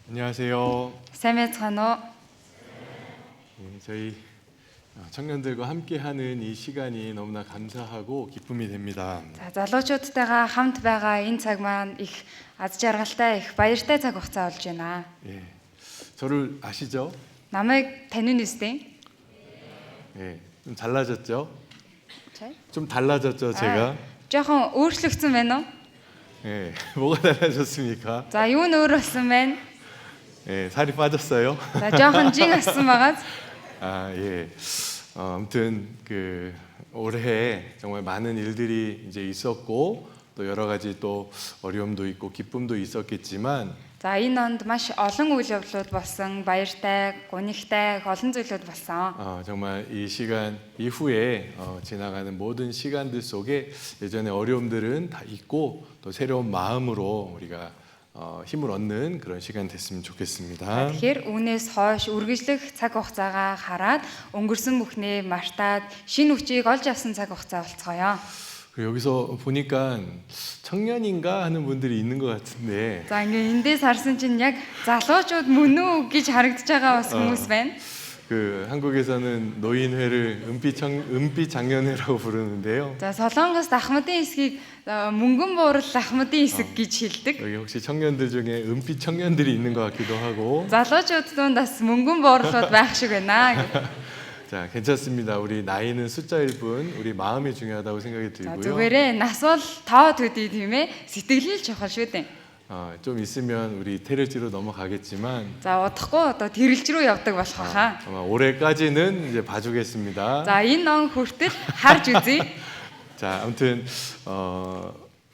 안녕하세요. Сайн байцгаана уу? 저희 청년들과 함께하는 이 시간이 너무나 감사하고 기쁨이 됩니다. За залуучуудтайгаа хамт байгаа энэ цаг маань их аз жаргалтай, их баяртай цаг хугацаа болж байна. 예, 저를 아시죠? Намайг танин үстэй? 예, 좀 달라졌죠? Чай? 좀 달라졌죠, 제가? Жохон өөрчлөгдсөн байна уу? 예, 뭐가 달라졌습니까? За юу нь өөр болсон байна? 예, 살이 빠졌어요. За жохон жин ассан байгаа. 아, 예. 아무튼 올해 정말 많은 일들이 이제 있었고 또 여러 가지 또 어려움도 있고 기쁨도 있었겠지만 За энэ онд маш олон үйл явдлууд болсон, баяртай, гунигтай олон зүйлүүд болсон. 정말 이 시간 이후에 지나가는 모든 시간들 속에 예전의 어려움들은 다 잊고 또 새로운 마음으로 우리가 힘을 얻는 그런 시간 됐으면 좋겠습니다. Тэгэхээр үүнээс хойш үргэлжлэх цаг хугацаагаа хараад өнгөрсөн бүхнээ мартаад шинэ хүчийг олж авсан цаг хугацаа болцгоё. 그리고 여기서 보니까 청년인가 하는 분들이 있는 것 같은데 За ингээ эндээс харсан чинь яг залуучууд мөн үү гэж харагдаж байгаа бас хүмүүс байна. 그 한국에서는 노인회를 은빛 장년회라고 부르는데요. За Солонгост ахмадын эсгийг мөнгөн буурал ахмадын эсэг гэж хэлдэг. 여기 혹시 청년들 중에 은빛 청년들이 있는 것 같기도 하고. Залуучууд донд бас мөнгөн буурлууд байх шиг байна. 자, 괜찮습니다. 우리 나이는 숫자일 뿐 우리 마음이 중요하다고 생각이 За 들고요. зүгээрээ нас бол тоо төдий тийм ээ сэтгэл нь чухал шүү дээ. 좀 있으면 우리 테레지로 넘어가겠지만 За удахгүй одоо тэрэлж рүү явдаг болох хаа. 아마 올해까지는 이제 봐주겠습니다. За энэ он хүртэл харж үзье. 자, 아무튼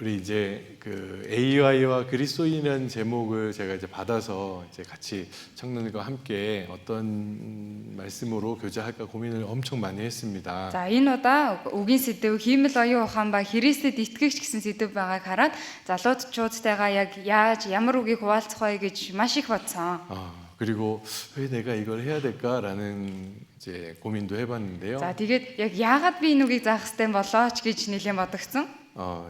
우리 이제 그 AI와 그리스도인이라는 제목을 제가 이제 받아서 이제 같이 청년들과 함께 어떤 말씀으로 교제할까 고민을 엄청 많이 했습니다. За энэ удаа үгийн сэдв хиймэл оюун ухаан ба Христэд итгэгч гэсэн сэдв байгааг хараад залуучуудтайгаа яг яаж ямар үгийг хуваалцах вэ гэж маш их бодсон. 그리고 왜 내가 이걸 해야 될까라는 이제 고민도 해봤는데요. За тэгээд яг яагаад би энэ үгийг заах хэрэгтэй болооч гэж нэлээд бодогцсон.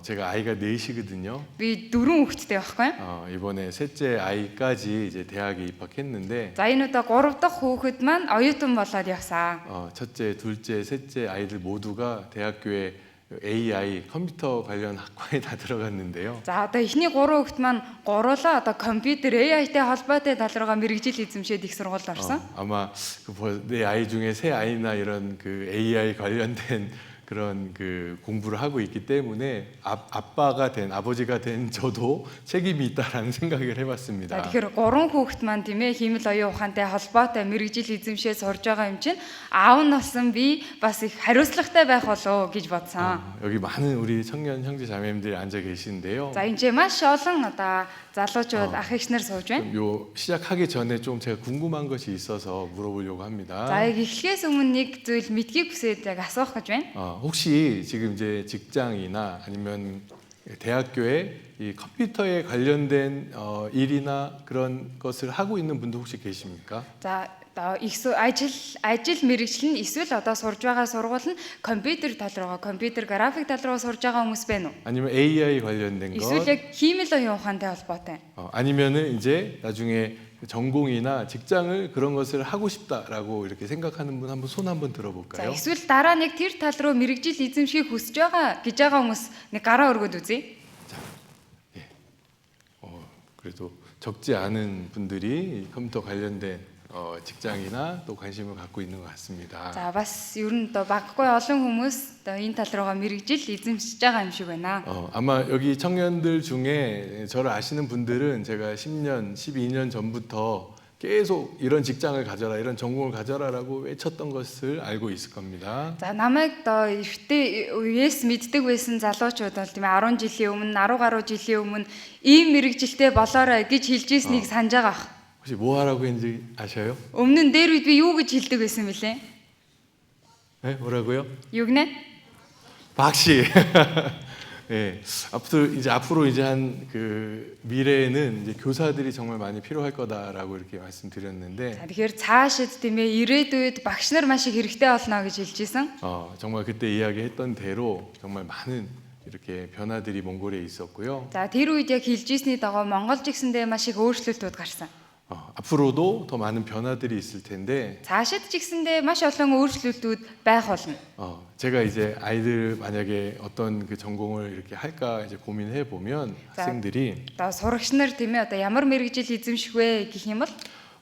제가 아이가 넷이거든요. Би 4 хүүхэдтэй байхгүй. 이번에 셋째 아이까지 이제 대학에 입학했는데. За энэ удаа 3 дахь хүүхэд маань оюутан болоод явсан. 첫째, 둘째, 셋째 아이들 모두가 대학교에 AI 컴퓨터 관련 학과에 다 들어갔는데요. За одоо эхний 3 хүүхэд маань гурлаа одоо компьютер AI-тэй холбоотой тал руугаа мэрэгжил эзэмшээд их сургуульд орсон. 아마 내 아이 중에 세 아이나 이런 그 AI 관련된 그런 그 공부를 하고 있기 때문에 아버지가 된 저도 책임이 있다라는 생각을 해봤습니다. За тэгэхээр 3 хүүхэд маань тийм ээ хиймэл оюун ухаантай холбоотой мэрэгжил эзэмшээ сурж байгаа юм чинь аав нь болсон би бас их хариуцлагатай байх болоо гэж бодсон. 여기 많은 우리 청년 형제 자매님들이 앉아 계시는데요. За энэ ч маш олон одоо залуучууд ах эгчнэр сууж байна. 요 시작하기 전에 좀 제가 궁금한 것이 있어서 물어보려고 합니다. За яг эхлэхээс өмнө нэг зүйл мэдгийг хүсээд яг асуух гэж байна. 혹시 지금 이제 직장이나 아니면 대학교에 이 컴퓨터에 관련된 일이나 그런 것을 하고 있는 분도 혹시 계십니까? За одоо ажил мэргэжил нь эсвэл одоо сурж байгаа сургууль нь компьютер тал руугаа компьютер график тал руу сурж байгаа хүмүүс байна уу? 아니면 AI 관련된 것? эсвэл яг хиймэл оюун ухаантай холбоотой. 아니면은 이제 나중에 전공이나 직장을 그런 것을 하고 싶다라고 이렇게 생각하는 분 한번 손 한번 За 들어볼까요? эсвэл дараа нэг тэр тал руу мэрэгжил эзэмшихийг хүсэж байгаа гэж байгаа хүмүүс нэг гараа өргөд үзье. 그래도 적지 않은 분들이 이 컴퓨터 관련된 직장이나 또 관심을 갖고 있는 것 같습니다. За бас ер нь одоо баггүй олон хүмүүс одоо энэ тал руугаа мэрэгжил эзэмшиж байгаа юм шиг байна. 아마 여기 청년들 중에 저를 아시는 분들은 제가 10년, 12년 전부터 계속 이런 직장을 가져라, 이런 전공을 가져라라고 외쳤던 것을 알고 있을 겁니다. За намайг одоо ихтэй үеэс мэддэг байсан залуучууд бол тийм ээ 10 жилийн өмнө 10 гаруй жилийн өмнө ийм мэрэгжилтэй болоорой гэж хэлж ирснийг санаж байгаа. 혹시 뭐 하라고 했는지 아셔요? Өмнө нь дээр үед би юу гэж хэлдэг байсан бэлээ? 네, 뭐라고요? Юу гинэ? 박씨. 예, 앞으로 이제 한 그 미래에는 이제 교사들이 정말 많이 필요할 거다라고 이렇게 말씀드렸는데. За тэгэхээр цаашид тийм ээ ирээдүйд багш нар маш их хэрэгтэй болно гэж хэлж исэн. 정말 그때 이야기했던 대로 정말 많은 이렇게 변화들이 몽골에 있었고요. За тэр үед яг хэлж ирсний дагуу Монголд гисэндээ маш их өөрчлөлтүүд гарсан. 앞으로도 더 많은 변화들이 있을 텐데. Цаашид ч гисэндээ маш олон өөрчлөлтүүд байх болно. 제가 이제 아이들 만약에 어떤 그 전공을 이렇게 할까 이제 고민해 보면 학생들이 одоо сурагч нар тийм ээ одоо ямар мэрэгжил эзэмших вэ гэх юм бол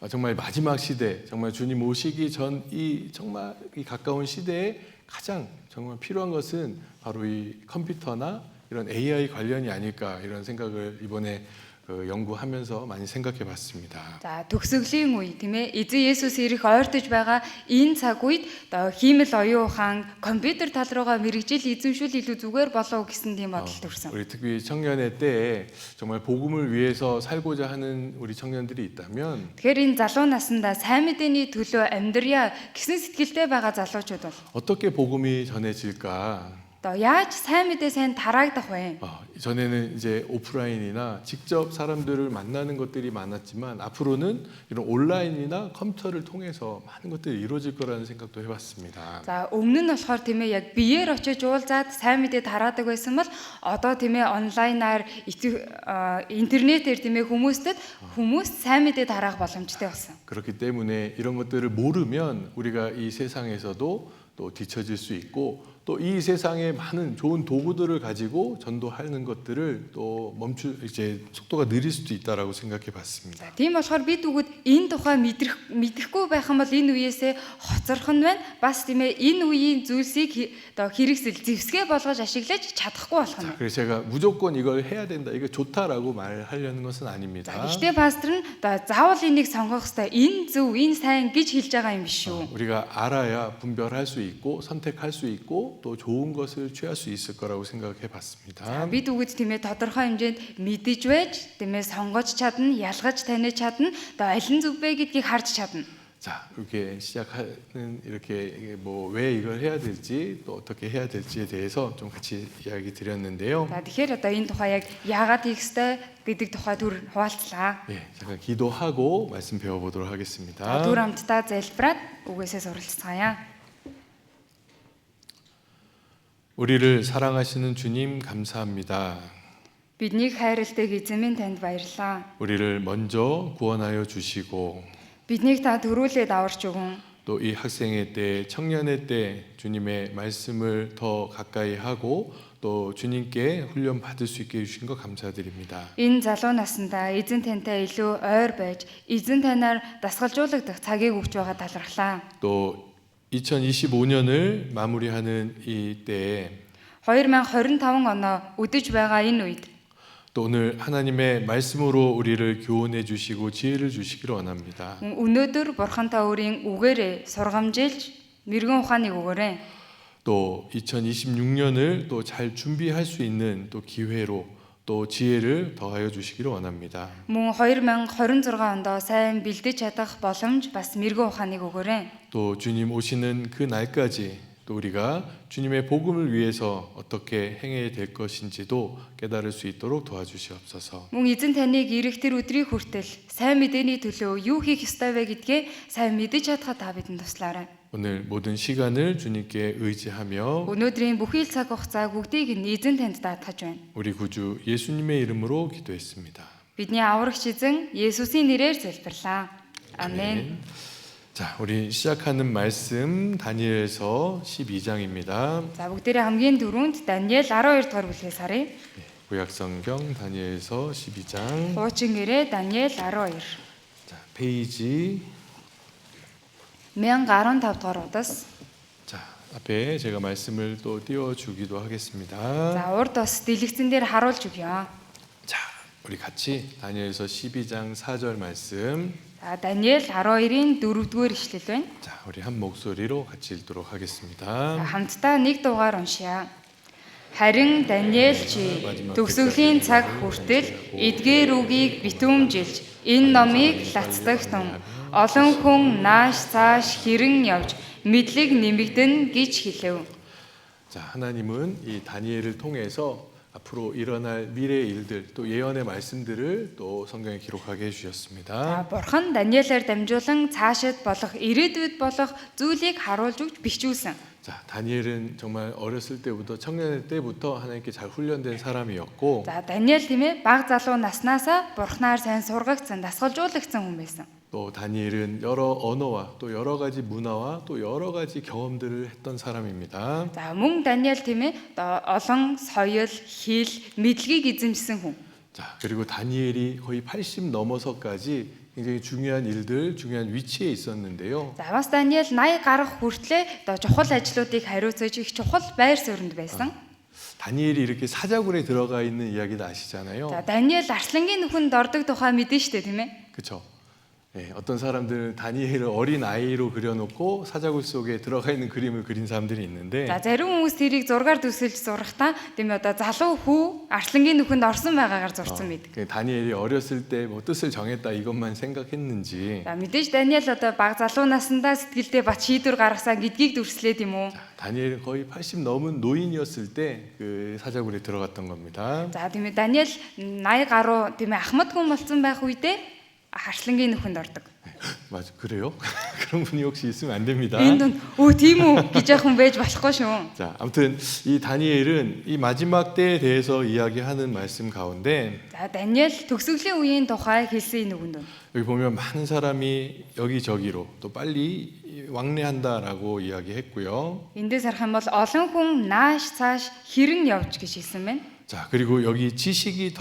정말 마지막 시대, 정말 주님 오시기 전 이 정말 이 가까운 시대에 가장 정말 필요한 것은 바로 이 컴퓨터나 이런 AI 관련이 아닐까 이런 생각을 이번에 그 연구하면서 많이 생각해봤습니다. За төгсгөлийн үе тийм ээ эзэн Есүс ирэх ойртож байгаа энэ цаг үед одоо хиймэл оюун ухаан компьютер тал руугаа мэрэгжил эзэмшүүл илүү зүгээр болов гэсэн тийм бодол төрсөн. 우리 특히 청년의 때에 정말 복음을 위해서 살고자 하는 우리 청년들이 있다면 Тэгэхээр энэ залуу наснда сайн мэдээний төлөө амьдрья гэсэн сэтгэлтэй байгаа залуучууд бол 어떻게 복음이 전해질까? одоо яаж сайн мэдээ сайн тараагдах вэ? 전에는 이제 오프라인이나 직접 사람들을 만나는 것들이 많았지만 앞으로는 이런 온라인이나 컴퓨터를 통해서 많은 것들이 이루어질 거라는 생각도 해봤습니다. За өмнө нь болохоор тийм ээ яг биеэр очиж уулзаад сайн мэдээ тараадаг байсан бол одоо тийм ээ онлайнаар интернетээр тийм ээ хүмүүс сайн мэдээ тараах боломжтой болсон. 그렇기 때문에 이런 것들을 모르면 우리가 이 세상에서도 또 뒤처질 수 있고 또 이 세상에 많은 좋은 도구들을 가지고 전도하는 것들을 또 이제 속도가 느릴 수도 있다라고 생각해 봤습니다. Тийм болохоор бид үгэд энэ тухай мэдэхгүй байх юм бол энэ үеэсээ хоцрох нь байна. Бас тийм ээ энэ үеийн зүйлсийг одоо хэрэгсэл зэвсгээ болгож ашиглаж чадахгүй болох нь. 그래서 제가 무조건 이걸 해야 된다. 이거 좋다라고 말하려는 것은 아닙니다. Гэхдээ пастор нь одоо заавал энийг сонгох хэрэгтэй. Энэ зөв, энэ сайн гэж хэлж байгаа юм биш шүү. 우리가 알아야 분별할 수 있고 선택할 수 있고 또 좋은 것을 취할 수 있을 거라고 생각해 봤습니다. Бид үгэд тийм ээ тодорхой хэмжээнд мэдэж байж, тийм ээ сонгож чадна, ялгаж таних чадна, одоо аль нь зөв бэ гэдгийг харж чадна. 자, 이렇게 시작하는 이렇게 뭐 왜 이걸 해야 될지 또 어떻게 해야 될지에 대해서 좀 같이 이야기 드렸는데요. За тэгэхээр одоо энэ тухай яг яагаад хийх ёстой гэдэг тухай түр хуваалцлаа. 예, 잠깐 기도하고 말씀 배워보도록 하겠습니다. Түр хамтдаа залбираад үгээсээ суралцгаая. 우리를 사랑하시는 주님 감사합니다. Биднийг хайрладаг эзэн минь танд баярлалаа. 우리를 먼저 구원하여 주시고 Биднийг та төрүүлээд аварч өгөн. 또 이 학생의 때, 청년의 때 주님의 말씀을 더 가까이 하고 또 주님께 훈련 받을 수 있게 해주신 것 감사드립니다. Энэ залуу наснда эзэн тантай илүү ойр байж, эзэн танаар дасгалжуулагдах цагийг өгч байгаа талархлаа. 또 2025년을 마무리하는 이 때에 2025 оноо өдөж байгаа энэ үед 또 오늘 하나님의 말씀으로 우리를 교훈해 주시고 지혜를 주시기를 원합니다. өнөөдөр бурхантай өөрийн үгээрээ сургамжилж мэрэгэн ухааныг өгөөрэй. 또 2026년을 또 잘 준비할 수 있는 또 기회로 또 지혜를 더하여 주시기를 원합니다. Мөн 2026 ондоо сайн бэлдэж чадах боломж бас мэрэгэн ухааныг өгөөрэй. 또 주님 오시는 그 날까지 또 우리가 주님의 복음을 위해서 어떻게 행해야 될 것인지도 깨달을 수 있도록 도와주시옵소서. Мөн эзэн таныг ирэх тэр өдрийн хүртэл сайн мэдээний төлөө юу хийх ёстой вэ гэдгээ сайн мэдэж чадхад та бидэнд туслаарай. 오늘 모든 시간을 주님께 의지하며 Өнөөдрийн бүхий л цаг хугацааг бүгдийг нь эзэн танд даатгаж байна. 우리 구주 예수님의 이름으로 기도했습니다. Бидний аврагч эзэн Есүсийн нэрээр залбирлаа. 아멘. 자, 우리 시작하는 말씀 다니엘서 12장입니다. За бүгдээрээ хамгийн дөрөнд Даниэл 12 дугаар бүлгээс харъя. 구약성경 다니엘서 12장. Хуучин гэрээ Даниэл 12. 자, 페이지 1015 дугаар удаас. 자, 앞에 제가 말씀을 또 띄워 주기도 하겠습니다. За урд бас дэлгэцэн дээр харуулж өгье. 자, 우리 같이 다니엘서 12장 4절 말씀. За Даниэл 12-ийн 4-р ишлэл байна. 자, 우리 한 목소리로 같이 읽도록 За, 하겠습니다. хамтдаа нэг дугаар уншия. Харин Даниэл чи төгсгөлийн цаг хүртэл эдгээр үгийг битүүмжилж энэ номыг лацдагтун олон хүн нааш цааш хэрэн явж мэдлэг нэмэгдэн гэж хэлв. 자, 하나님은 이 다니엘을 통해서 앞으로 일어날 미래의 일들 또 예언의 말씀들을 또 성경에 기록하게 해주셨습니다. За бурхан Даниэлээр дамжуулан цаашид болох ирээдүйд болох зүйлийг харуулж өгч бичүүлсэн. 자, 다니엘은 정말 어렸을 때부터 청년의 때부터 하나님께 잘 훈련된 사람이었고 За Даниэл тийм ээ баг залуу наснаасаа бурхнаар сайн сургагдсан, дасгалжуулагдсан хүн байсан. 또 다니엘은 여러 언어와 또 여러 가지 문화와 또 여러 가지 경험들을 했던 사람입니다. За мөн Даниэл тийм ээ олон соёл, хэл, мэдлэгийг эзэмшсэн хүн. 자, 그리고 다니엘이 거의 80 넘어서까지 굉장히 중요한 일들, 중요한 위치에 있었는데요. За бас Даниэл 80 гарах хүртлээр чухал ажлуудыг хариуцаж их чухал байр суурьнд байсан. 다니엘이 이렇게 사자굴에 들어가 있는 이야기도 아시잖아요. За Даниэл арслангийн нүхэнд ордог тухай мэдэн штэ тийм ээ. 그렇죠. 예, 어떤 사람들은 다니엘을 어린 아이로 그려놓고 사자굴 속에 들어가 있는 그림을 그린 사람들이 있는데 За зарим хүмүүс тэрийг зургаар төсөлж зурхтаа тийм ээ одоо залуу хүү арслангийн нүхэнд орсон байгаагаар зурсан мэд. 다니엘이 어렸을 때 뭐 뜻을 정했다 이것만 생각했는지 За мэдээж Даниэл одоо баг залуу наснда сэтгэлдээ бат шийдвэр гаргасан гэдгийг дүрслээд юм уу? 다니엘은 거의 80 넘은 노인이었을 때 그 사자굴에 들어갔던 겁니다. За тийм ээ Даниэл 80 гаруй тийм ээ ахмад хүн болсон байх үедээ арслангийн нүхэнд ордог. 맞아, 그래요? 그런 분이 혹시 있으면 안 됩니다. Энэ дунд өө тийм үү гэж яах юм байж болохгүй шүү. 자, 아무튼 이 다니엘은 이 마지막 때에 대해서 이야기하는 말씀 가운데 За Даниэл төгсгөлийн үеийн тухай хэлсэн энэ үгэнд. 여기 보면 많은 사람이 여기저기로 또 빨리 왕래한다라고 이야기했고요. Эндээс харах юм бол олон хүн нааш цааш хэрэн явж гэж хэлсэн байна. 자, 그리고 여기 지식이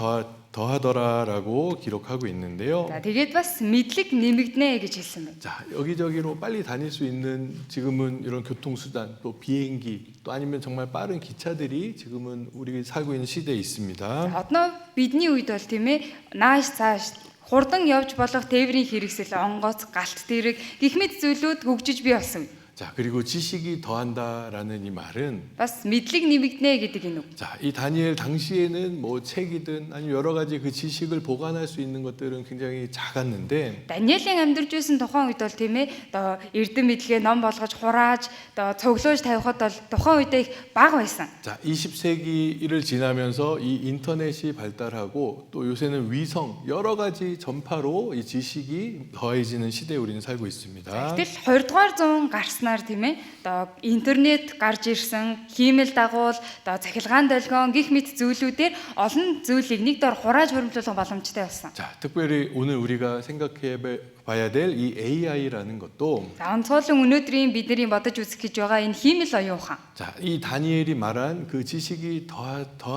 더하더라라고 기록하고 있는데요. За тэгээд бас мэдлэг нэмэгдэнэ гэж хэлсэн байна. 자, 여기저기로 빨리 다닐 수 있는 지금은 이런 교통수단 또 비행기 또 아니면 정말 빠른 기차들이 지금은 우리 살고 있는 시대에 있습니다. Одоо бидний үед бол тийм ээ нааш цааш хурдан явж болох тээврийн хэрэгсэл онгоц галт тэрэг гэх мэт зүйлүүд хөгжиж бий болсон. 자, 그리고 지식이 더한다라는 이 말은 Бас мэдлэг нэмэгдэнэ гэдэг энэ үг. 자, 이 다니엘 당시에는 뭐 책이든 아니면 여러 가지 그 지식을 보관할 수 있는 것들은 굉장히 작았는데 Даниэлийн амьдарч байсан тухайн үед бол тийм ээ одоо эрдэм мэдлэгээ ном болгож хурааж одоо цуглуулж тавихад бол тухайн үедээ их бага байсан. 자, 20세기를 지나면서 이 인터넷이 발달하고 또 요새는 위성 여러 가지 전파로 이 지식이 더해지는 시대에 우리는 살고 있습니다. Гэтэл 20 дугаар зуун гарснаар тийм ээ одоо интернет гарч ирсэн, хиймэл дагуул, одоо цахилгаан долгион гих мэт зүйлүүдээр олон зүйлийг нэг дор хурааж хуримтлуулах боломжтой болсон. 자, 특별히 오늘 우리가 생각해 봐야 될 이 AI라는 것도 За онцгойлон өнөөдрийн бидний бодож үзэх гэж байгаа энэ хиймэл оюун ухаан. 자, 이 다니엘이 말한 그 지식이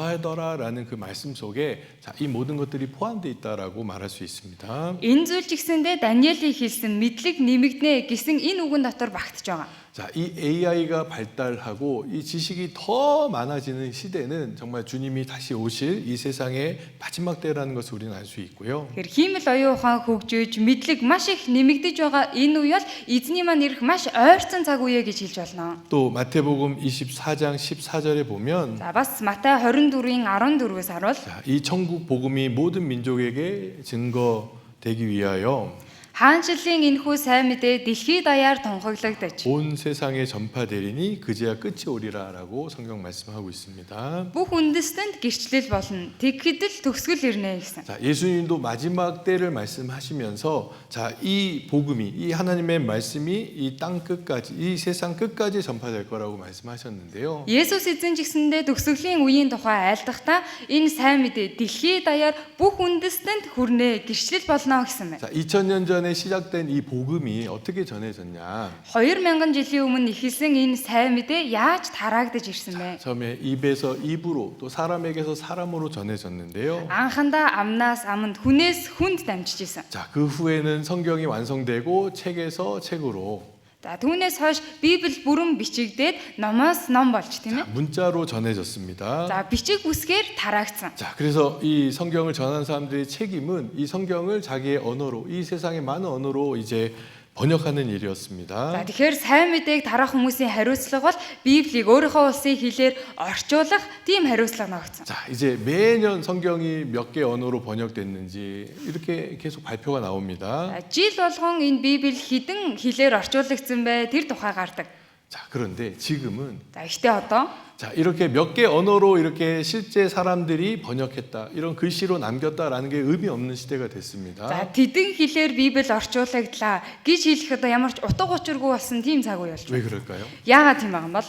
더하더라라는 그 말씀 속에 자, 이 모든 것들이 포함되어 있다라고 말할 수 있습니다. Энэ зүйл ч гэсэндээ Даниэлийн хэлсэн мэдлэг нэмэгдэнэ гэсэн энэ үгэн дотор багтж байгаа. 자, 이 AI가 발달하고 이 지식이 더 많아지는 시대는 정말 주님이 다시 오실 이 세상의 마지막 때라는 것을 우리는 알 수 있고요. Тэгэхээр хиймэл оюун ухаан хөгжиж мэдлэг маш их нэмэгдэж байгаа энэ үе бол эзний маань ирэх маш ойрцон цаг үе гэж хэлж болно. 또 마태복음 24장 14절에 보면 За бас Матай 24-ийн 14-өөс харуул 자, 이 천국 복음이 모든 민족에게 증거되기 위하여 хаанчлалын энэхүү сайн мэдээ дэлхийд даяар тунхаглагдаж 온 세상에 전파되리니 그제야 끝이 오리라라고 성경 말씀하고 있습니다. бүх үндэстэнд гэрчлэл болно. Тэгэхэд л төгсгөл ирнэ гэсэн. 자, 예수님도 마지막 때를 말씀하시면서 자, 이 복음이 이 하나님의 말씀이 이 땅 끝까지 이 세상 끝까지 전파될 거라고 말씀하셨는데요. Есүс эзэн ч гэсэндээ төгсгөлийн үеийн тухай айлдахдаа энэ сайн мэдээ дэлхийд даяар бүх үндэстэнд хүрнэ, гэрчлэл болно гэсэн байна. 자, 2000년 전에 시작된 이 복음이 어떻게 전해졌냐? 2000 жилийн өмнө ихэлсэн энэ сайн мэдээ яаж тараагдж ирсэн бэ? 처음에 입에서 입으로 또 사람에게서 사람으로 전해졌는데요. Анхандаа амнаас аманд, хүнээс хүнд дамжиж исэн. 자, 그 후에는 성경이 완성되고 책에서 책으로 За түүнээс хойш Библи бүрэн бичигдээд номоос ном болж тийм ээ. 문자로 전해졌습니다. За бичиг үсгээр тараагдсан. 자, 그래서 이 성경을 전하는 사람들의 책임은 이 성경을 자기의 언어로 이 세상의 많은 언어로 이제 번역하는 За 일이었습니다. тэгэхээр сайн мэдээг тараах хүмүүсийн хариуцлага бол Библийг өөрийнхөө улсын хэлээр орчуулах тийм хариуцлага ногдсон. 자, 이제 매년 성경이 몇 개 언어로 번역됐는지 이렇게 계속 발표가 나옵니다. За жил болгон энэ Библи хэдэн хэлээр орчуулагдсан бэ? Тэр тухай гардаг. 자, 그런데 지금은 За ихтэй одоо 자, 이렇게 몇 개 언어로 이렇게 실제 사람들이 번역했다. 이런 글씨로 남겼다라는 게 의미 없는 시대가 됐습니다. за тэдэн хэлээр Библи орчуулагдлаа гэж хэлэх одоо ямар ч утга учиргүй болсон тийм цаг үе болж 왜 байна. 그럴까요? Яагаад тийм байгаа юм бол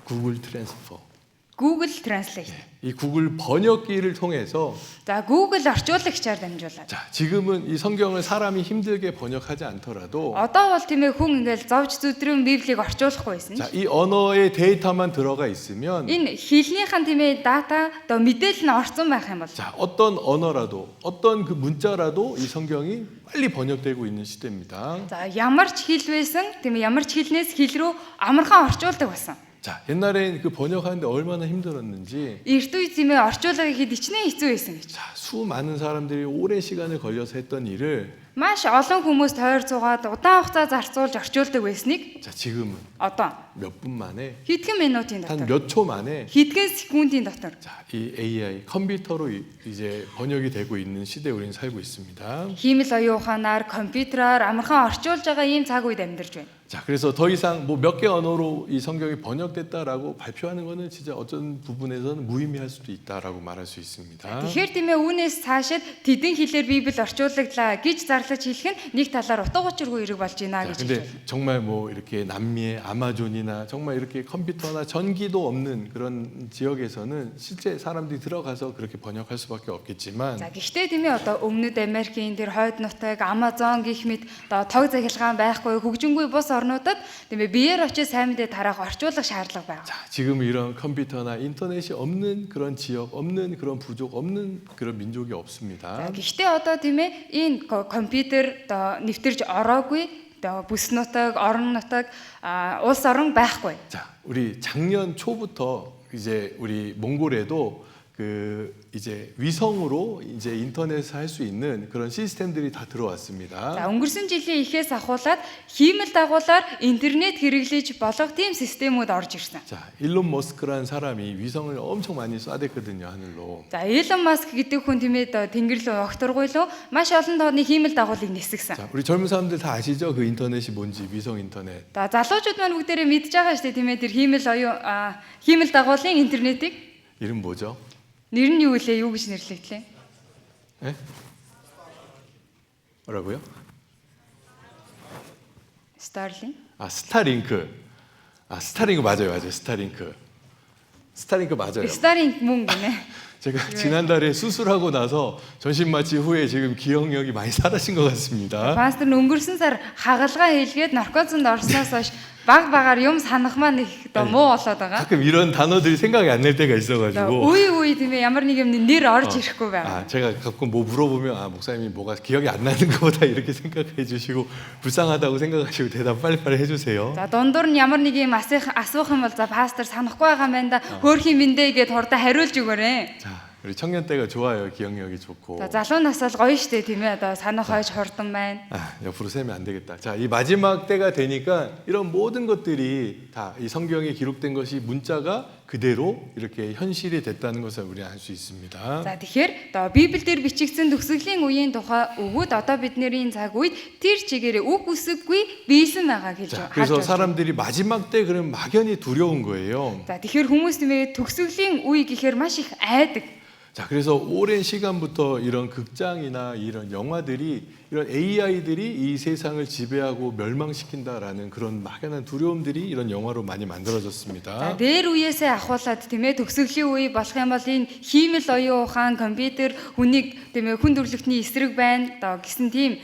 구글 트랜스퍼. Google Translate. 이 구글 번역기를 통해서 За Google орчуулагчаар дамжуулаад. 자, 지금은 이 성경을 사람이 힘들게 번역하지 않더라도 Одоо бол тийм ээ хүн ингээл зовж зүдрэн Библийг орчуулахгүй байсан. 자, 이 언어의 데이터만 들어가 있으면 Энэ хэлнийхэн тийм ээ дата одоо мэдээлэл нь орсон байх юм бол 자, 어떤 언어라도 어떤 그 문자라도 이 성경이 빨리 번역되고 있는 시대입니다. за ямар ч хэл байсан тийм ээ ямар ч хэлнээс хэл рүү амархан орчуулдаг байсан. 자, 옛날엔 그 번역하는데 얼마나 힘들었는지. Эрт үе зэмээ орчуулга хийхэд ичнээн хэцүү байсан гэж. 자, 수많은 사람들이 오랜 시간을 걸려서 했던 일을 Маш олон хүмүүс тойр зугаад удаан хугацаа зарцуулж орчуулдаг байсныг 자, 지금은 одоо 몇 분 만에, хэдхэн минутын 한 дотор, 몇 초 만에 хэдхэн секундын дотор 자, 이 AI 컴퓨터로 이제 번역이 되고 있는 시대에 우리는 살고 있습니다. хиймэл оюун ухаанаар компьютераар амархан орчуулж байгаа ийм цаг үед амьдарч байна. 자, 그래서 더 이상 뭐 몇 개 언어로 이 성경이 번역됐다라고 발표하는 거는 진짜 어떤 부분에서는 무의미할 수도 있다라고 말할 수 있습니다. Тэгэхээр тиймээ үүнээс цаашид тэдэн хэлээр Библи орчуулагдлаа гэж зарлаж хэлэх нь нэг талаар утга учиргүй эрэг болж байна 자, гэж хэлж 근데 байна. 정말 뭐 이렇게 남미의 아마존이나 정말 이렇게 컴퓨터나 전기도 없는 그런 지역에서는 실제 사람들이 들어가서 그렇게 번역할 수밖에 없겠지만 За гэхдээ тиймээ одоо Өмнөд Америкийн тэр хойд нутаг, Амазон гэх мэт одоо тог захилгаан байхгүй хөгжингүй бус орнуудад тиймээ биеэр очиж сайн мэдээ тараах орчуулах шаардлага байна. 자, 지금 이런 컴퓨터나 인터넷이 없는 그런 지역, 없는 그런 부족, 없는 그런 민족이 없습니다. За гэхдээ одоо тиймээ энэ компьютер одоо нэвтэрж ороогүй одоо бүс нутаг, орон нутаг, улс орон байхгүй. 자, 우리 작년 초부터 이제 우리 몽골에도 그 이제 위성으로 이제 인터넷을 할 수 있는 그런 시스템들이 다 За 들어왔습니다. өнгөрсөн жилийн эхээс ахуулаад хиймэл дагуулаар интернет хэрэглэж болох тийм системүүд орж ирсэн. 자, 일론 머스크라는 사람이 위성을 엄청 많이 쏴댔거든요, 하늘로. За Elon Musk гэдэг хүн тиймээ тэнгэр рүү огторгуйлуу маш олон тооны хиймэл дагуулыг нисгсэн. 자, 우리 젊은 사람들 다 아시죠? 그 인터넷이 뭔지, 위성 인터넷. За залуучууд маань бүгдээрээ мэдж байгаа шүү дээ тийм ээ тэр хиймэл дагуулын интернетийг 이름 뭐죠? нэр нь юу вэ? Юу гэж нэрлэгдлээ? 예? 뭐라고요? Starlink. 아, 스타링크. 아, 스타링크 맞아요, 맞아요. 스타링크. 스타링크 맞아요. Starlink мөн гинэ. 제가 지난달에 수술하고 나서 전신 마취 후에 지금 기억력이 많이 사라진 것 같습니다. Пастор өнгөрсөн сар хагалгаа хийлгээд наркозонд орсноос хойш баг юм санах маань их одоо муу болоод байгаа. 가끔 이런 단어들이 생각이 안 날 때가 있어가지고. Үе тийм ээ ямар нэг юм нэр орж ирэхгүй байгаа. 아, 제가 가끔 뭐 물어보면 아, 목사님이 뭐가 기억이 안 나는 것보다 이렇게 생각해 주시고 불쌍하다고 생각하시고 대답 빨리빨리 해주세요. За дундуур нь ямар нэг юм асуух юм бол за пастор санахгүй байгаа юм байна да. хөөрхийн мэндэ гэд хурдан хариулж өгөөрэй. 자, 우리 청년 때가 좋아요. 기억력이 좋고. За залуу насаал гоё штэ тийм ээ одоо санах хойж хурдан байна. 아, 옆으로 세면 안 되겠다. 자, 이 마지막 때가 되니까 이런 모든 것들이 다 이 성경에 기록된 것이 문자가 그대로 이렇게 현실이 됐다는 것을 우리는 알 수 있습니다. За тэгэхээр одоо Библиэлд бичигдсэн төгсгөлийн үеийн тухай өгөөд одоо бидний цаг үед тэр чигээрээ үг үсэггүй биелсэн байгаа гэж 자, харж 그래서 байна. 사람들이 마지막 때 그럼 막연히 두려운 거예요. За тэгэхээр хүмүүс нэмээ төгсгөлийн үе гэхээр маш их айдаг. 자, 그래서 오랜 시간부터 이런 극장이나 이런 영화들이 이런 AI들이 이 세상을 지배하고 멸망시킨다라는 그런 막연한 두려움들이 이런 영화로 많이 За 만들어졌습니다. дээр үеэсээ ахуулаад тийм ээ төгсгөлийн үе болох юм бол энэ хиймэл оюун ухаан компьютер хүнийг тийм ээ хүн төрөлхтний эсрэг байна одоо гэсэн тийм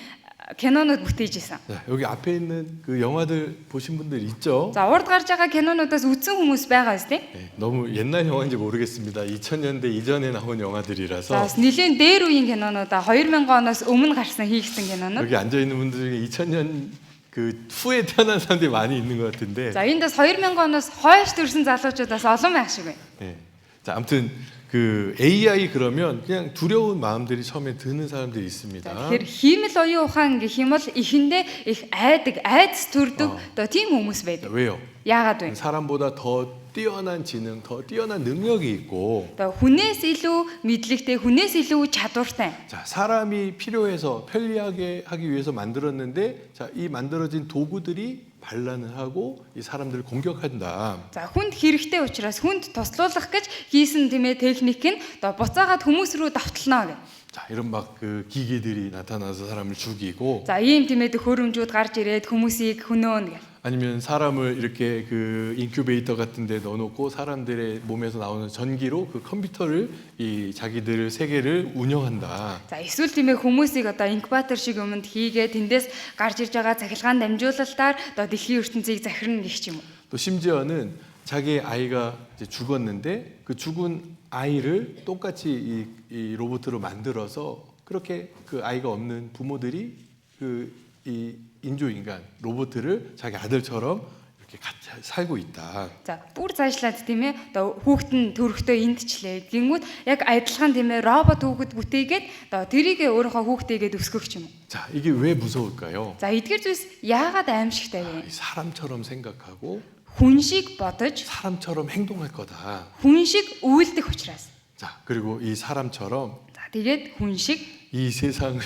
кинонууд бүтээж исэн. 자, 여기 앞에 있는 그 영화들 보신 분들 있죠? За урд гарч байгаа кинонуудаас үзсэн хүмүүс байгаа үстэй. 네, 너무 옛날 영화인지 모르겠습니다. 2000년대 이전에 나온 За 영화들이라서 бас нэлийн дээр үеийн кинонуудаа 2000 оноос өмнө гарсан хийгдсэн кинонууд. 여기 앉아 있는 분들 중에 2000년 그 후에 태어난 사람들이 많이 있는 것 같은데. За эндээс 2000 оноос хойш төрсэн залуучуудаас олон байх шиг байна. 네. 자, 아무튼 그 AI 그러면 그냥 두려운 마음들이 처음에 드는 사람들이 있습니다. Тэгэхээр хиймэл оюун ухаан гэх юм бол эхэндээ их айдаг, айдас төрдөг одоо тийм хүмүүс 자, байдаг. 왜요? Яагаад вэ? 사람보다 더 뛰어난 지능, 더 뛰어난 능력이 있고, Одоо хүнээс илүү мэдлэгтэй, хүнээс илүү чадвартай. 자, 사람이 필요해서 편리하게 하기 위해서 만들었는데, 자, 이 만들어진 도구들이 반란을 하고 이 사람들을 공격한다. За хүнд хэрэгтэй учраас хүнд туслуулах гэж хийсэн тийм ээ техник нь одоо буцаагаад хүмүүс рүү давтална гэх. 자, 이런 막 그 기기들이 나타나서 사람을 죽이고, За ийм тийм ээ хөрөмжүүд гарч ирээд хүмүүсийг хөнөөнө гэх. 아니면 사람을 이렇게 그 인큐베이터 같은 데 넣어놓고 사람들의 몸에서 나오는 전기로 그 컴퓨터를 이 자기들 세계를 운영한다. За эсвэл тийм ээ хүмүүсийг одоо инкубатор шиг юмд хийгээд тэндээс гарч ирж байгаа цахилгаан дамжуулалтаар одоо дэлхийн ертөнцийг захирна гэх юм уу. 또 심지어는 자기 아이가 이제 죽었는데 그 죽은 아이를 똑같이 이 로봇으로 만들어서 그렇게 그 아이가 없는 부모들이 그 이 인조인간 로봇을 자기 아들처럼 이렇게 같이 살고 있다. За бүр заашлаад тийм ээ одоо хүүхэд нь төрөхдөө эндчлээ. Гингүүд яг адилхан тийм ээ робот хүүхэд бүтээгээд одоо тэрийг өөрийнхөө хүүхдээгээд өсгөх юм. 자, 이게 왜 무서울까요? За эдгээр зүйлс яагаад аимшигтай вэ? 사람처럼 생각하고 Хүн шиг бодож, 사람처럼 행동할 거다. хүн шиг үйлдэх учраас. 자, 그리고 이 사람처럼 За тэгээд хүн шиг 이 세상을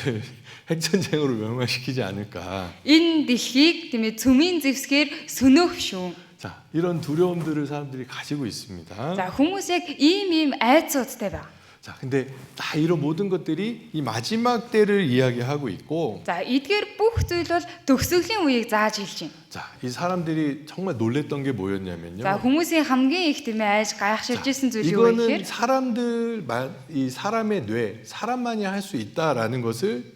핵전쟁으로 멸망시키지 않을까. энэ дэлхийг тийм ээ цөмийн зэвсгээр сөнөөх шүү. 자, 이런 두려움들을 사람들이 가지고 있습니다. За хүмүүс яг ийм айцуудтай байна. 자, 근데 다 이런 모든 것들이 이 마지막 때를 이야기하고 있고, За эдгээр бүх зүйл бол төгсгөлийн үеийг зааж хэлж байна. 자, 이 사람들이 정말 놀랬던 게 뭐였냐면요. За хүмүүсийн хамгийн их тийм ээ айж гайхширж исэн зүйл юу вэ 이거는 гэхээр 이 사람의 뇌, 사람만이 할 수 있다라는 것을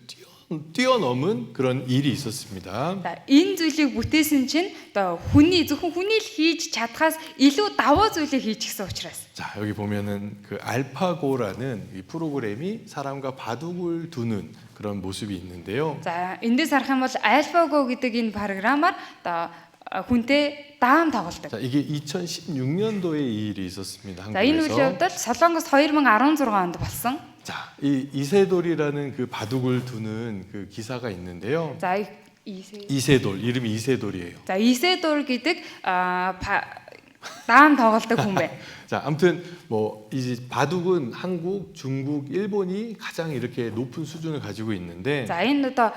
뛰어넘은 그런 일이 있었습니다. за энэ зүйлийг бүтээсэн чинь одоо зөвхөн хүний л хийж чадхаас илүү даваа зүйлийг хийчихсэн учраас. 자, 여기 보면은 그 알파고라는 이 프로그램이 사람과 바둑을 두는 그런 모습이 있는데요. За эндээс харах юм бол AlphaGo гэдэг энэ програмаар одоо хүнтэй даам тоглолдог. 자, 이게 2016년도에 이 일이 있었습니다. За энэ үйл 한국에서. явдал Солонгос 2016 онд болсон. 자, 이 이세돌이라는 그 바둑을 두는 그 기사가 있는데요. За 이세돌, 이름이 이세돌이에요. За Isidore гэдэг даам тоглолдог хүн байна. 자, 아무튼 뭐 이 바둑은 한국, 중국, 일본이 가장 이렇게 높은 수준을 가지고 있는데, За энэ одоо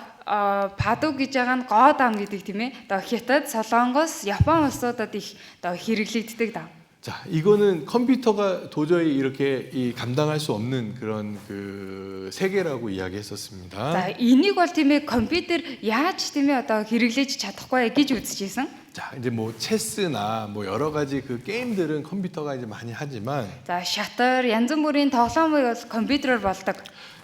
бадуг гэж байгаа нь гоо даам гэдэг тийм ээ. Одоо Хятад, Солонгос, Япон улсуудад их одоо хэрэглэгддэг даам. 자, 이거는 컴퓨터가 도저히 이렇게 감당할 수 없는 그런 그 세계라고 이야기했었습니다. За энийг бол тийм ээ компьютер яаж тийм ээ одоо хэрэглэж чадахгүй гэж үзчихсэн. 자, 이제 뭐 체스나 뭐 여러 가지 그 게임들은 컴퓨터가 이제 많이 하지만, За шатар янз бүрийн тоглоомыг бол компьютероор болдог.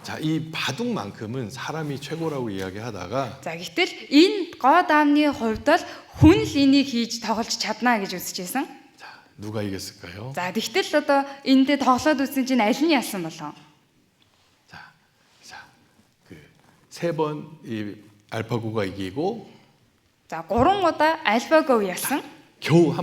자, 이 바둑만큼은 사람이 최고라고 이야기하다가, За гэтэл энэ гоо даамны хувьд бол хүн л энийг хийж тоглож чадна гэж үзчихсэн. 자, 누가 이겼을까요? За тэгтэл одоо энэтэй тоглоод үзсэн чинь аль нь ялсан болов? 자, 그 세 번 이 알파고가 이기고 За 3 удаа AlphaGo ялсан. 겨우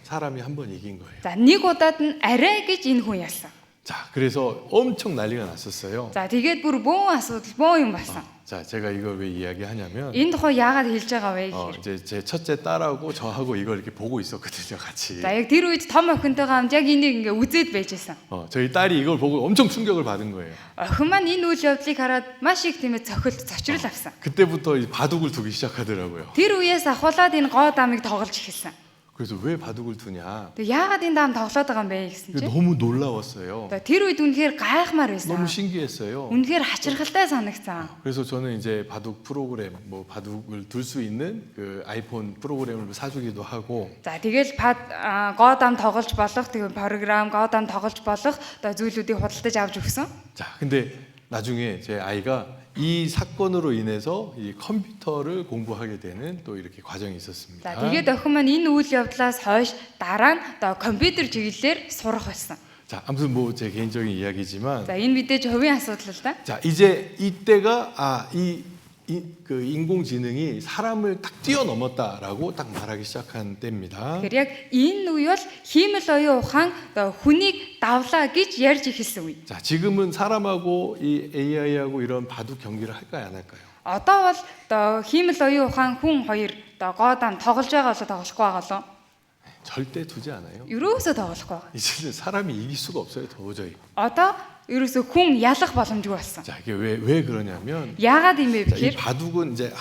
사람이 한 번 이긴 거예요. За нэг удаад нь арай гэж энэ хүн ялсан. 자, 그래서 엄청 난리가 났었어요. За тэгээд бүр бөөн асуудал бөөн юм болсон. 자, 제가 이걸 왜 이야기하냐면, Энэ тухай яагаад хэлж байгаа вэ гэхээр 이제 제 첫째 딸하고 저하고 이걸 이렇게 보고 있었거든요, 같이. за яг тэр үед том охинтойгоо хамт яг энийг ингээ үзээд байжсэн. 저희 딸이 이걸 보고 엄청 충격을 받은 거예요. Охин маань энэ үйл явдлыг хараад маш их тийм ээ зочрол авсан. 그때부터 이 바둑을 두기 시작하더라고요. Тэр үеэс ахуулаад энэ гоо даамыг тоглож эхэлсэн. 그래서 왜 바둑을 두냐? Тэг яагаад энэ даам тоглоод байгаа юм бэ гэсэн чинь 너무 놀라웠어요. тэр үед үнэхээр гайхмаар байсан. 너무 신기했어요. Үнэхээр хачирхалтай санагцсан. 그래서 저는 이제 바둑 프로그램, 뭐 바둑을 둘 수 있는 그 아이폰 프로그램을 사주기도 하고. За тэгэл гоо даам тоглож болох тэг програм гоо даам тоглож болох одоо зүйлүүдийг худалдаж авч өгсөн. 자, 근데 나중에 제 아이가 이 사건으로 인해서 이 컴퓨터를 공부하게 되는 또 이렇게 과정이 있었습니다. За тэгээд охин маань энэ үйл явдлаас хойш дараа нь одоо компьютер чиглэлээр сурах байсан. 자, 아무튼 뭐 제 개인적인 이야기지만, За энэ мэдээж хувийн асуудал л да. 자, 이제 이때가 그 인공지능이 사람을 딱 뛰어넘었다라고 딱 말하기 시작한 때입니다. Тэгэхээр яг энэ үе бол хиймэл оюун ухаан одоо хүнийг давлаа гэж ярьж эхэлсэн үе. 자, 지금은 사람하고 이 AI하고 이런 바둑 경기를 할까요, 안 할까요? Одоо бол одоо хиймэл оюун ухаан хүн хоёр одоо гоо даам тоглож байгаа болоо тоглохгүй байгаа лөө. 절대 두지 않아요. Ерөөсөө тоглохгүй байгаа. 이제는 사람이 이길 수가 없어요, 도저히. Одоо ерөөсөө хүн ялах боломжгүй болсон. 자, 이게 왜 그러냐면, Яагаад юм бэ 자, 이 гэхээр 바둑은 이제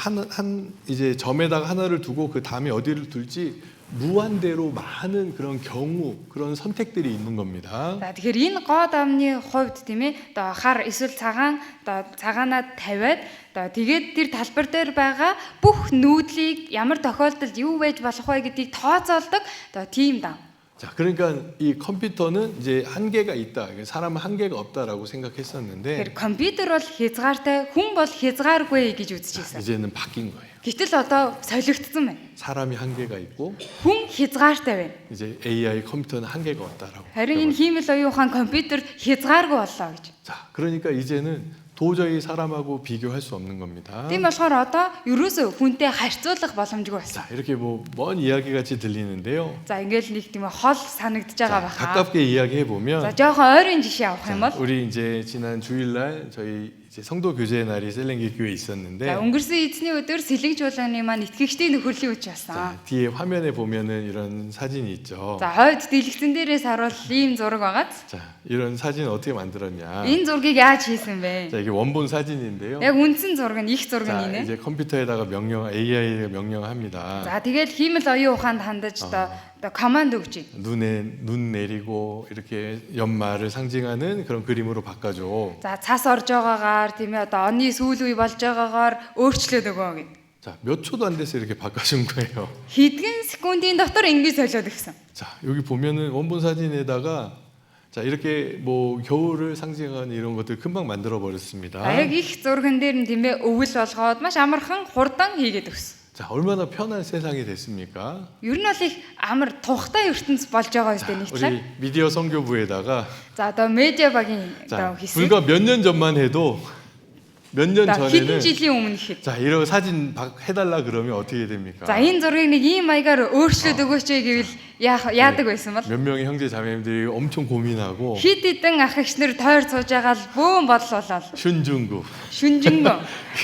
이제 점에다가 하나를 두고 그 다음에 어디를 둘지 무한대로 많은 그런 경우, 그런 선택들이 있는 겁니다. за тэгэхээр энэ гоо даамны хувьд тийм ээ одоо хар эсвэл цагаан одоо цагаанаа тавиад одоо тэгээд тэр талбар дээр байгаа бүх нүүдлийг ямар тохиолдолд юу байж болох вэ гэдгийг тооцоолдог одоо тийм даам. 자, 그러니까 이 컴퓨터는 이제 한계가 있다. 사람은 한계가 없다라고 생각했었는데, Тэгэхээр компьютер бол хязгаартай, хүн бол хязгааргүй гэж үзчихсэн. 이제는 바뀐 거예요. Гэтэл одоо солигдсон байна. 사람이 한계가 있고, Хүн хязгаартай байна. 이제 AI 컴퓨터는 한계가 없다라고. Харин энэ хиймэл оюун ухаан компьютер хязгааргүй боллоо гэж. 자, 그러니까 이제는 도저히 사람하고 비교할 수 없는 겁니다. Тийм болохоор одоо ерөөсөө хүнтэй харьцуулах боломжгүй болсон. 자, 이렇게 뭐 먼 이야기 같이 들리는데요. За ингээл нэг тийм хол санагдаж байгаа 자, баха. 가깝게 이야기해 За 보면 жоохон ойрын жишээ авах юм бол 우리 이제 지난 주일날 저희 이제 성도 교제 날이 셀랭기 교회에 있었는데 за өнгөрсөн эзний өдөр сэлэнг чуулганы маань итгэгчдийн нөхөрлийн үуч 자, болсон. 뒤에 화면에 보면은 이런 사진이 있죠. За хойд дэлгэцэн дээрээс харуул ийм зураг байгааз 자, 이런 사진 어떻게 만들었냐? энэ зургийг яаж хийсэн бэ? 자, 이게 원본 사진인데요. Яг үндсэн зураг нь их зураг 자, нь нэ. 이제 컴퓨터에다가 AI가 명령합니다. За тэгэл хиймэл оюун ухаанд хандаж одоо команд өгч байна. 눈 내리고 이렇게 연말을 상징하는 그런 그림으로 바꿔줘. За цас орж байгаагаар тийм ээ одоо оны сүүл үе болж байгаагаар өөрчлөөд өгөө гэх. 자, 몇 초도 안 돼서 이렇게 바꿔준 거예요. Хэдхэн секундын дотор ингэж солиод өгсөн. 자, 여기 보면은 원본 사진에다가 자, 이렇게 뭐 겨울을 상징하는 이런 것들 금방 만들어 버렸습니다. За яг их зурган дээр нь тийм ээ өвөл болгоод маш амархан хурдан хийгээд өгсөн. 자, 얼마나 편한 세상이 됐습니까? Ер нь бол их амар тухтай ертөнц болж байгаа үстэй нэг талаар. 우리 미디어 선교부에다가 За одоо медиа багийн одоо 자, хэсэг. 불과 몇 년 전만 해도 몇 년 За 전에는 хэдэн жилийн өмнө хэд. 자, 이런 사진 해달라 그러면 어떻게 됩니까? За энэ зургийг нэг ийм маягаар өөрчлөөд өгөөч гэвэл яадаг байсан бол 몇 명의 형제 자매님들이 엄청 고민하고 хид хідэн ах эгчнэр тойр сууж байгаа л бөөн бодлуулаад 슌중구 шүнжэнгөө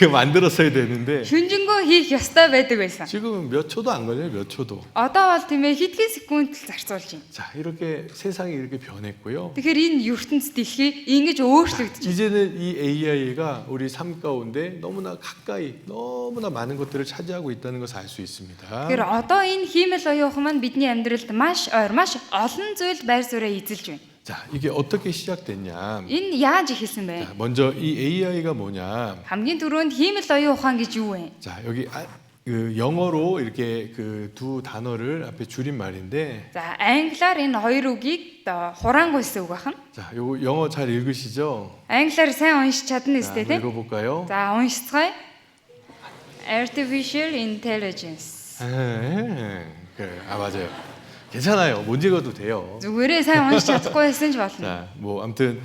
이거 만들었어야 되는데 шүнжэнгөө хийх ёстой байдаг байсан. 지금은 몇 초도 안 걸려요. 몇 초도. Одоо бол тийм ээ хэдхэн секунд л зарцуулж байна. 자, 이렇게 세상이 이렇게 변했고요. Тэгэхээр энэ ертөнц дэлхий ингэж өөрчлөгдөж байна. 이제는 이 AI가 우리 삶 가운데 너무나 가까이 너무나 많은 것들을 차지하고 있다는 것을 알 수 있습니다. Тэгэхээр одоо энэ хиймэл оюухан маань бидний амьдралд маш ойр маш олон зүйл байр суурьаа эзэлж байна. 자, 이게 어떻게 시작됐냐? Энэ яаж эхэлсэн бэ? 자, 먼저 이 AI가 뭐냐? Хамгийн түрүүнд хиймэл оюухан гэж юу вэ? 자, 여기 그 영어로 이렇게 그 두 단어를 앞에 줄인 말인데, За англиар энэ хоёр үгийг одоо хураангуйсан үг байна. 자, 요거 영어 잘 읽으시죠? Англиар сайн уншиж чадна 자, үстэй 한번 тийм. 읽어볼까요? За уншицгаая. Artificial intelligence. 그래, 맞아요. 괜찮아요. 못 읽어도 돼요. Зүгээрээ сайн уншиж чадахгүй байсан ч болно. 자, 뭐 아무튼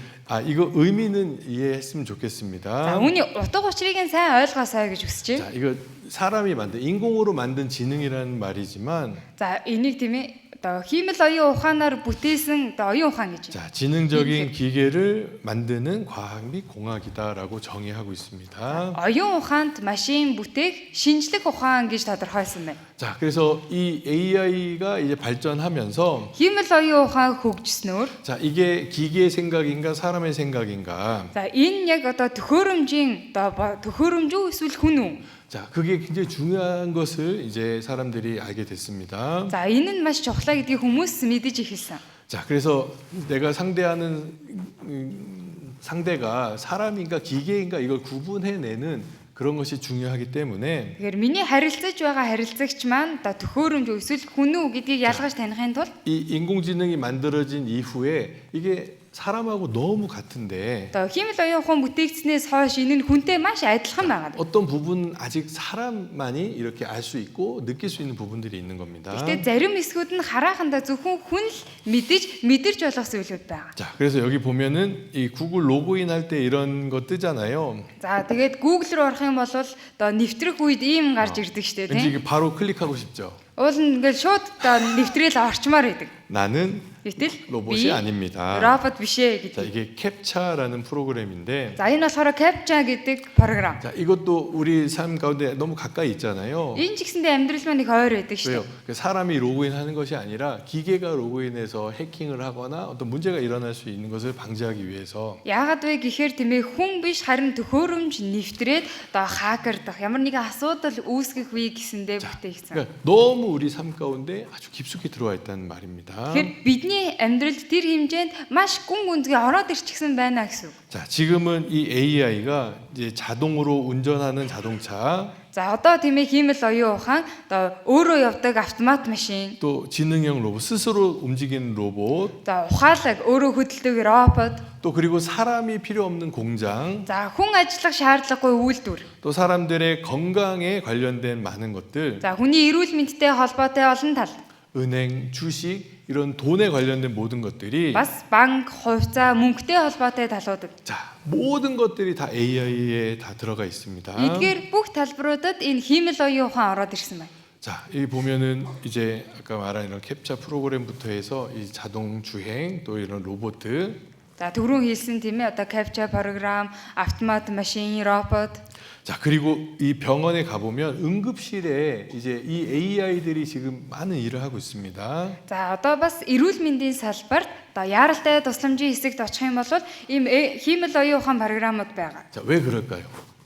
이거 의미는 이해했으면 За 좋겠습니다. үүний утга учирыг нь сайн ойлгоосай гэж хүсэж байна. 자, 이거 사람이 만든 인공으로 만든 지능이라는 말이지만, За энийг тийм ээ одоо хиймэл оюун ухаанаар бүтээсэн одоо оюун ухаан гэж. 자, 지능적인 기계를 만드는 과학 및 공학이다라고 정의하고 있습니다. Оюун ухаанд машин бүтээх шинжлэх ухаан гэж тодорхойлсон байна. 자, 그래서 이 AI가 이제 발전하면서, Хиймэл оюун ухаан хөгжснөөр 자, 이게 기계의 생각인가 사람의 생각인가? за энэ яг одоо төхөөрөмжийн одоо төхөөрөмж үү эсвэл хүн үү? 자, 그게 굉장히 중요한 것을 이제 사람들이 알게 됐습니다. За энэ нь маш чухлаа гэдгийг хүмүүс мэдэж эхэлсэн. 자, 그래서 내가 상대하는 상대가 사람인가 기계인가 이걸 구분해내는 그런 것이 중요하기 때문에, Тэгэхээр миний харилцаж байгаа харилцагч маань одоо төхөөрөмж үү эсвэл хүн үү гэдгийг ялгаж таних тулд 이 인공지능이 만들어진 이후에 이게 사람하고 너무 같은데 одоо хиймэл оюун ухаан бүтээгдснээс хойш энэ нь хүнтэй маш адилхан байгаа. 어떤 부분은 아직 사람만이 이렇게 알 수 있고 느낄 수 있는 부분들이 있는 겁니다. Гэхдээ зарим хэсгүүд нь харахандаа зөвхөн хүн л мэдэрч болох зүйлүүд байгаа. 자, 그래서 여기 보면은 이 구글 로그인 할 때 이런 거 뜨잖아요. За тэгээд Google руу орох юм бол одоо нэвтрэх үед ийм гарч ирдэг штэ 왠지 тийм. 이게 바로 클릭하고 싶죠. Уул нь ингээл шууд одоо нэвтрээл орчмоор идэг. 나는 Гэтэл 로봇이 아닙니다. робот биш ээ 자, гэдэг. 이게 캡차라는 프로그램인데, За энэ болохоор CAPTCHA гэдэг програм. 자, 이것도 우리 삶 가운데 너무 가까이 있잖아요. Энэ ч гэсэндээ амьдрал маань их ойр байдаг шүү 왜요? дээ. 그 사람이 로그인하는 것이 아니라 기계가 로그인해서 해킹을 하거나 어떤 문제가 일어날 수 있는 것을 방지하기 위해서. Яагаад вэ гэхээр тийм ээ хүн биш харин төхөөрөмж нэвтрээд одоо хакердах ямар нэгэн асуудал үүсгэх үе гэсэндээ бүтээгдсэн. 그러니까 너무 우리 삶 가운데 아주 깊숙이 들어와 있다는 말입니다. Тэгэхээр бидний амьдралд тэр хэмжээнд маш гүн гүнзгий ороод ирчихсэн байна гэсэн үг. 자, 지금은 이 AI가 이제 자동으로 운전하는 자동차, За одоо тийм ээ хиймэл оюун ухаан одоо өөрөө явдаг автомат машин, 또 지능형 로봇, 스스로 움직이는 로봇, за ухаалаг өөрөө хөдөлдөг робот, 또 그리고 사람이 필요 없는 공장, за хүн ажиллах шаардлагагүй үйлдвэр, 또 사람들의 건강에 관련된 많은 것들, за хүний эрүүл мэндтэй холбоотой олон тал, 은행, 주식 이런 돈에 관련된 모든 것들이 Бас банк, хувьцаа, мөнгөтэй холбоотой талуудад. 자, 모든 것들이 다 AI에 다 들어가 있습니다. Эдгээр бүх талбаруудад энэ хиймэл оюун ухаан ороод ирсэн байна. 자, 이 보면은 이제 아까 말한 이런 캡처 프로그램부터 해서 이 자동 주행 또 이런 로봇 За түрүүн хэлсэн тийм ээ одоо capture program, автомат машин, робот. 자, 그리고 이 병원에 가보면 응급실에 이제 이 AI들이 지금 많은 일을 하고 있습니다. За одоо бас эрүүл мэндийн салбарт одоо яаралтай тусламжийн хэсэгт очих юм бол ийм хиймэл оюун ухаан програмууд байгаа. 자, 왜 그럴까요?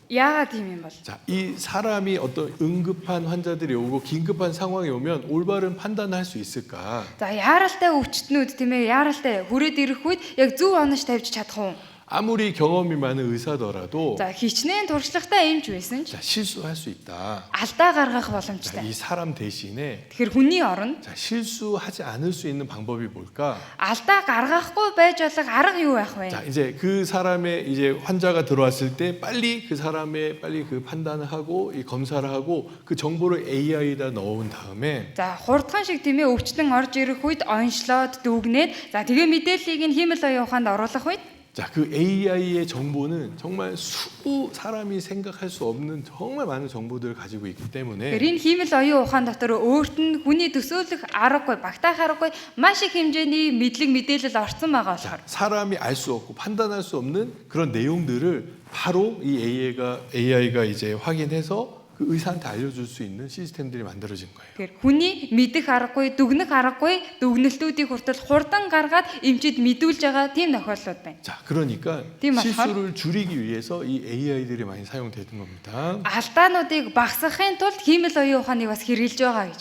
Яагаад тийм юм бол? 자, 이 사람이 어떤 응급한 환자들이 오고 긴급한 상황이 오면 올바른 판단을 할 수 있을까? За яаралтай өвчтнүүд тийм ээ яаралтай хүрээд ирэх үед яг зөв онош тавьж чадах уу? 아무리 경험이 많은 의사더라도 За хичнээн туршлагатай эмч байсан ч 자, 실수할 수 있다. алдаа гаргах 자, боломжтой. 이 사람 대신에 Тэгэхээр хүний оронд 자, 실수하지 않을 수 있는 방법이 뭘까? алдаа гаргахгүй байж болох арга юу байх вэ? 자, 이제 그 사람의 이제 환자가 들어왔을 때 빨리 그 사람의 빨리 그 판단을 하고 이 검사를 하고 그 정보를 AI에다 넣은 다음에 За хурдхан шиг тийм ээ өвчтөн орж ирэх үед онцлоод дүгнээд за тэгээ мэдээллийг нь хиймэл оюун ухаанд оруулах үед 자, 그 AI의 정보는 정말 수많은 사람이 생각할 수 없는 정말 많은 정보들을 가지고 있기 때문에 тэр энэ хиймэл оюун ухаан дотор өөрт нь хүний төсөөлөх аргагүй, багтаах аргагүй маш их хэмжээний мэдлэг мэдээлэл орсон байгаа болохоор 사람이 알 수 없고 판단할 수 없는 그런 내용들을 바로 이 AI가 이제 확인해서 그 의사한테 알려줄 수 있는 시스템들이 만들어진 거예요. тэр хүний мэдэх аргагүй, дүгнэх аргагүй дүгнэлтүүдийг хүртэл хурдан гаргаад эмчид мэдүүлж байгаа тийм тохиолдлууд байна. 자, 그러니까 Тийм 실수를 줄이기 위해서 이 AI들이 많이 사용되는 겁니다. Алдаануудыг багасгахын тулд хиймэл оюун ухааныг бас хэрэгжилж байгаа гэж.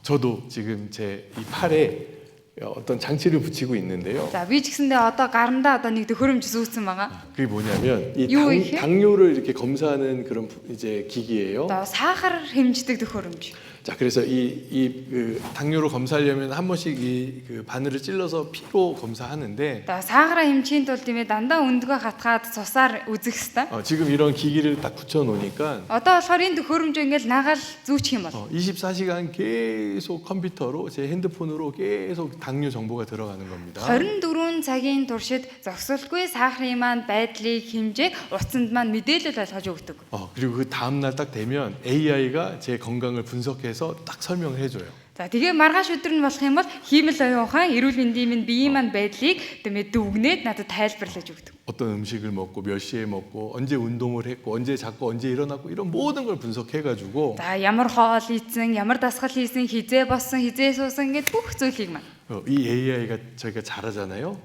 저도 지금 제 이 팔에 어떤 장치를 붙이고 있는데요. За би ч гэсэндээ одоо гарандаа одоо нэг төхөөрөмж зүүцсэн байгаа. 그게 뭐냐면 이 요 이게? 당뇨를 이렇게 검사하는 그런 이제 기기예요. Одоо сахар хэмждэг төхөөрөмж. 자, 그래서 그 당뇨를 검사하려면 한 번씩 그 바늘을 찔러서 피로 검사하는데 Одоо сахара хэмжихийн тулд тийм ээ дандаа өндгөө хатгаад цусаар үзэх хэвээр. 지금 이런 기기를 딱 붙여 놓으니까 Одоо болохоор энэ төхөөрөмжөө ингээл нагаал зүүчих юм бол 24시간 계속 컴퓨터로 제 핸드폰으로 계속 당뇨 정보가 들어가는 겁니다. 24 цагийн туршид зогсолгүй сахарын маань байдлыг хэмжээг утсанд маань мэдээлэл болгож өгдөг. 그리고 그 다음 날 딱 되면 AI가 제 건강을 분석해서 딱 설명을 해줘요. За тэгээ маргааш өдөр нь болох юм бол хиймэл оюун ухаан эрүүл мэндийн минь биеийн маань байдлыг тэмээ дүгнээд надад тайлбарлаж өгдөг. 어떤 음식을 먹고 몇 시에 먹고 언제 운동을 했고 언제 잤고 언제 일어났고 이런 모든 걸 분석해가지고 За ямар хоол ийсэн, ямар дасгал хийсэн, хизээ болсон, хизээ суусан гэд бүх зүйлийг маань. 이 AI가 저희가 잘하잖아요.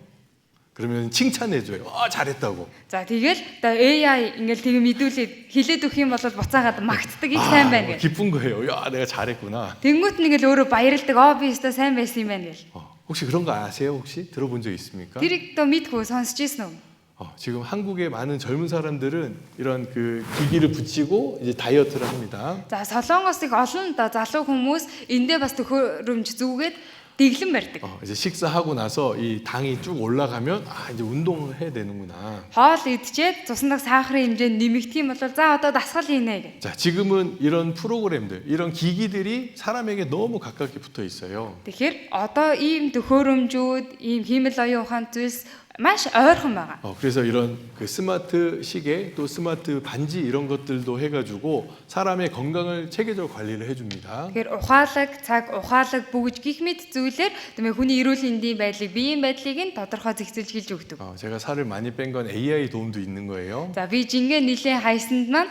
그러면 칭찬해줘요. 잘했다고. За тэгэл одоо AI ингээл тэгээ мэдүүлээд хилээд өгөх юм бол буцаагаад магтдаг их сайн байна гэж. 기쁜 거예요. 야, 내가 잘했구나. Тэнгүүт нь ингээл өөрөө баярлдаг. Би өстой сайн байсан юм байна гэж. 혹시 그런 거 아세요? 혹시 들어본 적 있습니까? Тэрийг одоо мэдгүй сонсч ийсэн үү? 지금 한국의 많은 젊은 사람들은 이런 그 기기를 붙이고 이제 다이어트를 합니다. За Солонгос их олон одоо залуу хүмүүс эндээ бас төхөөрөмж зүгээд дэглэн барьдаг. 이제 식사하고 나서 이 당이 쭉 올라가면 이제 운동을 해야 되는구나. Хоол идчихэд цусндах сахарын хэмжээ нэмэгдэх юм бол за одоо дасгал хийнэ гэж. 자, 지금은 이런 프로그램들, 이런 기기들이 사람에게 너무 가깝게 붙어 있어요. Тэгэхээр одоо ийм төхөөрөмжүүд, ийм хиймэл оюун ухаан зүйлс маш ойрхон байгаа. 그래서 이런 그 스마트 시계 또 스마트 반지 이런 것들도 해가지고 사람의 건강을 체계적으로 관리를 해줍니다. Тэгэхээр ухаалаг, цаг, ухаалаг бүгж гих мэд зүйлээр тэмээ хүний эрүүл мэндийн байдлыг, биеийн байдлыг нь тодорхой зэгцэлж хэлж өгдөг. 제가 살을 많이 뺀 건 AI 도움도 있는 거예요. За би жингээ нилээн хайсанд маань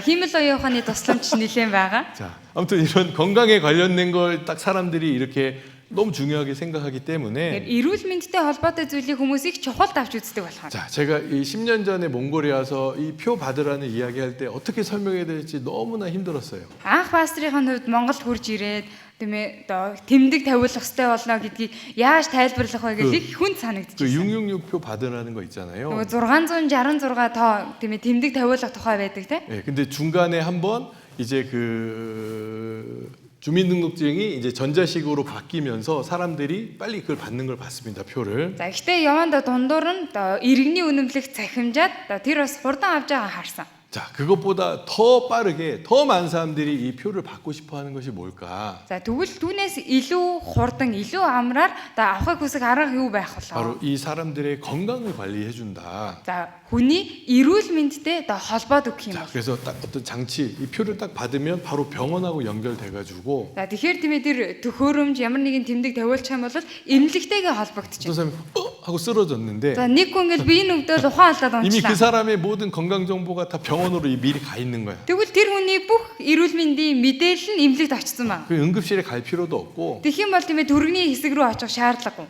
хиймэл оюун ухааны тусламж нилээн байгаа. 자, 아무튼 이런 건강에 관련된 걸 딱 사람들이 이렇게 너무 중요하게 생각하기 때문에 эрүүл мэндтэй холбоотой зүйлийг хүмүүс их чухал авч үздэг болохоор. 자, 제가 이 10년 전에 몽골에 와서 이 표 받으라는 이야기할 때 어떻게 설명해야 될지 너무나 힘들었어요. Анх пастрийн хувьд Монголд хурж ирээд тэмээ одоо тэмдэг тавиулах хэрэгтэй болно гэдгийг яаж тайлбарлах вэ гэж их хүн 그 санагдчихсэн. 666 표 받으라는 거 있잖아요. Нөгөө 666 тоо тэмээ тэмдэг тавиулах тухай байдаг те. 네, 근데 중간에 한번 이제 그 주민등록증이 이제 전자식으로 바뀌면서 사람들이 빨리 그걸 받는 걸 봤습니다. 표를. За гэхдээ яванда дундуур нь одоо иргэний үнэмлэх цахимжаад одоо тэр бас хурдан авч байгаа харсан. 자, 그것보다 더 빠르게 더 많은 사람들이 이 표를 받고 싶어 하는 것이 뭘까? За тэгвэл түүнээс илүү хурдан, илүү амраар авахыг хүсэх арга юу байх 바로 вэ? 이 사람들의 건강을 관리해 준다. За хүний эрүүл мэндтэй холбоод өгөх юм 자, бол. 그래서 딱 어떤 장치 이 표를 딱 받으면 바로 병원하고 연결돼 가지고 За тэгэхээр тийм ээ тэр төхөөрөмж ямар нэгэн тэмдэг тавиулчих юм бол эмнэлэгтэйгээ холбогдчих. 어떤 사람이 하고 쓰러졌는데 За нэг хүн ингээл биеийн өвдөл ухаан алдаад 이미 그 унчлаа. 사람의 모든 건강 정보가 다 병원으로 미리 가 있는 거야. Тэгвэл тэр хүний бүх эрүүл мэндийн мэдээлэл нь эмнэлэгт очсон байна. 그 응급실에 갈 필요도 없고 Тэгэх юм бол тийм ээ төрөний хэсэг рүү очих шаардлагагүй.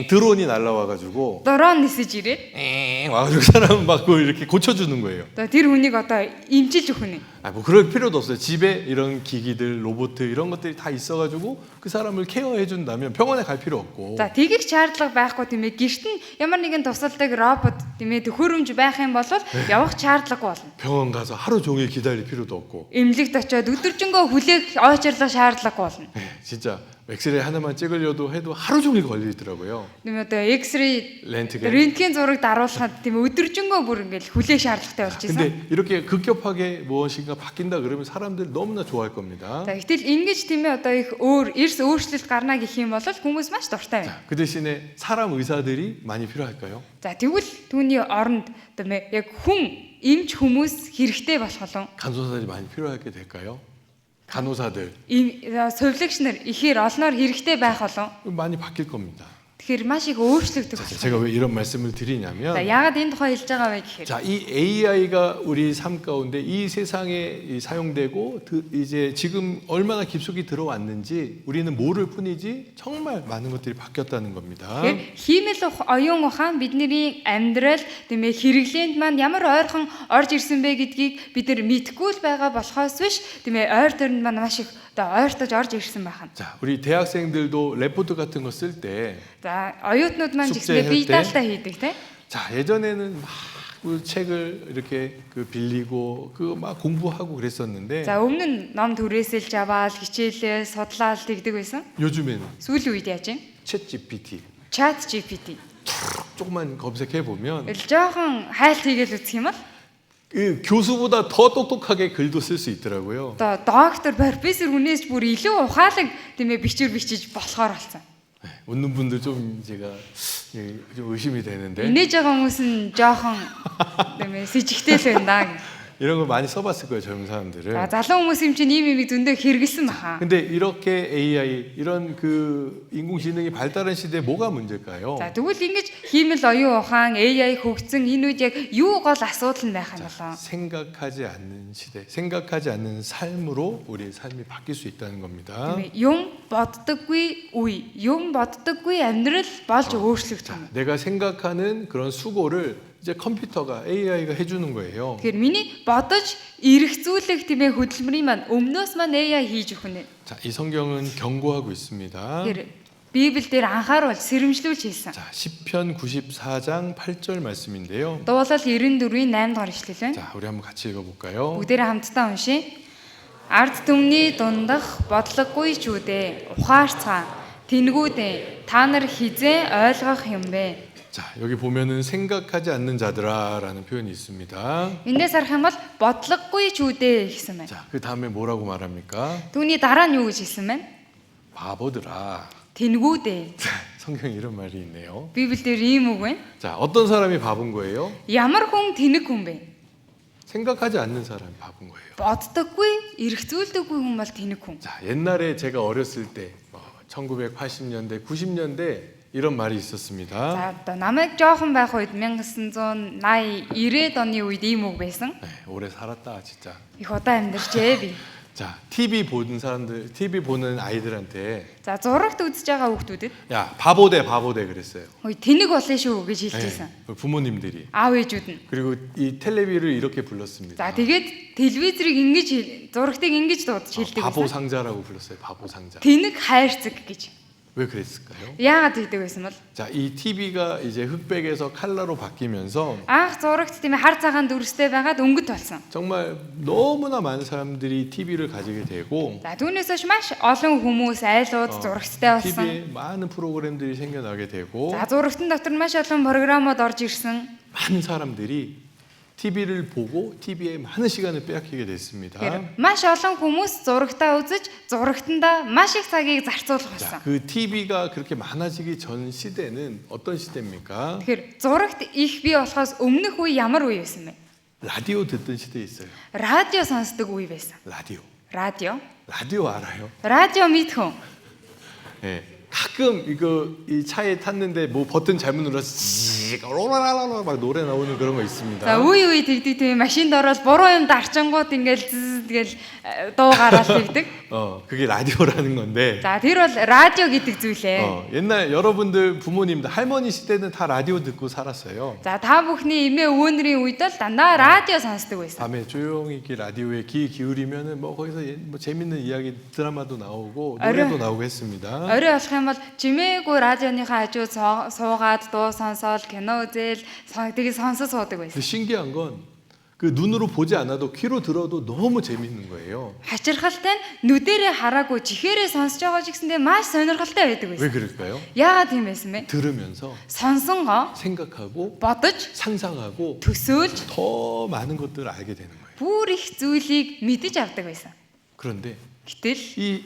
드론이 날라와 가지고 Дрон нисэж ирээд 와가지고 사람 막 그걸 이렇게 고쳐주는 거예요. за тэр хүнийг одоо имжилж өгөх нь. 뭐 그럴 필요도 없어요. 집에 이런 기기들, 로봇 이런 것들이 다 있어가지고 그 사람을 케어해 준다면 병원에 갈 필요 없고. За тэгэх шаардлага байхгүй тийм ээ. Гэрт нь ямар нэгэн тусалдаг робот тийм ээ төхөөрөмж байх юм бол явах шаардлагагүй болно. 병원 가서 하루 종일 기다릴 필요도 없고. Эмнэлэгт очиод өдөржингөө хүлээх ойчрлах шаардлагагүй болно. 진짜 엑스레이 하나만 찍으려도 해도 하루 종일 걸리더라고요. Тийм ээ одоо X-ray 렌트겐. рентген зураг даруулахад тийм ээ өдөржингөө бүр ингээл хүлээх шаардлагатай болж ирсэн. 근데 이렇게 급격하게 무엇인가 바뀐다 그러면 사람들 너무나 좋아할 겁니다. За гэтэл ингэж тийм ээ одоо их эрс өөрчлөлт гарна гэх юм бол хүмүүс маш дуртай байна. 그 대신에 사람 의사들이 많이 필요할까요? За тэгвэл түүний оронд тийм ээ яг хүн эмч хүмүүс хэрэгтэй болох олон 간호사들이 많이 필요하게 될까요? 간호사들 сувилагч нар ихээр олноор хэрэгтэй байх олон. 많이 바뀔 겁니다. Тэгэхээр маш их өөрчлөгдөх 자, болно. 제가 왜 이런 말씀을 За 드리냐면 яагаад энэ тухай хэлж байгаа вэ гэхээр 자, 이 AI가 우리 삶 가운데 이 세상에 사용되고 이제 지금 얼마나 깊숙이 들어왔는지 우리는 모를 뿐이지 정말 많은 것들이 바뀌었다는 겁니다. хиймэл оюун ухаан бидний амьдрал тийм ээ хэрэглээнд маань ямар ойрхон орж ирсэн бэ гэдгийг бид нар мэдэхгүй л байгаа болохоос биш тийм ээ ойр тойронд маань маш их одоо ойртож орж ирсэн байна. 자, 우리 대학생들도 레포트 같은 거 쓸 때 За оюутнууд маань 숙제할 гэсэн бие 때. даалтаа хийдэг тийм. 자, 예전에는 막 그 책을 이렇게 그 빌리고 그 막 공부하고 그랬었는데 За өмнө нь ном түрээсэлж аваад хичээлээ судлаад тэгдэг байсан. 요즘에는 Сүүлийн үед яаж юм? 챗 GPT Chat GPT. 조금만 검색해 보면 Жохон хайлт хийгээл үзэх юм бол 그 교수보다 더 똑똑하게 글도 쓸 수 있더라고요. одоо доктор профессор хүнээс бүр илүү ухаалаг тийм ээ бичвэр бичиж болохоор болсон. 네, 웃는 분들 좀 제가 좀 의심이 되는데 Инээж байгаа хүмүүс нь жохон тийм ээ сэжигтэй л байна даа. 이런 걸 많이 써봤을 거예요, 젊은 사람들은. За залуу хүмүүс юм чинь ийм юм зөндөө хэрэгэлсэн баха. 근데 이렇게 AI 이런 그 인공지능이 발달한 시대에 뭐가 문제일까요? За тэгвэл ингэж хиймэл оюун ухаан AI хөгжсөн энэ үед яг юу гол асуудал нь байх юм болоо. 생각하지 않는 시대, 생각하지 않는 삶으로 우리의 삶이 바뀔 수 있다는 겁니다. Тийм ээ юм боддоггүй үе, юм боддоггүй амьдрал болж өөрчлөгдөх юм. 내가 생각하는 그런 수고를 이제 컴퓨터가 AI가 해주는 거예요. Тэгэхээр миний бодож эргэцүүлэх тийм ээ хөдөлмөрийн маань өмнөөс маань AI хийж өгөх нь. 자, 이 성경은 경고하고 있습니다. Тэгэхээр Библиэл дээр анхааруулж сэрэмжлүүлж хэлсэн. 자, 시편 94장 8절 말씀인데요. Дуулал 94-ийн 8 дугаар ишлэл байна. 자, 우리 한번 같이 읽어볼까요? Бүгдээрээ хамтдаа уншийе. Ард түмний дундах бодлогогүй ч үдэ ухаарцгаа тэнгүүдээ та нар хизээ ойлгох юм бэ? 자, 여기 보면은 생각하지 않는 자들아라는 표현이 있습니다. Эндээс харах юм бол бодлогогүй ч үдэ гэсэн байна. 자, 그 다음에 뭐라고 말합니까? Түүний дараа нь юу гэж хэлсэн байна? 바보들아. Тэнгүүдээ. 성경에 이런 말이 있네요. Библиэл дээр ийм үг байна. 자, 어떤 사람이 바본 거예요? Ямар хүн тэнэг хүн бэ? 생각하지 않는 사람이 바본 거예요. Боддоггүй, эргцүүлдэггүй хүн бол тэнэг хүн. 자, 옛날에 제가 어렸을 때 1980년대, 90년대 이런 말이 있었습니다. За одоо намайг жоохон байх үед 1980 90-ад оны үед ийм үг байсан. 네, 오래 살았다 진짜. Их удаа амьдарчээ би. 자, TV 보는 사람들, TV 보는 아이들한테 За зурагт үзэж байгаа хүүхдүүдэд 야, 바보대 그랬어요. ой тэнэг болно шүү гэж хэлжсэн. 네, 부모님들이. Аав ээжүүд нь. 그리고 이 텔레비를 이렇게 불렀습니다. За тэгээд телевизрийг ингэж зурагтыг ингэж дуудаж хэлдэг 바보 байсан. 상자라고 불렀어요. 바보 상자. Тэнэг хайрцаг гэж. 왜 그랬을까요? Яагаад тэгдэг байсан бол 자, 이 TV가 이제 흑백에서 칼라로 바뀌면서 анх зурагт тийм ээ хар цагаан дүрстэй байгаад өнгөт болсон. 정말 너무나 많은 사람들이 TV를 가지게 되고 За түүнээс хойш маш олон хүмүүс айлууд зурагттай болсон. TV에 많은 프로그램들이 생겨나게 되고 За зурагтын дотор маш олон програмууд орж ирсэн. 많은 사람들이 TV를 보고 TV에 많은 시간을 빼앗기게 됐습니다. Тэгэхээр маш олон хүмүүс зурагтаа үзэж зурагтандаа маш их цагийг зарцуулах 자, болсон. 그 TV가 그렇게 많아지기 전 시대는 어떤 시대입니까? Тэгэхээр зурагт их бий болохоос өмнөх үе ямар үе байсан бэ? 라디오 듣던 시대 있어요. Радио сонсдог үе байсан. 라디오. Радио. 라디오 알아요? Радио мэдхүн. 예. 가끔 이거 이 차에 탔는데 뭐 버튼 잘못 눌러서 찌익 오라라라 막 노래 나오는 그런 거 За 있습니다. үе үе тэгдэг тийм машинд ороод буруу юм дарчингууд ингээл зз тэгэл дуу гараад тэгдэг. 그게 라디오라는 건데. За тэр бол радио гэдэг зүйлээ. 옛날 여러분들 부모님들 할머니 시대는 다 라디오 듣고 살았어요. За та бүхний эмээ өвөөнрийн үед л дандаа радио сонсдог байсан. 밤에 조용히 이렇게 라디오에 귀 기울이면은 뭐 거기서 뭐 재밌는 이야기 드라마도 나오고 노래도 나오고 했습니다. Орой болох юм бол жимээгүй радионыхаа хажууд суугаад дуу сонсоод кино үзэл тэгээ сонсож суудаг байсан. 근데 신기한 건 그 눈으로 보지 않아도 귀로 들어도 너무 재밌는 거예요. Хачирхалтай нь нүдэрээ хараагүй чихээрээ сонсож байгаа ч гэсэндээ маш сонирхолтой байдаг 왜 байсан. 그럴까요? Яагаад тийм байсан бэ? 들으면서 Сонсонгоо 생각하고 бодож 상상하고 төсөөлж 더 많은 것들을 알게 되는 거예요. бүр их зүйлийг мэдэж авдаг байсан. 그런데 Гэтэл 이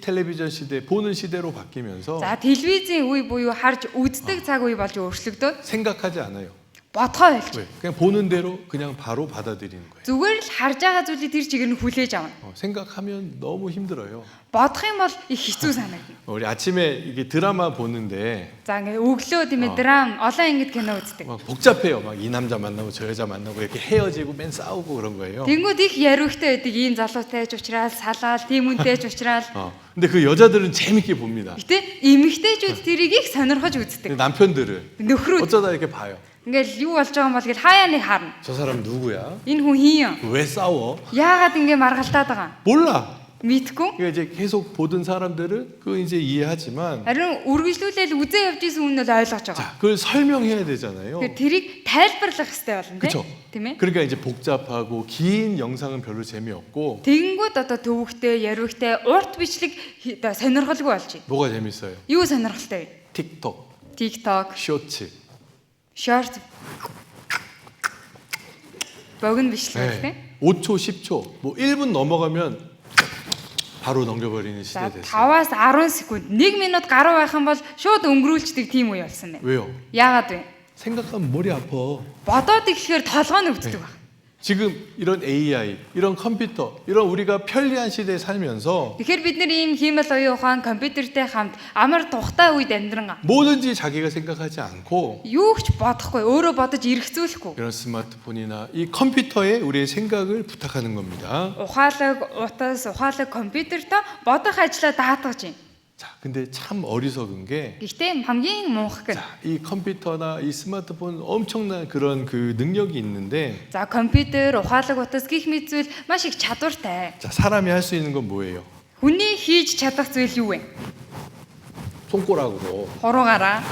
텔레비전 시대 보는 시대로 바뀌면서 за телевизийн үе буюу харж үздэг цаг үе болж өөрчлөгдөд 생각하지 않아요. бодхоо байлж 왜? 그냥 보는 대로 그냥 바로 받아들이는 거예요. зүгээр л харж байгаа зүйлийг тэр чигээр нь хүлээж авна. 생각하면 너무 힘들어요. Бодох юм бол их хэцүү санагдана. 우리 아침에 이게 드라마 보는데 За ингээ өглөө тийм ээ драм олон ангид кино үздэг. 막 복잡해요. 막 이 남자 만나고 저 여자 만나고 이렇게 헤어지고 맨 싸우고 그런 거예요. Тэнгүүд их яриухтай байдаг ийм залуутай ч учраас салаал, тийм үнтэй ч учраас. 근데 그 여자들은 재밌게 봅니다. Гэтэ эмэгтэйчүүд тэрийг их сонирхож 근데 үздэг. 남편들은 Нөхрүүд 어쩌다 이렇게 봐요. ингээл юу болж байгаа юм бол гэл хаяа нэг харна. 저 사람 누구야? Энэ хүн хин юм? 왜 싸워? Яагаад ингээ маргалтаад байгаа юм? 몰라. Мэдгүй. 그러니까 이제 계속 보던 사람들은 그거 이제 이해하지만 Харин үргэлжлүүлэл үзээ явж исэн хүн нь ойлгож байгаа. 자, 그걸 설명해야 되잖아요. Тэгэхээр тэрийг тайлбарлах хэрэгтэй болно 그렇죠? тийм ээ? 그러니까 이제 복잡하고 긴 영상은 별로 재미없고 Тэгэнгүүт одоо төвөгтэй, яриухтай, урт бичлэг одоо сонирхолгүй болж байна. 뭐가 재밌어요? Юу сонирхолтой вэ? 틱톡, TikTok, 쇼츠. short богино бичлэг тийм. 5초, 10초, 뭐 1분 넘어가면 바로 넘겨버리는 시대 За 됐어요. 5-аас 10 секунд 1 минут гаруй байх юм бол шууд өнгөрүүлждэг тийм үе болсон байна. 왜요? Яагаад вэ? 생각하면 머리 아파. Бодоод ирэхээр толгой нь өвддөг байна. 지금 이런 AI, 이런 컴퓨터, 이런 우리가 편리한 시대에 살면서 Тэгэхээр бид нар ийм хиймэл оюун ухаан компьютертэй хамт амар тухтай үед амьдран 뭐든지 자기가 생각하지 않고 юу ч бодохгүй, өөрөө бодож эргэцүүлэхгүй. 이런 스마트폰이나 이 컴퓨터에 우리의 생각을 부탁하는 겁니다. Ухаалаг утас, ухаалаг компьютертэй бодох ажлаа даатгаж байна. 자, 근데 참 어리석은 게 Гэхдээ хамгийн муухай гэх. 자, 이 컴퓨터나 이 스마트폰 엄청난 그런 그 능력이 있는데 За компьютер, ухаалаг утас гих мэт зүйл маш их чадвартай. 자, 사람이 할 수 있는 건 뭐예요? Хүний хийж чадах зүйл юу вэ? 손가락으로 Хуруугаараа.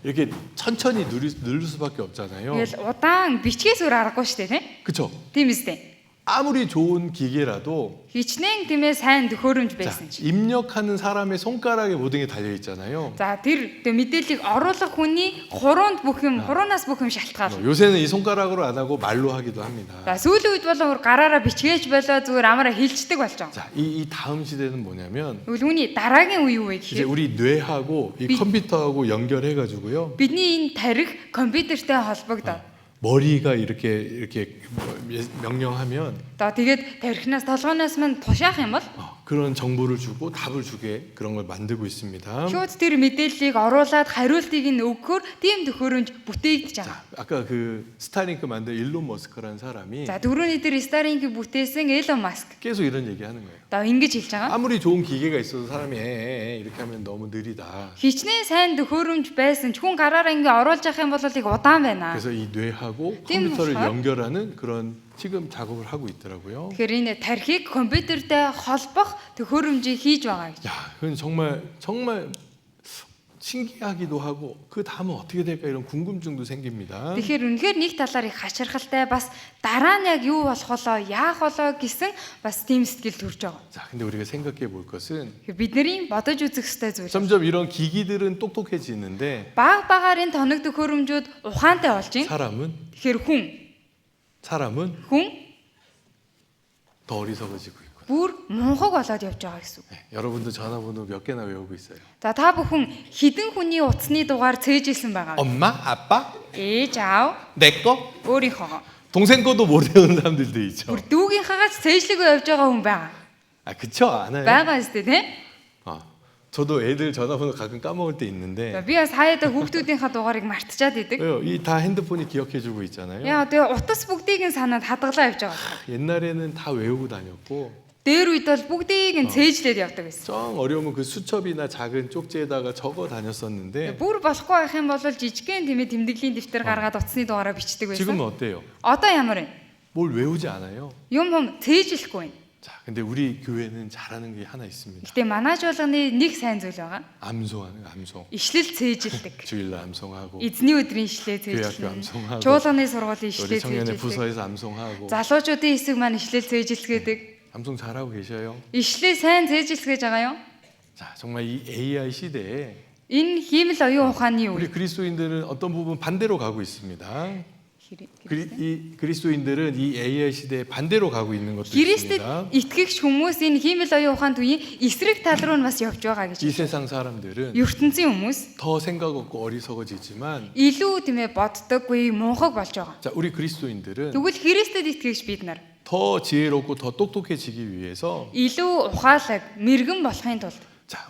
이렇게 천천히 누를 수밖에 없잖아요. Тэгэл удаан бичгээс өөр аргагүй шүү дээ, тийм? 그렇죠? Тийм үстэй. 아무리 좋은 기계라도 Хичнээн тиймээ сайн төхөөрөмж 자, байсан ч. 입력하는 사람의 손가락에 모든 게 달려 있잖아요. За тэр мэдээллийг оруулах хүний хуруунд бүх юм, хуруунаас бүх юм шалтгаална. 요새는 이 손가락으로 안 하고 말로 하기도 합니다. За сүүлийн үед бол гараараа бичгээж болоо зүгээр амаараа хэлцдэг болж байгаа. 자, 이 다음 시대는 뭐냐면 Тэгвэл үүний дараагийн үе юу вэ 이제 гэхээр 우리 뇌하고 이 컴퓨터하고 연결해 가지고요. бидний энэ тарих компьютертэй холбогдоод 머리가 이렇게 명령하면 за тэгээд тарихнаас толгойноос мань тушаах юм бол 그런 정보를 주고 답을 주게 그런 걸 만들고 있습니다. шууд тэр мэдээллийг оруулаад хариултыг нь өгөхөөр тийм төхөөрөмж бүтээгдэж байгаа. 자, 아까 그 스타링크 만든 일론 머스크라는 사람이 За түрүүний тэр Starlink бүтээсэн Elon Musk 계속 이런 얘기 하는 거예요. одоо ингэж хэлж байгаа. 아무리 좋은 기계가 있어도 사람이 이렇게 하면 너무 느리다. Хичнээн сайн төхөөрөмж байсан ч хүн гараараа ингэ оруулж явах юм бол их удаан байна. 그래서 이 뇌하고 тийм 컴퓨터를 болохоор 연결하는 그런 지금 작업을 하고 있더라고요. Тэгэхээр энэ тархийг компьютертэй холбох төхөөрөмжийг хийж байгаа гэж. 야, 그건 정말 신기하기도 하고 그 다음은 어떻게 될까 이런 궁금증도 생깁니다. Тэгэхээр үнэхээр нэг талаар их хачирхалтай бас дараа нь яг юу болох болоо, яах болоо гэсэн бас тийм сэтгэл төрж байгаа. 자, 근데 우리가 생각해 볼 것은 Бидний бодож үзэх ёстой зүйл. 점점 이런 기기들은 똑똑해지는데 Баг багаар энэ тоног төхөөрөмжүүд ухаантай болж байна. 사람은 Тэгэхээр хүн 사람은 хүн 더 어리석어지고 있구나. бүр мунхаг болоод явж байгаа гэсэн үг. 네, 여러분도 전화번호 몇 개나 외우고 있어요. За та бүхэн хідэн хүний утасны дугаар цээжилсэн байгаа. 엄마, 아빠, Ээж аав 내 거, өөрийнхөө. 동생 거도 못 외우는 사람들도 있죠. Бүр дүүгийнхаагаас цээжлэгүй явж байгаа хүн байгаа. 아, 그쵸? 안 해요? Байгаа зү тий. 저도 애들 전화번호 가끔 까먹을 때 За 있는데 би бас хаяада хүүхдүүдийнхаа дугаарыг мартчихад идэг. 왜요? 이 다 핸드폰이 기억해주고 있잖아요. Яа тэгээ утас бүгдийг нь санаад хадгалаа явж байгаа. 옛날에는 다 외우고 다녔고 Дээр үед бол бүгдийг нь цээжлээд явдаг байсан. 정 어려우면 그 수첩이나 작은 쪽지에다가 적어 다녔었는데 Бүр болохгүй байх юм бол жижигхэн тиймээ тэмдэглэлийн дэвтэр гаргаад утасны дугаараа бичдэг 지금은 байсан. 어때요? Одоо ямар вэ? 뭘 외우지 않아요. Юм цээжлэхгүй байна. 자, 근데 우리 교회는 잘하는 게 하나 있습니다. Гэтэ манайч болгоны нэг сайн зүйл байгаа. 암송하는 거, 암송. Ишлэл цээжилдэг. 주일날 암송하고 Эзний өдрийн ишлэл 교회 학교 цээжилнэ. 암송하고 Чуулганы сургуулийн 우리 ишлэл 청년의 цээжилдэг. 부서에서 암송하고 Залуучуудын хэсэг маань ишлэл цээжилгээдэг. 암송 잘하고 계셔요. Ишлэл сайн цээжилгээж байгаа юу? 자, 정말 이 AI 시대에 Энэ хиймэл оюун ухааны 우리 үе. 그리스도인들은 어떤 부분 반대로 가고 있습니다. 이 그리스도인들은 이 AI 시대에 반대로 가고 있는 것도 Христэд 있습니다. итгэгч хүмүүс энэ хиймэл оюун ухаанд үеийн эсрэг тал руу нь бас явж байгаа гэж. 이 세상 사람들은 ертөнцийн хүмүүс 더 생각 없고 어리석어지지만 илүү тийм ээ боддоггүй мунхаг болж байгаа. 자, 우리 그리스도인들은 Тэгвэл Христэд итгэгч бид нар 더 지혜롭고 더 똑똑해지기 위해서 илүү ухаалаг, мэрэгэн болохын тулд 자,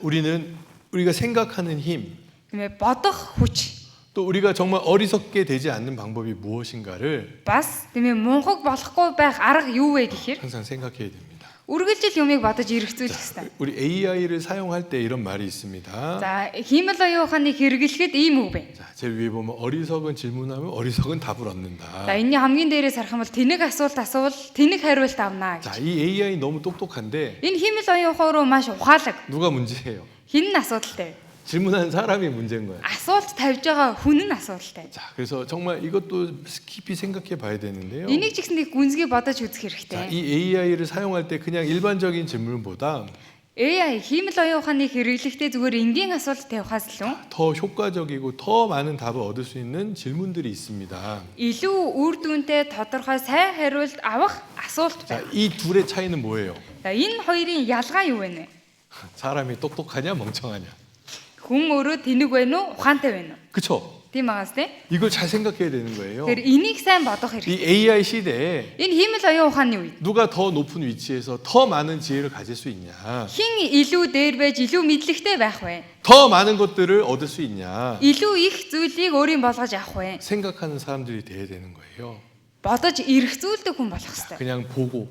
우리가 생각하는 힘, тийм ээ бодох хүч 또 우리가 정말 어리석게 되지 않는 방법이 무엇인가를 бас тийм ээ мунхаг болохгүй байх арга юу вэ гэхээр 항상 생각해야 됩니다. үргэлжил юмыг бодож эргэцүүлэх хэрэгтэй. 우리 AI를 사용할 때 이런 말이 있습니다. За хиймэл оюун ухааныг хэрэглэхэд ийм үг бэ. 자, 제일 위에 보면 어리석은 질문하면 어리석은 답을 얻는다. За энэний хамгийн дээрээс харах юм бол тэнэг асуулт асуувал тэнэг хариулт авнаа 자, гэж. 이 AI 너무 똑똑한데 Энэ хиймэл оюун ухаан руу маш ухаалаг. 누가 문제예요? Хин нь асуудалтай. 질문하는 사람이 문제인 거예요. Асуулт тавьж байгаа хүн нь асуудалтай. 자, 그래서 정말 이것도 깊이 생각해 봐야 되는데요. Энийг ч гэсэн гүнзгий бодож үзэх 자, хэрэгтэй. 이 AI를 사용할 때 그냥 일반적인 질문보다 AI хиймэл оюун ухааныг хэрэглэхдээ зүгээр энгийн асуулт тавихаас илүү 더 효과적이고 더 많은 답을 얻을 수 있는 질문들이 있습니다. илүү үр дүнтэй тодорхой сайн хариулт авах асуулт 자, байна. 이 둘의 차이는 뭐예요? За энэ хоёрын ялгаа юу вэ? 사람이 똑똑하냐 멍청하냐? Хүн өөрөө тэнэг байна уу, ухаантай байна уу? 그쵸? Тийм байгаас те. 이걸 잘 생각해야 되는 거예요. Тэгэхээр энийг сайн бодох хэрэгтэй. 이 AI 시대에 Энэ хиймэл оюун ухааны үед 누가 더 높은 위치에서 더 많은 지혜를 가질 수 있냐? хин илүү дээр байж илүү мэдлэгтэй байх вэ? 더 많은 것들을 얻을 수 있냐? Илүү их зүйлийг өөрийн болгож авах вэ? 생각하는 사람들이 돼야 되는 거예요. Бодож эргцүүлдэг хүн болох хэрэгтэй. 그냥 보고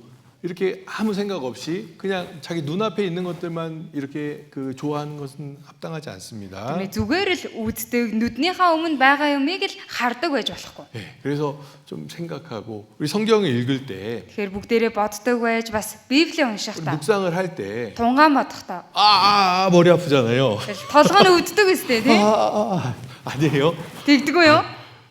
이렇게 아무 생각 없이 그냥 자기 눈앞에 있는 것들만 이렇게 그 좋아하는 것은 합당하지 않습니다. Тэгмээ зүгээр л үздэг, нүднийхээ өмнө байгаа юмыг л хардаг байж болохгүй. 네, 그래서 좀 생각하고 우리 성경을 읽을 때 Тэгэхээр бүгдээрээ боддог байж бас Библийг унших 우리 та. 묵상을 할 때 Тунгаан бодох та. 머리 아프잖아요. Толгойн өвддөг үстэй тий. 아니에요? Тэгдэггүй юу?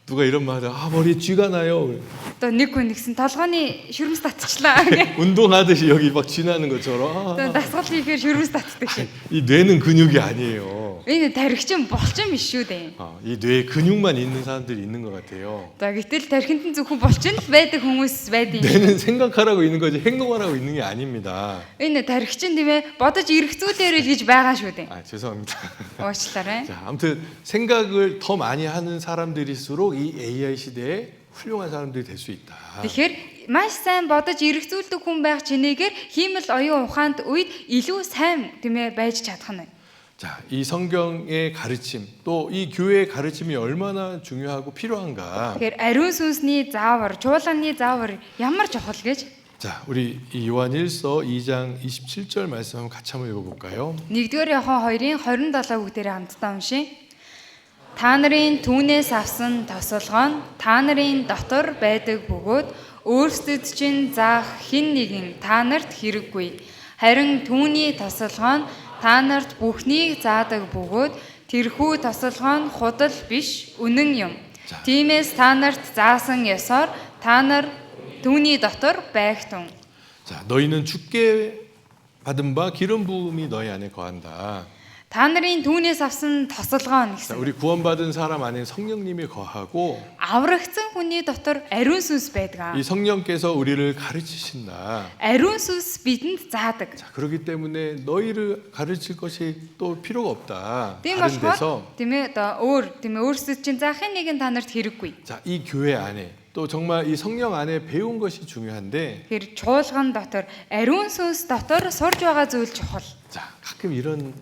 누가 이런 말 하다 머리에 쥐가 나요. Одоо нэг хүн нэгсэн толгойн шүрмс татчихлаа гэх. 운동하듯이 여기 막 쥐나는 것처럼 Одоо дасгал хийхээр шүрмс татдаг шиг. 이 뇌는 근육이 아니에요. Энэ тархичин булчин биш шүү дээ. 이 뇌에 근육만 있는 사람들이 있는 것 같아요. За гэтэл тархинд нь зөвхөн булчин л байдаг хүмүүс байдаг юм. 뇌는 생각하라고 있는 거지 행동하라고 있는 게 아닙니다. Энэ тархичин тийм ээ бодож эргцүүлээрэй л гэж байгаа шүү дээ. 죄송합니다. Уучлаарай. 자, 아무튼 생각을 더 많이 하는 사람들일수록 이 AI 시대에 훌륭한 사람들이 될 수 있다. Тэгэхээр маш сайн бодож эргцүүлдэг хүн байх чинээгээр хиймэл оюун ухаанд үед илүү сайн тийм ээ байж чадах нь. 자, 이 성경의 가르침 또 이 교회의 가르침이 얼마나 중요하고 필요한가. Тэгэхээр ариун сүнсний заавар, чуулганы заавар ямар чухал гэж 자, 우리 이 요한 1서 2장 27절 말씀 한번 같이 한번 읽어볼까요? 1-р Иохан 2-ын 27 бүгдээрээ хамтдаа уншийе. Та нарын түүнээс авсан тосолгоо нь та нарын дотор байдаг бөгөөд өөрсдөд чинь заах хэн нэгэн та нарт хэрэггүй. Харин түүний тосолгоо нь та нарт бүхнийг заадаг бөгөөд тэрхүү тосолгоо нь худал биш, үнэн юм. Тиймээс та нарт заасан ёсоор та нар түүний дотор байгтун. 자, 너희는 주께 받은 바 기름 부음이 너희 안에 거한다. Та нарын түүнээс авсан тосолгоо нь 자, гэсэн. 우리 구원받은 사람 안에 성령님이 거하고 Аврагдсан хүний дотор ариун сүнс байдаг. 이 성령께서 우리를 가르치신다. Ариун сүнс бидэнд заадаг. 자, 그렇기 때문에 너희를 가르칠 것이 또 필요가 없다. Тийм 다른 болохоор 데서. тийм ээ өөрсдөд чинь заахын нэг нь та нарт хэрэггүй. 자, 이 교회 안에 또 정말 이 성령 안에 배운 것이 중요한데 Тэр чуулган дотор ариун сүнс дотор сурж байгаа зүйл чухал. 자, 가끔 이런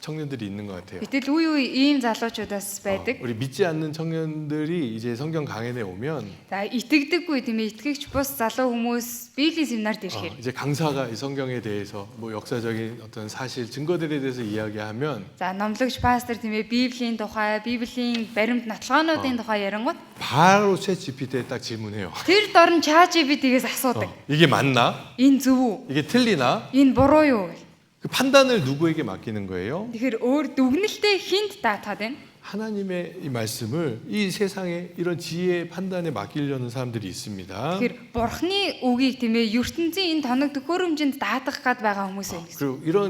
청년들이 있는 것 같아요. Гэтэл үе ийм залуучуудаас байдаг. 우리 믿지 않는 청년들이 이제 성경 강연에 오면 За итгэдэггүй тийм ээ итгэгч бус залуу хүмүүс Библийн семинарт ирэхээр 이제 강사가 이 성경에 대해서 뭐 역사적인 어떤 사실 증거들에 대해서 이야기하면 за номлогч пастор тийм ээ Библийн тухай, Библийн баримт нотолгоонуудын тухай ярингууд 바로 챗 GPT에 딱 질문해요. тэр дорн ChatGPT-гээс асуудаг. 이게 맞나? Энэ зөв үү? 이게 틀리나? Энэ буруу юу гэл. 그 판단을 누구에게 맡기는 거예요? Тэгэхээр өөр дүгнэлтээ хинт даатаад байна. 하나님의 이 말씀을 이 세상에 이런 지혜의 판단에 맡기려는 사람들이 있습니다. Тэгэхээр бурхны үгийг тийм ээ ертөнцийн энэ тоног төхөөрөмжөнд даатгах гад байгаа хүмүүс байна гэсэн. 그리고 이런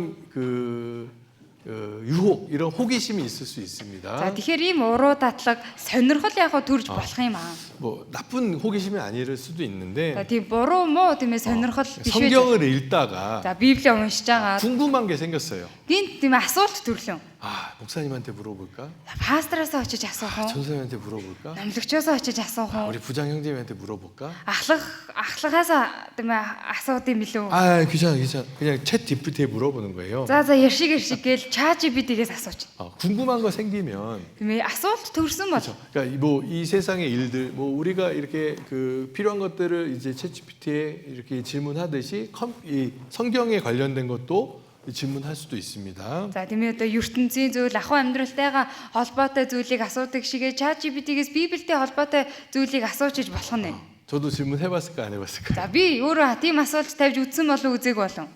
유혹, 이런 호기심이 있을 수 За 있습니다. тэгэхээр ийм уруу дадлаг сонирхол яг хөө төрж болох юм аа. 뭐 나쁜 호기심이 아닐 수도 За 있는데 тийм буруу муу тийм ээ сонирхол биш байж. 성경을 읽다가 За Библийг уншиж байгаа. 궁금한 게 생겼어요. Гинт тийм ээ асуулт төрлөө. 아, 목사님한테 물어볼까? Пастороосоо очиж асуух уу? 전사님한테 물어볼까? Номлогчоосоо очиж асуух уу? 우리 부장 형제님한테 물어볼까? Ахлагаасаа тийм ээ асууд юм билүү? 아, 귀찮아. 그냥 챗 GPT에 물어보는 거예요. За яршиг гээл ChatGPT-гээс асууж. 궁금한 거 생기면 Тийм ээ асуулт төрсөн бол 그러니까 뭐 이 세상의 일들 뭐 우리가 이렇게 그 필요한 것들을 이제 챗 GPT에 이렇게 질문하듯이 이 성경에 관련된 것도 질문할 수도 있습니다. за тийм ээ одоо ертөнцийн зүйл ахуй амьдралтайгаа холбоотой зүйлийг асуудаг шигээ ChatGPT-гээс Библиэтэй холбоотой зүйлийг асуучиж болох нь. 저도 질문해봤을까 안 해봤을까? За би өөрөө тийм асуулт тавьж үзсэн болов үзег болов.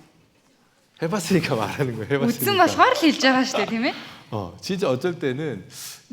해봤으니까 말하는 거예요. Үзсэн 해봤으니까. болохоор л хэлж байгаа шүү дээ тийм ээ. 진짜 어쩔 때는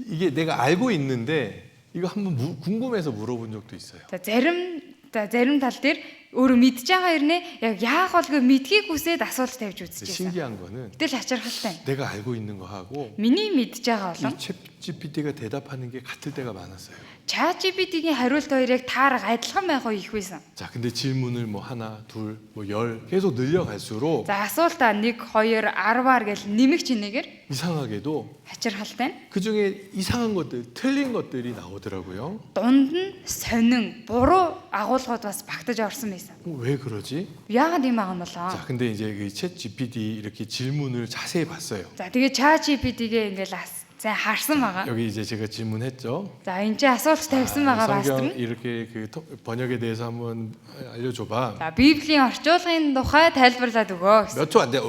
이게 내가 알고 있는데 이거 한번 궁금해서 물어본 적도 있어요. За зарим тал дээр өөрөө мэдж байгаа хэрнээ яг яах болгүй мэдхийг хүсээд асуулт тавьж үзчихсэн. 신기한 거는 Гэтэл хачирхалтай. 내가 알고 있는 거 하고 Миний мэдж байгаа 이 болон 챗 GPT가 대답하는 게 같을 때가 많았어요. ChatGPT-гийн хариулт хоёрыг таарах адилхан байх уу их байсан. 자, 근데 질문을 뭐 하나, 둘, 뭐 열 계속 늘려갈수록 За асуултаа 1 2 10-аар гэл нэмэх чинээгээр 이상하게도 хачирхалтай. 그 중에 이상한 것들, 틀린 것들이 나오더라고요. Дунд нь сонин, буруу агуулгууд бас багтаж орсон байсан. 왜 그러지? Яагаад юм байгаа юм болоо? 자, 근데 이제 그 챗 GPT 이렇게 질문을 자세히 봤어요. За тэгээ ChatGPT-гээ ингээл за харсан байгаа. 여기 이제 제가 질문했죠. За энэ чи асуулт тавьсан байгаа 성경 пастор. 이렇게 그 번역에 대해서 한번 알려줘봐. За Библийн орчуулгын тухай тайлбарлаад өгөө гэсэн. 몇 초 안 돼.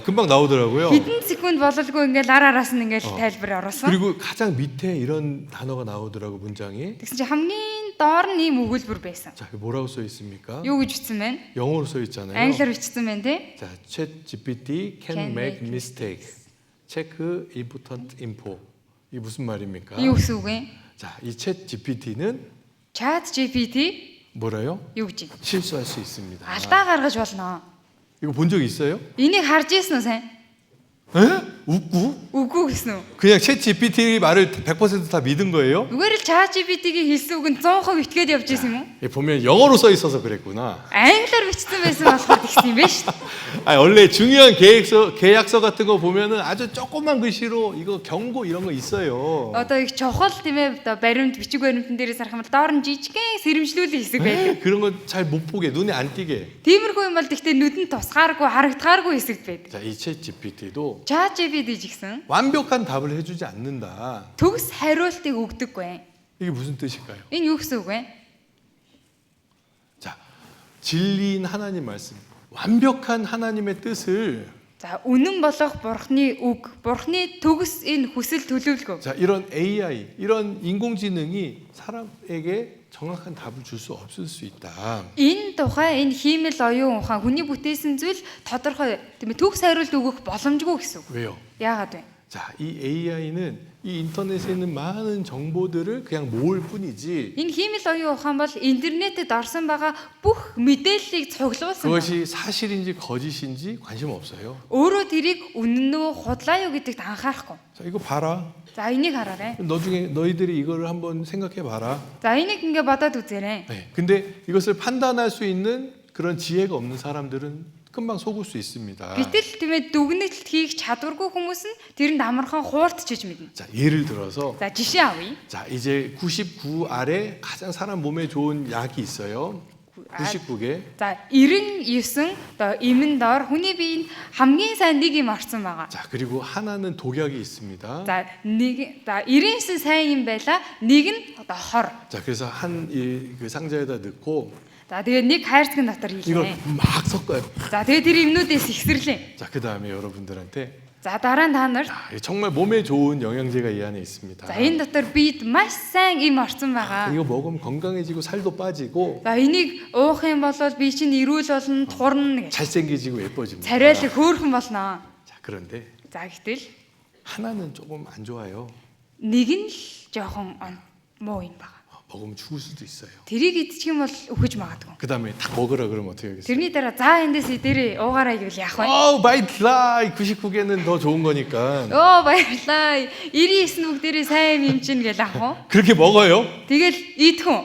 금방 나오더라고요. Хэдэн секунд бололгүй ингээл араас нь ингээл тайлбар оруулсан. 그리고 가장 밑에 이런 단어가 나오더라고 문장이. Тэгсэн чи хамгийн доор нь ийм өгүүлбэр байсан. 자, 뭐라고 써 있습니까? Юу гэж бичсэн бэ? 영어로 써 있잖아요. Англиар бичсэн байна те. 자, 챗 GPT can make mistakes. 체크 important info. 이게 무슨 말입니까? Юу гэсэн үг вэ? 자, 이 챗 GPT는 ChatGPT 뭐라요? юу гэж? 실수할 수 있습니다. Алдаа гаргаж болно. 이거 본 적 있어요? Энийг харж ийсэн үү сайн? 에? 웃고? Үгүй гэсэн үү? 그냥 챗 GPT 말을 100% 다 믿은 거예요? Зүгээр л ChatGPT-гийн хэлсэн үг нь 100% итгээд явж ийсэн юм уу? 예, 보면 영어로 써 있어서 그랬구나. Англиар бичсэн байсан болохоор тэгсэн юм байна шүү дээ. 아니, 원래 중요한 계약서 같은 거 보면은 아주 조그만 글씨로 이거 경고 이런 거 있어요. Одоо их чухал тийм ээ одоо баримт бичиг баримтан дээрээс харах юм бол доор нь жижигхэн сэрэмжлүүлэх хэсэг байдаг. 그런 거 잘 못 보게 눈에 안 띄게. Тиймэрхүү юм бол тэгтээ нүдэнд тусгааргүй харагдахааргүй хэсэгт байдаг. 자, 이 챗 GPT도 ChatGPT жигсэн 완벽한 답을 해주지 않는다. төгс хариултыг өгдөггүй. 이게 무슨 뜻일까요? Энэ юу гэсэн үг вэ? 자, 진리인 하나님 말씀, 완벽한 하나님의 뜻을 За үнэн болох бурхны үг, бурхны төгс энэ хүсэл төлөвлөгөө. 자, 이런 AI, 이런 인공지능이 사람에게 정확한 답을 줄 수 없을 수 있다. Энэ тухай энэ хиймэл оюун ухаан хүний бүтээсэн зүйл тодорхой тийм ээ төгс хариулт өгөх боломжгүй гэсэн үг. 왜요? Яагаад вэ? 자, 이 AI는 이 인터넷에 있는 많은 정보들을 그냥 모을 뿐이지 Энэ хиймэл оюун ухаан бол интернетэд орсон байгаа бүх мэдээллийг цуглуулсан. 그것이 사실인지 거짓인지 관심 없어요. Өөрөө тэрийг үнэн үү худлаа юу гэдэгт 안хаарахгүй. 자, 이거 봐라. За энийг хараарай. 너중에 너희들이 이거를 한번 생각해 봐라. За энийг ингээ бодоод үзээрэй. 네. 근데 이것을 판단할 수 있는 그런 지혜가 없는 사람들은 금방 속을 수 있습니다. Гэтэл тиймээ дүгнэлт хийх чадваргүй хүмүүс нь тэрэнд амархан хууртчиж мэднэ. 자, 예를 들어서 За жишээ авъя. 자, 이제 99 아래 가장 사람 몸에 좋은 약이 있어요. 99개. За 99 одоо эмэн доор хүний биед хамгийн сайн нэг юм орсон байгаа. 자, 그리고 하나는 독약이 있습니다. За 99 сайн юм байла. Нэг нь одоо хор. 자, 그래서 그 상자에다 넣고 За тэгээд нэг хайрцаг дотор 이걸 хийлээ. 막 섞어요. За тэгээд тэр юмнуудээс ихсэрлээ. 자, 그다음에 여러분들한테 За дараа нь та нарт 정말 몸에 좋은 영양제가 이 안에 있습니다. за энэ дотор биед маш сайн им орсон байгаа. 이거 먹으면 건강해지고 살도 빠지고 За энийг уух юм бол би чинь эрүүл болно, турна гэж. 잘생기지고 예뻐집니다. Царайлаг хөөрхөн болно. 자, 그런데 За гэтэл 하나는 조금 안 좋아요. нэг нь л жоохон муу юм байна. 먹으면 죽을 수도 있어요. Тэрийг идчих юм бол өхөж магадгүй. 그다음에 딱 먹으라 그러면 어떻게 하겠어요? Тэрний дараа за эндээс идэрээ уугаараа гэвэл яах вэ? 마이트라이 99개는 더 좋은 거니까. Баярлаа. 99 бүгдээрээ сайн юм чинь гэж аах уу? 그렇게 먹어요? Тэгэл идэх үү?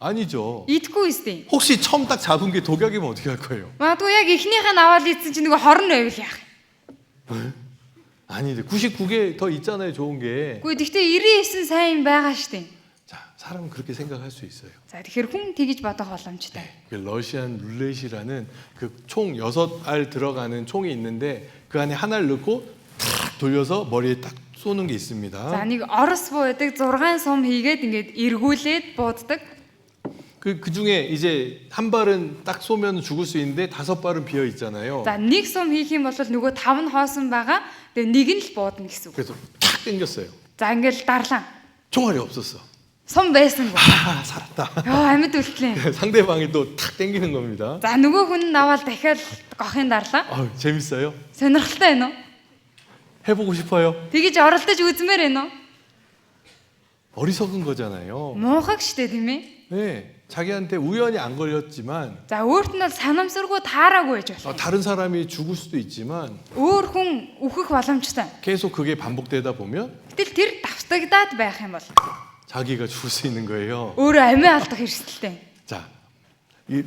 아니죠. Идэхгүй үстэй. 혹시 처음 딱 잡은 게 독약이면 어떻게 할 거예요? Магадгүй яг эхнийхээ аваад идсэн чинь нөгөө хорн байвал яах вэ? 아닌데 99개 더 있잖아요, 좋은 게. Гэхдээ тэгтээ 99 сайн юм байгаа штеп. 자, 사람은 그렇게 생각할 수 있어요. За тэгэхээр хүн тэгж бодох боломжтой. 그 러시안 룰렛이라는 그 총 6알 들어가는 총이 있는데 그 안에 하나를 넣고 탁 돌려서 머리에 딱 쏘는 게 За 있습니다. нэг орос буудаг 6 сум хийгээд ингээд эргүүлээд бууддаг. 그 중에 이제 한 발은 딱 쏘면 죽을 수 있는데 5발은 비어 있잖아요. За нэг сум хийх юм бол нөгөө 5 нь хоосон байгаа. Тэгээ нэг нь л буудна гэсэн үг. 그래서 탁 당겼어요. За ингээд дарлаа. 총알이 없었어. Сум байсангүй. 살았다. Амьд үлдлээ. 상대방이 또 탁 당기는 겁니다. За нөгөө хүн наваад дахиад гохын дарлаа. 재밌어요? Сонирхолтой байна уу? 해보고 싶어요? Тэгэж оролдож үзмээр байна уу? 어리석은 거잖아요. Муухаг штэ тийм ээ. 네, 자기한테 우연히 안 걸렸지만 За өөрт нь бол санамсаргүй таараагүй байж болох. 다른 사람이 죽을 수도 있지만 Өөр хүн үхэх боломжтой. 계속 그게 반복되다 보면 Гэтэл тэр давтагдаад байх юм бол 자기가 죽을 수 있는 거예요. өөрөө амиа алдах эрсдэлтэй. 자,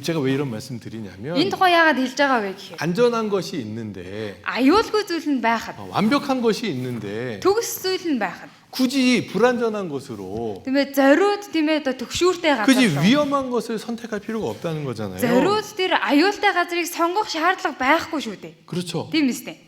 제가 왜 이런 말씀 드리냐면 Энэ тухай яагаад хэлж байгаа вэ гэхээр 안전한 것이 있는데 аюулгүй зүйл нь байхад 완벽한 것이 있는데 төгс зүйл нь байхад 굳이 불안전한 것으로 тийм ээ зориуд тийм ээ одоо төгшүүртэй 굳이 газар 위험한 것을 선택할 필요가 없다는 거잖아요. зориуд тэр аюултай газрыг сонгох шаардлага байхгүй шүү дээ. 그렇죠. Тийм үстэй.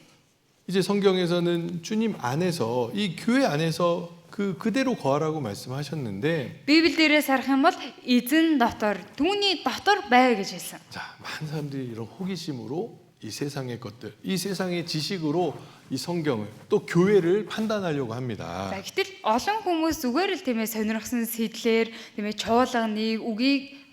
이제 성경에서는 주님 안에서 이 교회 안에서 그대로 거하라고 말씀하셨는데 Библиэрээс харах юм бол эзэн дотор түүний дотор бай гэж хэлсэн. 자, 많은 사람들이 이런 호기심으로 이 세상의 것들, 이 세상의 지식으로 이 성경을 또 교회를 판단하려고 합니다. За гэтэл олон хүмүүс зүгээр л тийм ээ сонирхсан сэтлэр тийм ээ чуулганыг үгийг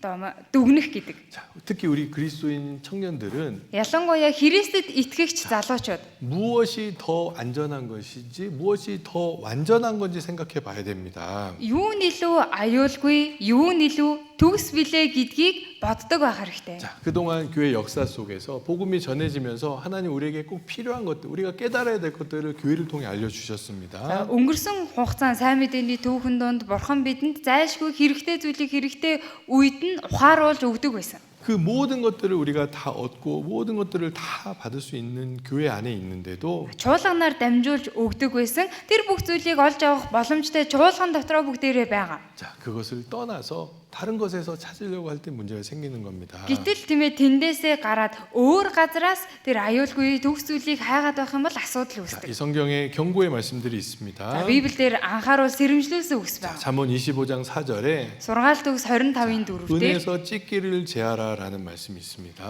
дүгнэх гэдэг. 자, 특히 우리 그리스도인 청년들은 Ялангуяа Христэд итгэгч залуучууд 무엇이 더 안전한 것인지 무엇이 더 완전한 건지 생각해 봐야 됩니다. юу нь илүү аюулгүй, юу нь илүү төгс билээ гэдгийг боддог байх хэрэгтэй. 자, 그동안 교회 역사 속에서 복음이 전해지면서 하나님 우리에게 꼭 필요한 것들, 우리가 깨달아야 될 것들을 교회를 통해 알려 За 주셨습니다. өнгөрсөн хугацаанд сайн мэдээний түүхэн донд Бурхан бидэнд зайлшгүй хэрэгтэй зүйлийг хэрэгтэй үед нь ухааруулж өгдөг байсан. 그 모든 것들을 우리가 다 얻고 모든 것들을 다 받을 수 있는 교회 안에 있는데도 Чуулганаар дамжуулж өгдөг байсан. Тэр бүх зүйлийг олж авах боломжтой чуулган дотроо бүгдээрээ байгаа. 자, 그것을 떠나서 다른 것에서 찾으려고 할 때 문제가 생기는 겁니다. Гэтэл тийм ээ тэндээсээ гараад өөр газраас тэр аюулгүй төгс зүйлийг хайгаад байх юм бол асуудал 자, үүсдэг. 이 성경에 경고의 말씀들이 За 있습니다. Библиэр 안хааруул сэрэмжлүүлсэн үгс байна. 잠언 25장 4절에 Сургаалт үгс 25-ийн 4-т 은에서 찢기를 제하라라는 말씀이 있습니다.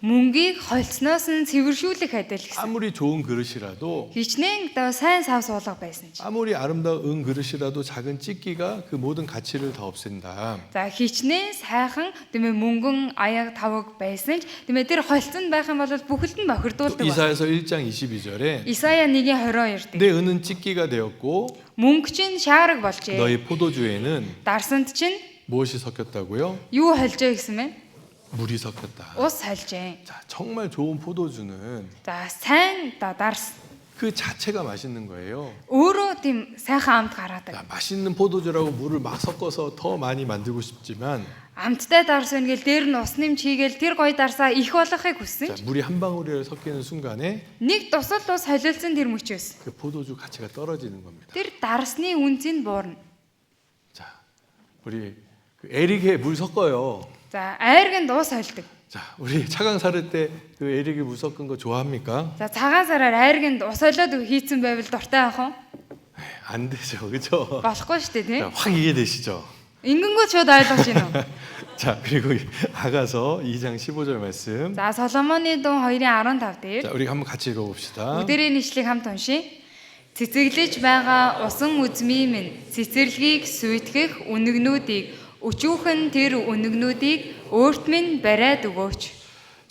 мөнгийг холцноос нь цэвэршүүлэх адил гэсэн. 아무리 좋은 그릇이라도 Хичнээн одоо сайн сав суулга байсан ч. 아무리 아름다운 은 그릇이라도 작은 찢기가 그 모든 가치를 다 없앤다. За За хичнээн сайхан тэмээ мөнгөн аяг тавг байсан ч тэмээ тэр холцсон байх юм бол бүхэлд нь бохирдуулдаг. 이사야서 1장 22절에 Исая 1:22 дээр 내 은은 찢기가 되었고 мөнгө чинь шаараг болжээ. 너희 포도주에는 Дарсанд чинь 무엇이 섞였다고요? юу холжээ гэсэн мэн? 물이 섞였다. Ус холжээ. 자, 정말 좋은 포도주는 За сайн дарс 그 자체가 맛있는 거예요. өөрөө тийм сайхан амт гаргадаг. 자, 맛있는 포도주라고 물을 막 섞어서 더 많이 만들고 싶지만 Амттай дарс өнгөл дээр нь ус нэмж хийгээл тэр гоё дарсаа их болгохыг хүссэн 자, ч 물이 한 방울이라도 섞이는 순간에 нэг тусал ус холилдсон тэр мөчөөс 그 포도주 가치가 떨어지는 겁니다. тэр дарсны үнцийг буурна. 자, 우리 그 에릭에 물 섞어요. За айрганд ус холдог. 자, 우리 차강 사를 때 그 에릭에 물 섞은 거 좋아합니까? За цагаан сараар айрганд ус холиод хийцэн байвал дуртай ах уу? 안 되죠, 그렇죠? Болохгүй шүү дээ тийм. 자, 확 이해되시죠? Ингэнгүүт шууд ойлгож байна уу? 자, 그리고 아가서 2장 15절 말씀. За Соломоны дун 2:15 дээр 자, 우리 한번 같이 읽어봅시다. бүгдээрээ нийслийг хамт уншия. Цэцэглэж байгаа усан үзмий минь цэцэрлэгийг сүйтгэх үнэгнүүдийг өчүүхэн тэр үнэгнүүдийг өөрт минь бариад өгөөч.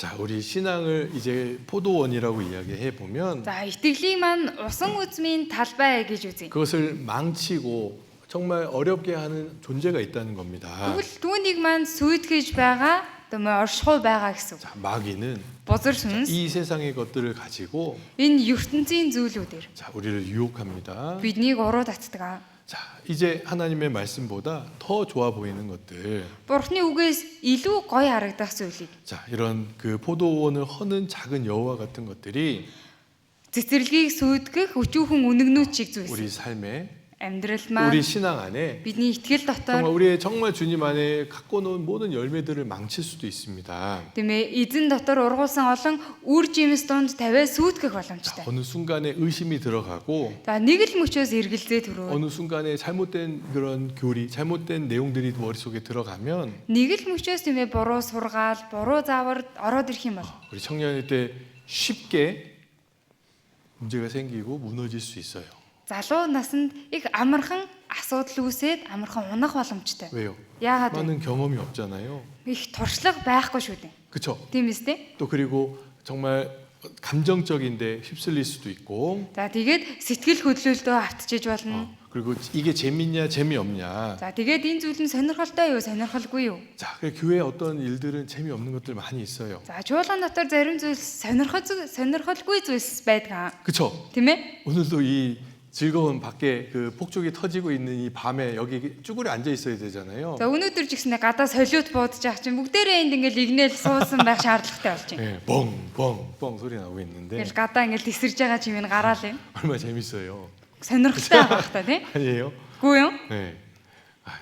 자, 우리 신앙을 이제 포도원이라고 이야기해 보면 За итгэлийн маань усан үзмийн талбай гэж үзье. 그것을 망치고 정말 어렵게 하는 존재가 있다는 겁니다. Тэгвэл түүнийг маань сүйтгэж байгаа тэмээ оршихуй байгаа гэсэн. 자, 마귀는 Бузар сүнс 이 세상의 것들을 가지고 энэ ертөнцийн зүйлүүдээр 자, 우리를 유혹합니다. биднийг уруу татдаг. 자, 이제 하나님의 말씀보다 더 좋아 보이는 것들. Бурхны үгээс илүү гоё харагдах зүйлийг 자, 이런 그 포도원을 허는 작은 여호와 같은 것들이 цэцэрлэгийг сүйтгэх өчүүхэн үнэгнүүд чиг зүйлс 우리 삶에 амьдрал маань 우리 신앙 안에 бидний итгэл 정말 дотор 우리의 정말 주님 안에 갖고 놓은 모든 열매들을 망칠 수도 있습니다. тэмээ эзэн дотор ургуулсан олон үр жимс донд тавиа сүйтгэх 자, боломжтой. 어느 순간에 의심이 들어가고 За нэг л мөчөөс эргэлзээ төрөө. 어느 순간에 잘못된 그런 교리, 잘못된 내용들이 머릿속에 들어가면 Нэг л мөчөөс тэмээ буруу сургаал, буруу заавар ороод ирэх юм бол 우리 청년일 때 쉽게 문제가 생기고 무너질 수 있어요. залуу насанд их амархан асуудал үүсээд амархан унах боломжтой. 왜요? Яагаад вэ? 많은 경험이 없잖아요. Их туршлага байхгүй шүү дээ. 그렇죠? Тийм үстэй. 또 그리고 정말 감정적인데 휩쓸릴 수도 있고 За тэгээд сэтгэл хөдлөлтөө автчиж болно. 그리고 이게 재밌냐 재미없냐. За тэгээд энэ зүйл нь сонирхолтой юу, сонирхолгүй юу? 자, 그 교회 어떤 일들은 재미없는 것들 많이 있어요. За чуулган дотор зарим зүйл сонирхолгүй зүйлс байдаг. 그렇죠? Тийм ээ? 오늘도 이 즐거운 밖에 그 폭죽이 터지고 있는 이 밤에 여기 쭈그려 앉아 있어야 되잖아요. За өнөөдөр ч гэснээр гадаа солиот буудаж байгаа чинь бүгдээрээ энд ингээл игнэл суусан байх шаардлагатай болж байна. 예, 뻥뻥뻥 소리 나고 있는데 Ингээл гадаа ингээл тесэрж байгаа чимээ гараал юм. 얼마나 재밌어요. Сонирхолтой байх та тийм. 아니에요? Үгүй юу? 네.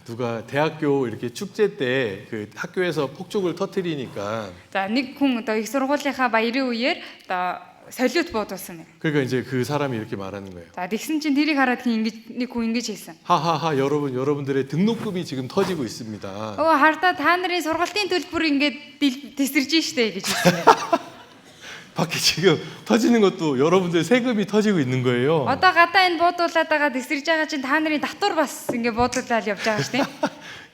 누가 대학교 이렇게 축제 때 그 학교에서 폭죽을 터뜨리니까 За нэг хүн одоо их сургуулийнхаа баярын үеэр одоо солиот буудуулсан юм. 그러니까 이제 그 사람이 이렇게 말하는 거예요. За тэгсэн чинь тэрийг хараад нэг хүн ингэж хэлсэн. 하하하 여러분들의 등록금이 지금 터지고 있습니다. Өө хардаа та нарын сургалтын төлбөр ингээд тесэрж штэ гэж хэлсэн. 밖에 지금 터지는 것도 여러분들 세금이 터지고 있는 거예요. Одоо гадаа энэ буудуулаад байгаа тесэрж байгаа чинь та нарын татвар бас ингээд буудуулаад явж байгаа штэ.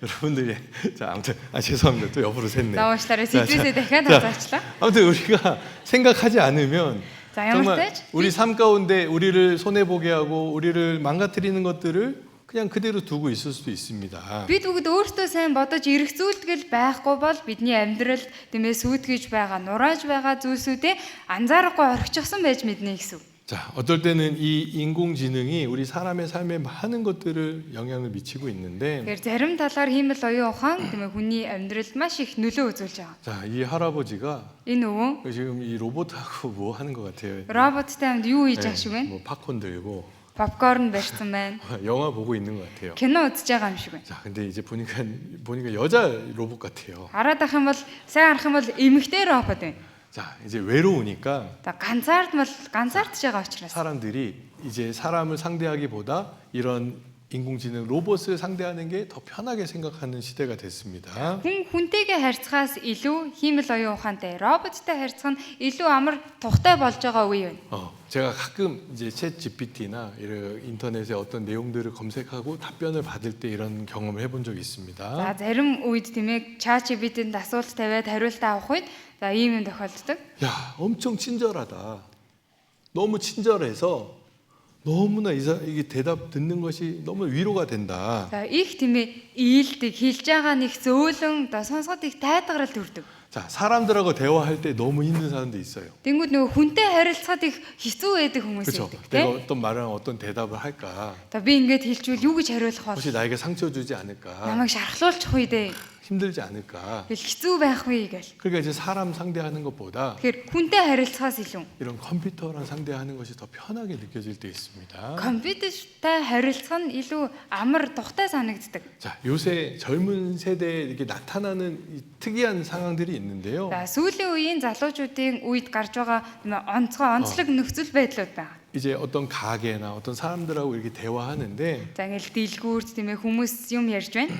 여러분들이 자 아무튼 죄송합니다. 또 옆으로 샜네. За уучлаарай сэдвээсээ дахиад 자, хазаачлаа. 아무튼 우리가 생각하지 않으면 자, ямар 정말 ч тач 우리 삶 가운데 우리를 손해 보게 하고 우리를 망가뜨리는 것들을 그냥 그대로 두고 있을 수도 있습니다. бид бүгд өөртөө сайн бодож эргцүүлтгэл байхгүй бол бидний амьдралд тиймээ сүйтгэж байгаа, нурааж байгаа зүйлсүүдээ анзаарахгүй орхичихсан байж мэднэ гэсэн. 자, 어떨 때는 이 인공지능이 우리 사람의 삶에 많은 것들을 영향을 미치고 있는데 Тэгэхээр зарим талаар хиймэл оюун ухаан тиймээ хүний амьдралд маш их нөлөө үзүүлж байгаа. 자, 이 할아버지가 Энэ өвөө 지금 이 로봇하고 뭐 하는 것 같아요. роботтай хамт юу хийж байгаа шиг вэ? 뭐 팝콘 들고 Попкорн барьсан байна. 영화 보고 있는 것 같아요. Кино үзэж байгаа юм шиг байна. 자, 근데 이제 보니까 여자 로봇 같아요. Хараад ах юм бол сайн харах юм бол эмэгтэй робот байна. 자, 이제 외로우니까 За ганцаардмал ганцаардж байгаа учраас 사람들이 이제 사람을 상대하기보다 이런 인공지능 로봇을 상대하는 게 더 편하게 생각하는 시대가 됐습니다. Хүн хүнтэйгээ харьцахаас илүү хиймэл оюун ухаантай, роботтой харьцах нь илүү амар тухтай болж байгаа үе байна. 제가 가끔 이제 챗 GPT나 이런 인터넷에 어떤 내용들을 검색하고 답변을 받을 때 이런 경험을 해본 적이 있습니다. За зарим үед тийм ээ ChatGPT-д асуулт тавиад хариулт авах үед за ийм юм тохиолддог. 야, 엄청 친절하다. 너무 친절해서 너무나 이게 대답 듣는 것이 너무 위로가 된다. За их тийм ээ ийдэг хэлж байгаа нэг зөөлөн одоо сонсоход их тайдгарал төрдөг. 자, 사람들하고 대화할 때 너무 힘든 사람도 있어요. Тэнгүүд нөгөө хүнтэй харилцахад их хэцүү байдаг хүмүүс 그렇죠. байдаг. 내가 Тийм. 어떤 말을 하면 어떤 대답을 할까? Одоо би ингэж хэлчихвэл юу гэж хариулах бол 혹시 나에게 상처 주지 않을까? намайг шархлуулчих үе дээ. 힘들지 않을까? Тэгэл хэцүү байх вэ гэж. 그러니까 이제 사람 상대하는 것보다 Тэгэхээр хүнтэй харилцахаас илүү 이런 컴퓨터랑 상대하는 것이 더 편하게 느껴질 때 있습니다. компьютертай харилцах нь илүү амар тухтай санагддаг. 자, 요새 젊은 세대에 이렇게 나타나는 이 특이한 상황들이 있는데요. За сүүлийн үеийн залуучуудын үед гарч байгаа онцлог нөхцөл байдлууд байна. 이제 어떤 가게나 어떤 사람들하고 이렇게 대화하는데 За ингээл дэлгүүрт тийм ээ хүмүүс юм ярьж байна.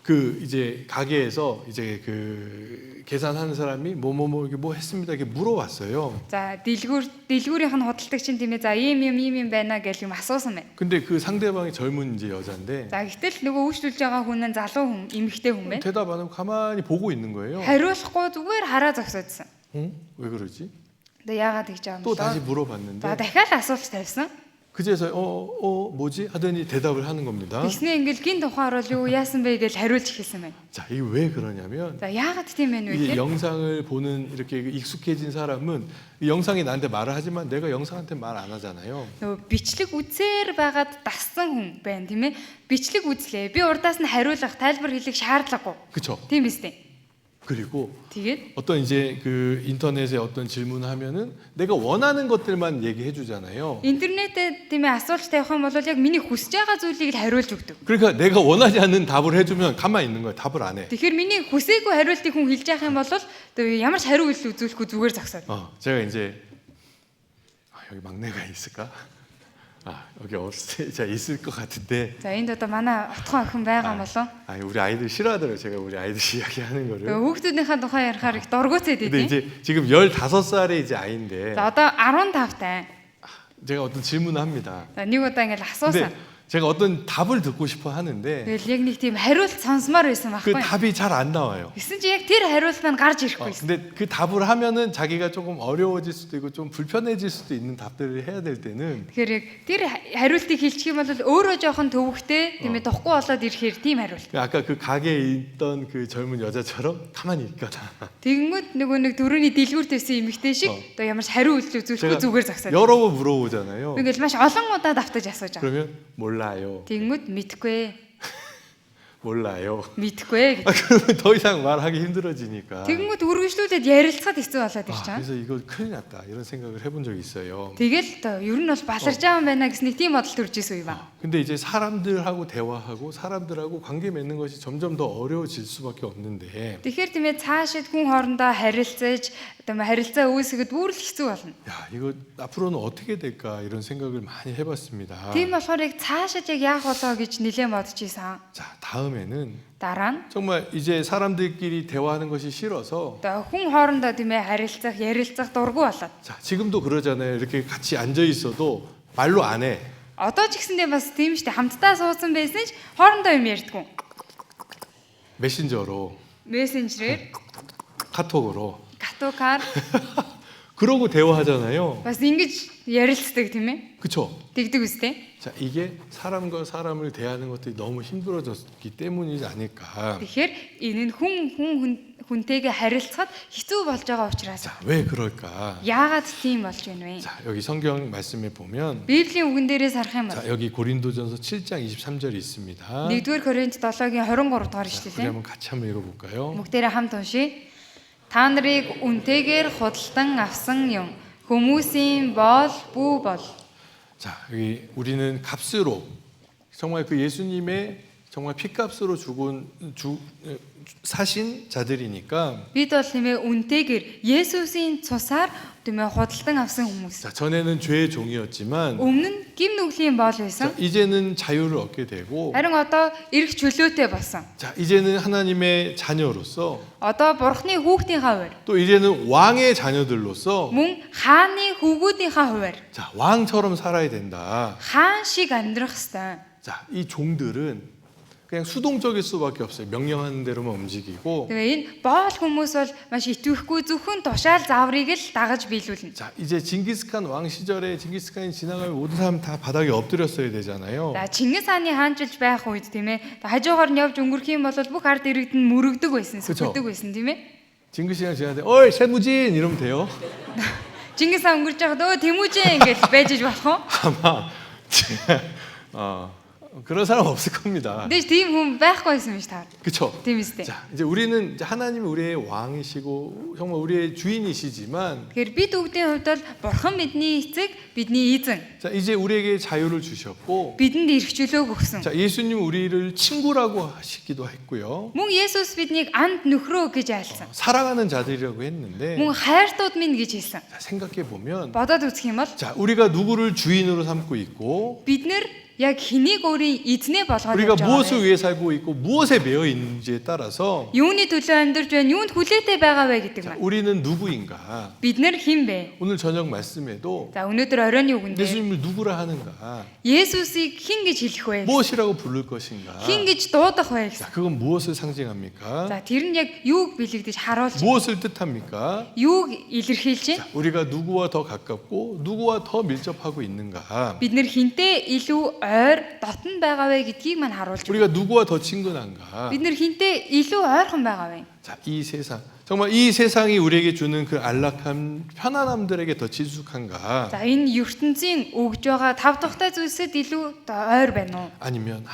그 이제 가게에서 이제 그 계산하는 사람이 이게 뭐 했습니다 이렇게 물어봤어요. За дэлгүүрийнх нь худалдагч нь тийм ээ за ийм юм байна гэж юм асуусан байна. 근데 그 상대방이 젊은 이제 여자인데 За гэтэл нөгөө үйлчлүүлж байгаа хүн нь залуу хүн, эмэгтэй хүн байна. 대답 안 하고 가만히 보고 있는 거예요. Хариулахгүй зүгээр хараа зогсоодсон. 응? 왜 그러지? Одоо яагаад тэгж байгаа юм 또 бэ? 다시 물어봤는데 За дахиад асуулт тавьсан. 그제서 뭐지 하더니 대답을 하는 겁니다. Тэгснэ ингээл гин тухаар бол юу яасан бэ гэж хариулж эхэлсэн байна. 자, 이게 왜 그러냐면 За яагаад тийм байна вэ 이게 гэхээр 영상을 보는 이렇게 익숙해진 사람은 이 영상이 나한테 말을 하지만 내가 영상한테 말 안 하잖아요. нөгөө бичлэг үзээр байгаад дассан хүн байна тийм ээ. Бичлэг үзлээ. Би урдаас нь хариулах, тайлбар хэлэх шаардлагагүй. 그렇죠. Тийм биз дээ. 그리고 Тэгээд 어떤 이제 그 인터넷에 어떤 질문을 하면은 내가 원하는 것들만 얘기해 주잖아요. интернетээ тийм ээ асуулт тавих юм бол яг миний хүсэж байгаа зүйлийг л хариулж өгдөг. 그러니까 내가 원하지 않는 답을 해주면 가만히 있는 거예요. 답을 안 해. Тэгэхээр миний хүсээгүй хариултыг хүн хэлж явах юм бол ямар ч хариу үйлдэл үзүүлэхгүй зүгээр зогсоод. 제가 이제 여기 막내가 있을까? 여기 없을 자 있을 것 같은데. За энд одоо манай отхон охин байгаа юм болов. 아니 우리 아이들 싫어하더라고요. 제가 우리 아이들 이야기하는 거를. Хүүхдүүдийнхээ тухай ярихаар их дургуцээд 근데 идэв. 이제 지금 15살의 이제 아이인데 За одоо 15тай. 제가 어떤 질문을 합니다. За нэг удаа ингээл асуусан. 근데 제가 어떤 답을 듣고 싶어 하는데 Тэгэл яг нэг тийм хариулт сонсомоор байсан 그 байхгүй. 답이 잘 안 나와요. Гэсэн чи яг тэр хариулт маань гарч ирэхгүй. 근데 그 답을 하면은 자기가 조금 어려워질 수도 있고 좀 불편해질 수도 있는 답들을 해야 될 때는 Тэгэхээр яг тэр хариултыг хэлчих юм бол өөрөө жоохон төвөгтэй тийм ээ тухгүй болоод ирэхээр тийм хариулт. 아까 그 가게에 있던 그 젊은 여자처럼 가만히 있거나 Тэгэнгүүт нөгөө нэг дөрөвний дэлгүүрт байсан эмэгтэй шиг одоо ямар ч хариу үйлдэл үзүүлэхгүй зүгээр зогсоод. 여러 번 물어보잖아요. Ингээл маш олон удаа давтаж асууж байгаа. 그러면 몰라요. Тэгэнгүүт мэдхгүй 몰라요. мэдхгүй гэж. 그러면 더 이상 말하기 힘들어지니까. Тэгэнгүүт үргэлжлүүлээд ярилцахад хэцүү болоод ирчихэв. 그래서 이거 큰일 났다 이런 생각을 해본 적이 있어요. Тэгэл ер нь бол баларж байгаа юм байна гэсэн нэг тийм бодол төрж исэн үе ба. 근데 이제 사람들하고 대화하고 사람들하고 관계 맺는 것이 점점 더 어려워질 수밖에 없는데. Тэгэхээр тийм ээ цаашид хүн хоорондоо харилцаж одоо харилцаа үүсгэхэд бүр л хэцүү болно. 야, 이거 앞으로는 어떻게 될까 이런 생각을 많이 해봤습니다. Тийм болохоор яг цаашид яг яах болоо гэж нэлээд бодож исэн. 자, 다음에는 Дараа нь 정말 이제 사람들끼리 대화하는 것이 싫어서 одоо хүн хоорондоо тийм ээ ярилцах дургүй болоод. 자, 지금도 그러잖아요. 이렇게 같이 앉아 있어도 말로 안 해. Одоо ч гэсэндээ бас тийм шүү дээ. Хамтдаа суудсан байсан ч хоорондоо юм ярьдгүй. 메신저로, Мессенжерээр, 카톡으로. катукаар 그러고 대화하잖아요. бас ингэж ярилцдаг тийм ээ. 그쵸? Тэгдэг үстэй. 자, 이게 사람과 사람을 대하는 것들이 너무 힘들어졌기 때문이지 않을까. Тэгэхээр энэ нь хүнтэйгээ харилцахад хэцүү болж байгаа учраас 자, 왜 그럴까? яагаад тийм болж байна вэ? 자, 여기 성경 말씀에 보면 Библийн үгэн дээрээс харах юм бол 자, 여기 고린도전서 7장 23절이 있습니다. 1-р Коринт 7-гийн 23 дугаар 우리 ишлэлээ. 한번 같이 한번 읽어볼까요? Бүгдээрээ хамт уншийе. Та нарыг үнтэйгээр худалдан авсан юм. Хүмүүсийн бол бүү бол. 자, 여기 우리는 값으로 정말 그 예수님의 정말 피값으로 사신 자들이니까. Бид бол нэмээ үнтэйгэр Есүсийн цусаар нэмээ худалдан авсан хүмүүс. 자, 전에는 죄의 종이었지만 Өмнө нь гим нүглийн боол 자, байсан. 이제는 자유를 얻게 되고 Харин одоо эрх чөлөөтэй болсон. 자, 이제는 하나님의 자녀로서 Одоо Бурхны хүүхдийнхаа хувьд 또 이제는 왕의 자녀들로서 мөн хааны хүүгүүдийнхаа хувьд 자, 왕처럼 살아야 된다. хаан шиг амьдрах ёстой. 자, 이 종들은 그냥 수동적일 수밖에 없어요. 명령하는 대로만 움직이고. Тэгээ энэ боол хүмүүс бол маш итвэхгүй зөвхөн тушаал зааврыг л дагаж биелүүлнэ. 자, 이제 징기스칸 왕 시절에 징기스칸이 지나가면 모든 사람 다 바닥에 엎드렸어야 되잖아요. За Чингис хааны хаанчилж байх үед тийм ээ хажуугаар нь явж өнгөрөх юм бол бүх ард иргэд нь мөрөгдөг байсан, 그쵸. сүхдэг байсан тийм ээ. 징기스칸 지나갈 때 어이 세무진 이러면 돼요. Чингис хаан өнгөрч байхад өө Тэмүүжин ингэж байж иж болох уу? 아마 그런 사람 없을 겁니다. Дэж тийм хүн байхгүй байсан биш та. 그렇죠? Тийм үстэй. 자, 이제 우리는 이제 하나님이 우리의 왕이시고 정말 우리의 주인이시지만 Тэгэхээр бид өвдийн хувьд бол Бурхан бидний эцэг, бидний эзэн. 자, 이제 우리에게 자유를 주셨고 Бидэнд эрх чөлөөг өгсөн. 자, 예수님 우리를 친구라고 하시기도 했고요. Мөн Есүс биднийг анд нөхрөө гэж айлсан. 사랑하는 자들이라고 했는데 Мөн хайртууд минь гэж хэлсэн. 자, 생각해 보면 Бодоод үзэх юм бол 자, 우리가 누구를 주인으로 삼고 있고 бид нэр яг хэнийг өөрийн эзнээ болгоод 우리가 явж 무엇을 байгаа вэ? 위해 살고 있고 무엇에 매여 있는지에 따라서 Юуны төлөө амьдарч байна, юунд хүлээтэй байгаа вэ гэдэг 자, маань. 우리는 누구인가? Бид нэр хэн бэ? 오늘 저녁 말씀에도 За өнөөдөр оройн үгэндээ 예수님을 누구라 하는가? Есүсийг хэн гэж хэлэх вэ? 무엇이라고 부를 것인가? Хэн гэж дуудах вэ 자, гэсэн. 그건 무엇을 상징합니까? За тэр нь яг юуг бэлэгдэж харуулж, 무엇을 뜻합니까? юуг илэрхийлж 자, 우리가 누구와 더 가깝고 누구와 더 밀접하고 있는가? бид нэр хинтээ илүү ойр дотн байгаа вэ гэдгийг маань харуулж. 우리가 누구와 더 친근한가? Бид нэр хинтээ илүү ойрхон байгаа вэ? 자, 이 세상 정말 이 세상이 우리에게 주는 그 안락함, 편안함들에게 더 친숙한가? За энэ ертөнцийн өгж байгаа тав тухтай зүйлсэд илүү ойр байна уу? 아니면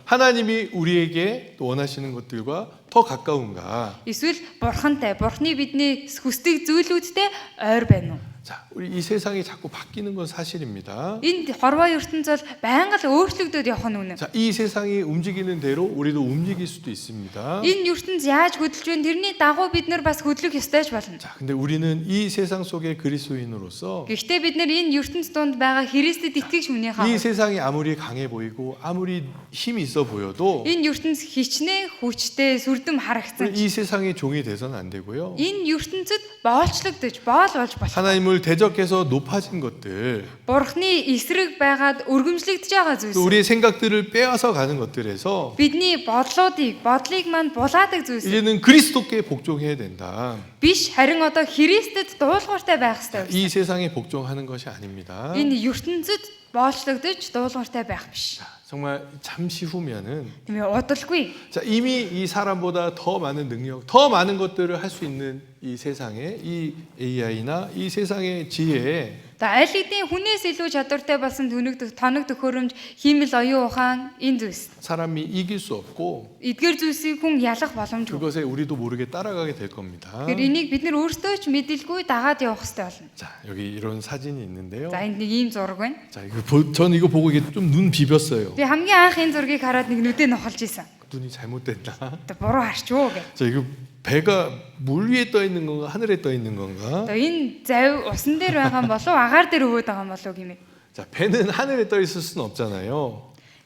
하나님이 우리에게 또 원하시는 것들과 더 가까운가? Эсвэл бурхантай, бурхны бидний хүсдэг зүйлүүдтэй ойр байна уу? 자, 우리 이 세상이 자꾸 바뀌는 건 사실입니다. Энд хорвоо ертөнц бол байнга л өөрчлөгдөд явах нь үнэн. 자, 이 세상이 움직이는 대로 우리도 움직일 수도 있습니다. Энэ ертөнц яаж хөдөлж байна? Тэрний дагуу бид нар бас хөдлөх ёстой ч болно. 자, 근데 우리는 이 세상 속의 그리스도인으로서 Гэхдээ бид нар энэ ертөнц донд байгаа Христэд итгэж хүнийхээ 이 세상이 아무리 강해 보이고 아무리 힘이 있어 보여도 энэ ертөнц хичнээн хүчтэй сүрдэм харагдсан. 이 세상의 종이 돼서는 안 되고요. Энэ ертөнцид боолчлогдож, боол болж болох. 하나님을 대적해서 높아진 것들, Бурхны эсрэг байгаад өргөмжлөгдөж байгаа 또 зүйлс. 우리의 생각들을 빼앗아 가는 것들에서 Бидний бодлыг маань булаадаг зүйлс. 이제는 그리스도께 복종해야 된다. Биш харин одоо Христэд дуулууртай байх ёстой. 이 세상에 복종하는 것이 아닙니다. Энэ ертөнцид боолчлогдож дуулууртай байх биш. 정말 잠시 후면은 Тийм ээ удалгүй. 자, 이미 이 사람보다 더 많은 능력, 더 많은 것들을 할 수 있는 이 세상에 이 AI나 이 세상의 지혜에 За аль хэдийн хүнээс илүү чадвартай болсон тоног төхөөрөмж, хиймэл оюун ухаан энэ зүйлс. 사람이 이길 수 없고 Эдгээр зүйлсийг хүн ялах боломжгүй. 그것에 우리도 모르게 따라가게 될 겁니다. Тэгэхээр энийг бид нар өөрсдөө ч мэдэлгүй дагаад явах хэрэгтэй болно. 자, 여기 이런 사진이 있는데요. За энд нэг ийм зураг байна. 자, 전 이거 보고 이게 좀 눈 비볐어요. Би хамгийн анх энэ зургийг хараад нэг нүдээ нохолж исэн. 눈이 잘못됐나? Одоо буруу харчгүй гэ. 자, 이거 배가 물 위에 떠 있는 건가, 하늘에 떠 있는 건가? Одоо энэ завь усан дээр байгаа юм болов агаар дээр өвөд байгаа юм болов гэмээ. 자, 배는 하늘에 떠 있을 수는 없잖아요.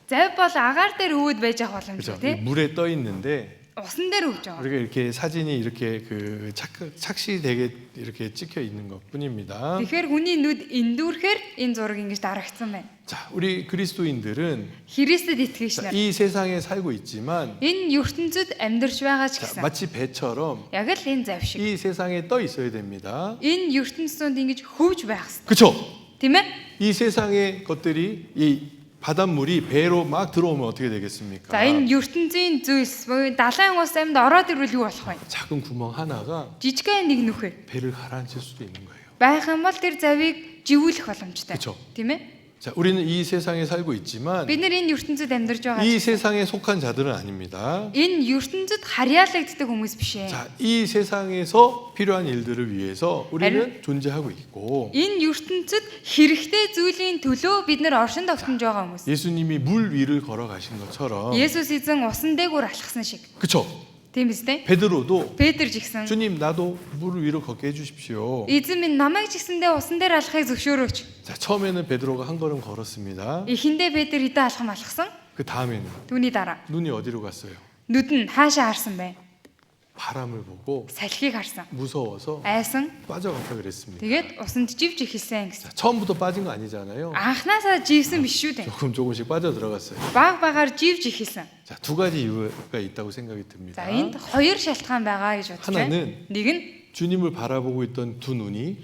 Завь бол агаар дээр өвөд байж байгаа 그렇죠? боломжтой тий. 물에 떠 있는데 Усан дээр өвж байгаа. 우리가 이렇게 사진이 이렇게 그 착시되게 이렇게 찍혀 있는 것뿐입니다. Тэгэхээр хүний нүд эндүүрхээр энэ зураг ингэж дарагдсан байна. 자, 우리 그리스도인들은 Христэд итгэж 자, нар 이 세상에 살고 있지만 энэ ертөнцид амьдарч байгаа ч 자, гэсэн 마치 배처럼 яг л энэ завь шиг 이 세상에 떠 있어야 됩니다. энэ ертөнцид ингэж хөвж байх хэрэгтэй. 그렇죠? Тийм ээ? 이 세상의 것들이 이 바닷물이 배로 막 들어오면 어떻게 되겠습니까? За энэ ертөнцийн зүйлс буюу далайн ус амьд ороод ирвэл юу болох вэ? 작은 구멍 하나가 Жижигхэн нэг нүхэ 배를 가라앉힐 수도 있는 거예요. байх юм бол тэр завийг живүүлэх боломжтой. 그쵸. Тийм ээ? 자, 우리는 이 세상에 살고 있지만 Бид нар энэ ертөнцид амьдарч байгаа. 이 세상에 속한 자들은 아닙니다. Энэ ертөнцид харьяалагддаг хүмүүс биш ээ. 자, 이 세상에서 필요한 일들을 위해서 우리는 존재하고 있고 Энэ ертөнцид хэрэгтэй зүйлийн төлөө бид нар оршин тогтнож байгаа хүмүүс. 예수님이 물 위를 걸어가신 것처럼 Есүс эзэн усан дээгүүр алхсан шиг. 그쵸? Тийм биз дээ. 베드로도 Петр ч гэсэн 주님 나도 물 위로 걷게 해주십시오. эзэн минь намайг ч гэсэндээ усан дээр алхахыг зөвшөөрөөч. 자, 처음에는 베드로가 한 걸음 걸었습니다. Эхэндээ Петр хэдэн алхам алхсан. 그 다음에는 Түүний дараа 눈이 어디로 갔어요? нүд нь хаашаа харсан бэ? 바람을 보고 Салхийг харсан. 무서워서 Айсан. 빠져갔다 그랬습니다. Тэгээд усанд живж эхэлсэн 자, гэсэн. 처음부터 빠진 거 아니잖아요. Анхнаасаа живсэн биш шүү дээ. 조금씩 빠져 들어갔어요. Баг багаар живж эхэлсэн. 자, 두 가지 이유가 있다고 생각이 듭니다. За энд хоёр шалтгаан байгаа гэж бодож байна. 하나는 Нэг нь 주님을 바라보고 있던 두 눈이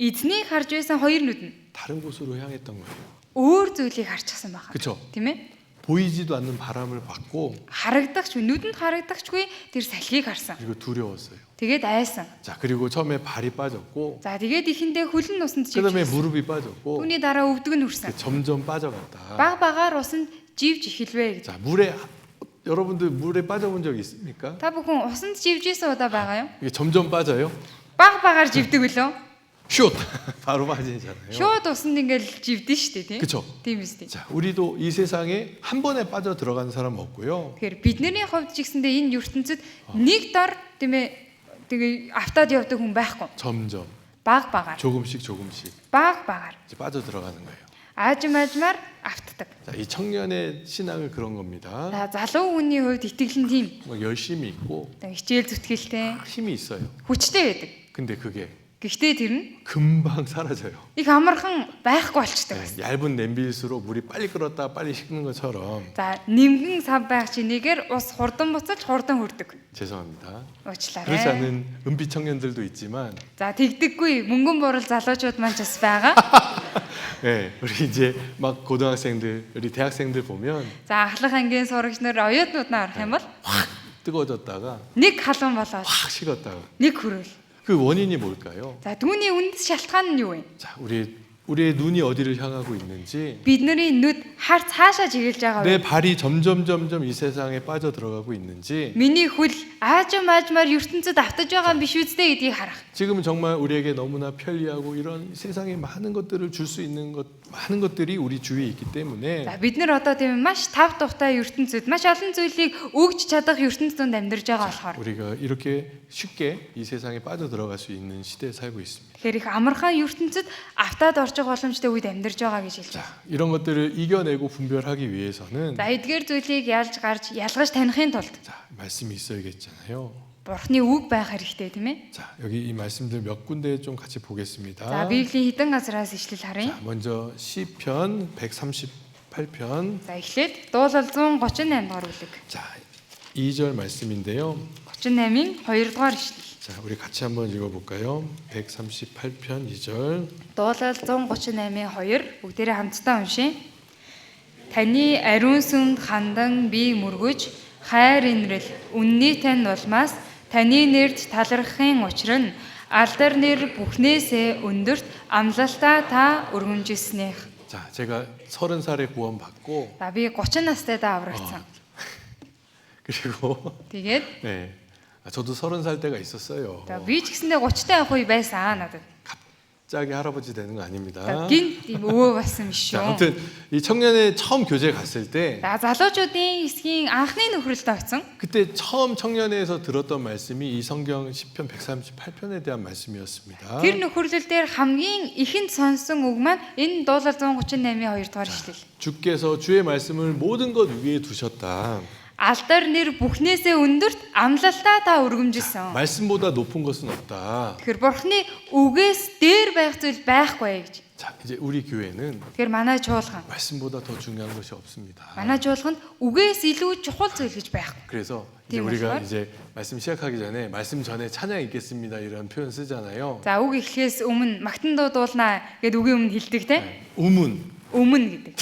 эзнийг харж байсан хоёр нүд нь 다른 곳으로 향했던 거예요. өөр зүйлийг харчихсан байна. 그렇죠? Тийм ээ? 보이지도 않는 바람을 받고 Харагдахчгүй, нүдэнд харагдахчгүй тэр салхийг харсан. 그리고 두려웠어요. Тэгээд айсан. 자, 그리고 처음에 발이 빠졌고 За тэгээд ихэндээ хөлн усанд живж 그다음에 эхэлсэн. 무릎이 빠졌고 Түүний дараа өвдөг нь хүрсэн. 점점 빠져갔다. Баг багаар усанд живж эхэлвэ гэж. 자, 물에 여러분들 물에 빠져본 적 있습니까? Та бүхэн усанд живж исэн удаа байгаа юу? 이게 점점 빠져요? Баг багаар живдэг үлээ. 슛! 바로 빠지잖아요. Шууд усанд ингээл живдэн штэ тийм. 그쵸? Тийм үстэй. 자, 우리도 이 세상에 한 번에 빠져 들어간 사람 없고요. Тэгэхээр бидний хувьд ч гэсэндээ энэ ертөнцид нэг дор тийм ээ тэгээ автаад явдаг хүн байхгүй. 점점 Баг багаар. 조금씩 Баг багаар. 이제 빠져 들어가는 거예요. Аажмаар автдаг. 자, 이 청년의 신앙은 그런 겁니다. За залуу хүний хувьд итгэл нь тийм. 뭐 열심히 있고 Хичээл зүтгэлтэй, 힘이 있어요. хүчтэй байдаг. 근데 그게 Гэхдээ тэр нь 금방 사라져요. их амархан байхгүй болчдөг бас. 얇은 냄비일수록 물이 빨리 끓었다 빨리 식는 것처럼. За нэмгэн сав байх чинээгээр ус хурдан буцаж хурдан хүрдэг. 죄송합니다. 그렇지 Уучлаарай. 않은 은빛 청년들도 있지만, За тэгдэггүй мөнгөн бурал залуучууд маань ч бас байгаа. 네, 우리 이제 막 고등학생들, 우리 대학생들 보면 За ахлах ангийн сурагч нар оюутнууд нар орох юм бол 뜨거워졌다가 нэг халуун болоод 확 식었다가 нэг хүрэл. 그 원인이 뭘까요? За түүний үндэс шалтгаан нь юу вэ? 자, 우리의 눈이 어디를 향하고 있는지, Бидний нүд харц хаашаа чиглэж байгаа вэ? 내 발이 점점 이 세상에 빠져 들어가고 있는지, Миний хөл аажмаар ертөнцид автаж байгаа юм биш үстэй гэдгийг харах. 지금은 정말 우리에게 너무나 편리하고 이런 세상에 많은 것들을 줄 수 있는 많은 것들이 우리 주위에 있기 때문에 За бид нар одоо тийм маш тав тухтай ертөнцид маш олон зүйлийг өгч чадах ертөнцид амьдарч байгаа болохоор 우리가 이렇게 쉽게 이 세상에 빠져 들어갈 수 있는 시대에 살고 있습니다. тэгэхээр их амархан ертөнцид автаад орчих боломжтой үед амьдарч байгаа гэж хэлж байна. 자, 이런 것들을 이겨내고 분별하기 위해서는 За эдгээр зүйлийг ялж гарч ялгаж таних тулд 자, 말씀이 있어야겠잖아요. Бурхны үг байх хэрэгтэй тийм ээ. 자, 여기 이 말씀들 몇 군데 좀 같이 보겠습니다. За Библийн хэдэн газраас ишлэл харъя. 자, 먼저 시편 138편. За эхлээд дуулал 138 дугаар бүлэг. 자, 2절 말씀인데요. 38-ийн 2 дугаар ишлэл. 자, 우리 같이 한번 읽어볼까요? 138편 2절. Дуулал 138-ийн 2 бүгдээрээ хамтдаа уншъя. Таны ариун сүмд хандан би мөргөж хайр инрэл үнний тань улмаас таны нэрд талархахын учир нь алдар нэр бүхнээсээ өндөрт амлалтаа та өргөмжилснэх. 자, 제가 30살에 구원받고 За би 30 настайдаа аврагдсан. 그리고 Тэгээд 네, 저도 30살 때가 있었어요. за би ч гэсэндээ 30-тай авах үе байсан надад. 갑자기 할아버지 되는 거 아닙니다. За гинт тийм өвөө болсон биш 자, шүү. 아무튼 이 청년의 처음 교제 갔을 때 За залуучуудын эсгийн анхны нөхрөлд очсон. 그때 처음 청년회에서 들었던 말씀이 이 성경 시편 138편에 대한 말씀이었습니다. Тэр нөхөрлөл дээр хамгийн ихэнд сонсон үг маань энэ дуулал 138-ийн 2 дугаар ишлэл. 주께서 주의 말씀을 모든 것 위에 두셨다. Алдар нэр бүхнээсээ өндөрт амлалтаа та өргөмжилсөн. 말씀보다 높은 것은 없다. Тэгэхээр бурхны үгээс дээр байх зүйл байхгүй гэж. 자, 이제 우리 교회는 Тэгэхээр манай чуулган 말씀보다 더 중요한 것이 없습니다. манай чуулганд үгээс илүү чухал зүйл гэж байхгүй. 그래서 이제 Тийм 우리가 болохоор. 이제 말씀 시작하기 전에 말씀 전에 찬양 있겠습니다 이런 표현 쓰잖아요. За үг эхлэхээс өмнө магтан дуулнаа гэдэг үгийн өмнө хэлдэг те. 우문. Өмнө гэдэг.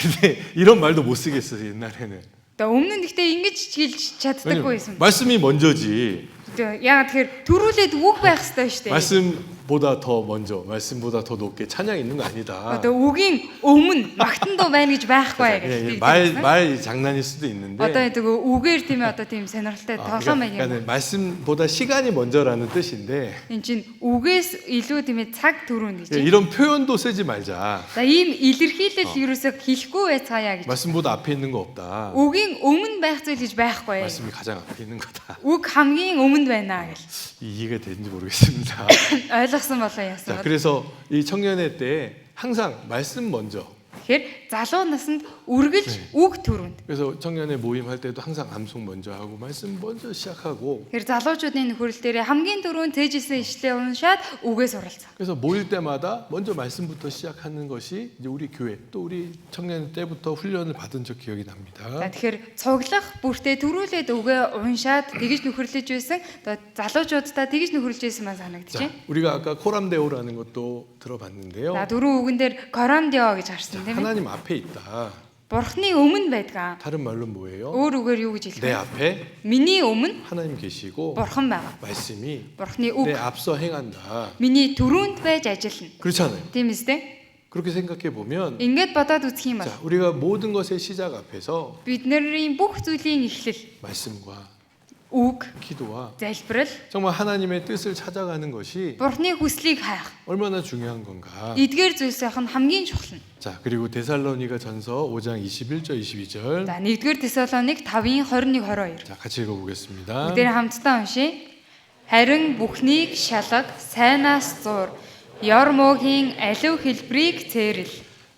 근데 이런 말도 못 쓰겠어요 옛날에는. Тэгээ өмнө нь гэхдээ ингэж хэлж чаддаггүй 왜냐면 байсан. 말씀이 먼저지. Яагаад тэгэхээр төрүүлээд үг байх хэрэгтэй шүү дээ. 말씀 보다 더 먼저 말씀보다 더 높게 찬양 있는 거 아니다. Одоо үгийн өмнө магтан дуу байна гэж байхгүй гэж. 말 장난일 수도 있는데. Одоо яг үгээр тийм ээ одоо тийм сонирхолтой тоглоом байна юм. 그러니까 말씀보다 시간이 먼저라는 뜻인데. Энд чинь үгээс илүү тийм ээ цаг төрүүн гэж. 이런 표현도 쓰지 말자. За ийм илэрхийлэл ерөөсөө хэлэхгүй байцгаая гэж. 말씀보다 앞에 있는 거 없다. Үгийн өмнө байх зүйл гэж байхгүй. 말씀이 가장 앞에 있는 거다. Үг хамгийн өмнөд байна гэж. 이해가 되는지 모르겠습니다. ойлгосон болоо яасан. 자, 그래서 이 청년회 때 항상 말씀 먼저. Тэгэхээр залуу наснд үргэлж үг төрөнд. 그래서 청년회 모임 할 때도 항상 암송 먼저 하고 말씀 먼저 시작하고. Тэгэхээр залуучуудын нөхөрлөл дээр хамгийн түрүүнд тээжсэн ишлээ уншаад үгээс оролцоо. 그래서 모일 때마다 먼저 말씀부터 시작하는 것이 이제 우리 교회 또 우리 청년 때부터 훈련을 받은 적 기억이 За 납니다. тэгэхээр цуглах бүртээ төрүүлээд үгээ уншаад тэгж нөхөрлөж байсан. Одоо залуучуудтай тэгж нөхөрлөж байсан маань 자, санагдчихэ. 우리가 아까 코람데오라는 것도 들어봤는데요. За дөрөв үгэн дээр корамдио гэж харсан тийм ээ. 하나님 앞에 있다. Бурхны өмнө байдаг. 다른 말로 뭐예요? Өөр үгээр юу гэж хэлэх 내 вэ? 앞에 Миний өмнө 하나님 계시고 Бурхан байгаа. 말씀이 Бурхны 내 үг 앞서 행한다. миний түрүүнд байж ажиллана. 그렇잖아요. Тийм үстэй? 그렇게 생각해 보면 Ингээд бодоод үзэх юм бол 자, 우리가 모든 것의 시작 앞에서 бидний бүх зүйлийн эхлэл 말씀과 үг, 기도와 залбирал, 정말 하나님의 뜻을 찾아가는 것이 Бурхны хүслийг хайх. 얼마나 중요한 건가. Эдгээр зүйлсийнх нь хамгийн чухал нь. 자, 그리고 데살로니가 전서 5장 21절 22절. За 1-р Тесалоник 5-ын 21-22. 자, 같이 읽어 보겠습니다. Бүгдээр хамтдаа уншийе. Харин бүхнийг шалгах, сайнаас зур, ёр муугийн алив хэлбэрийг цээрэл.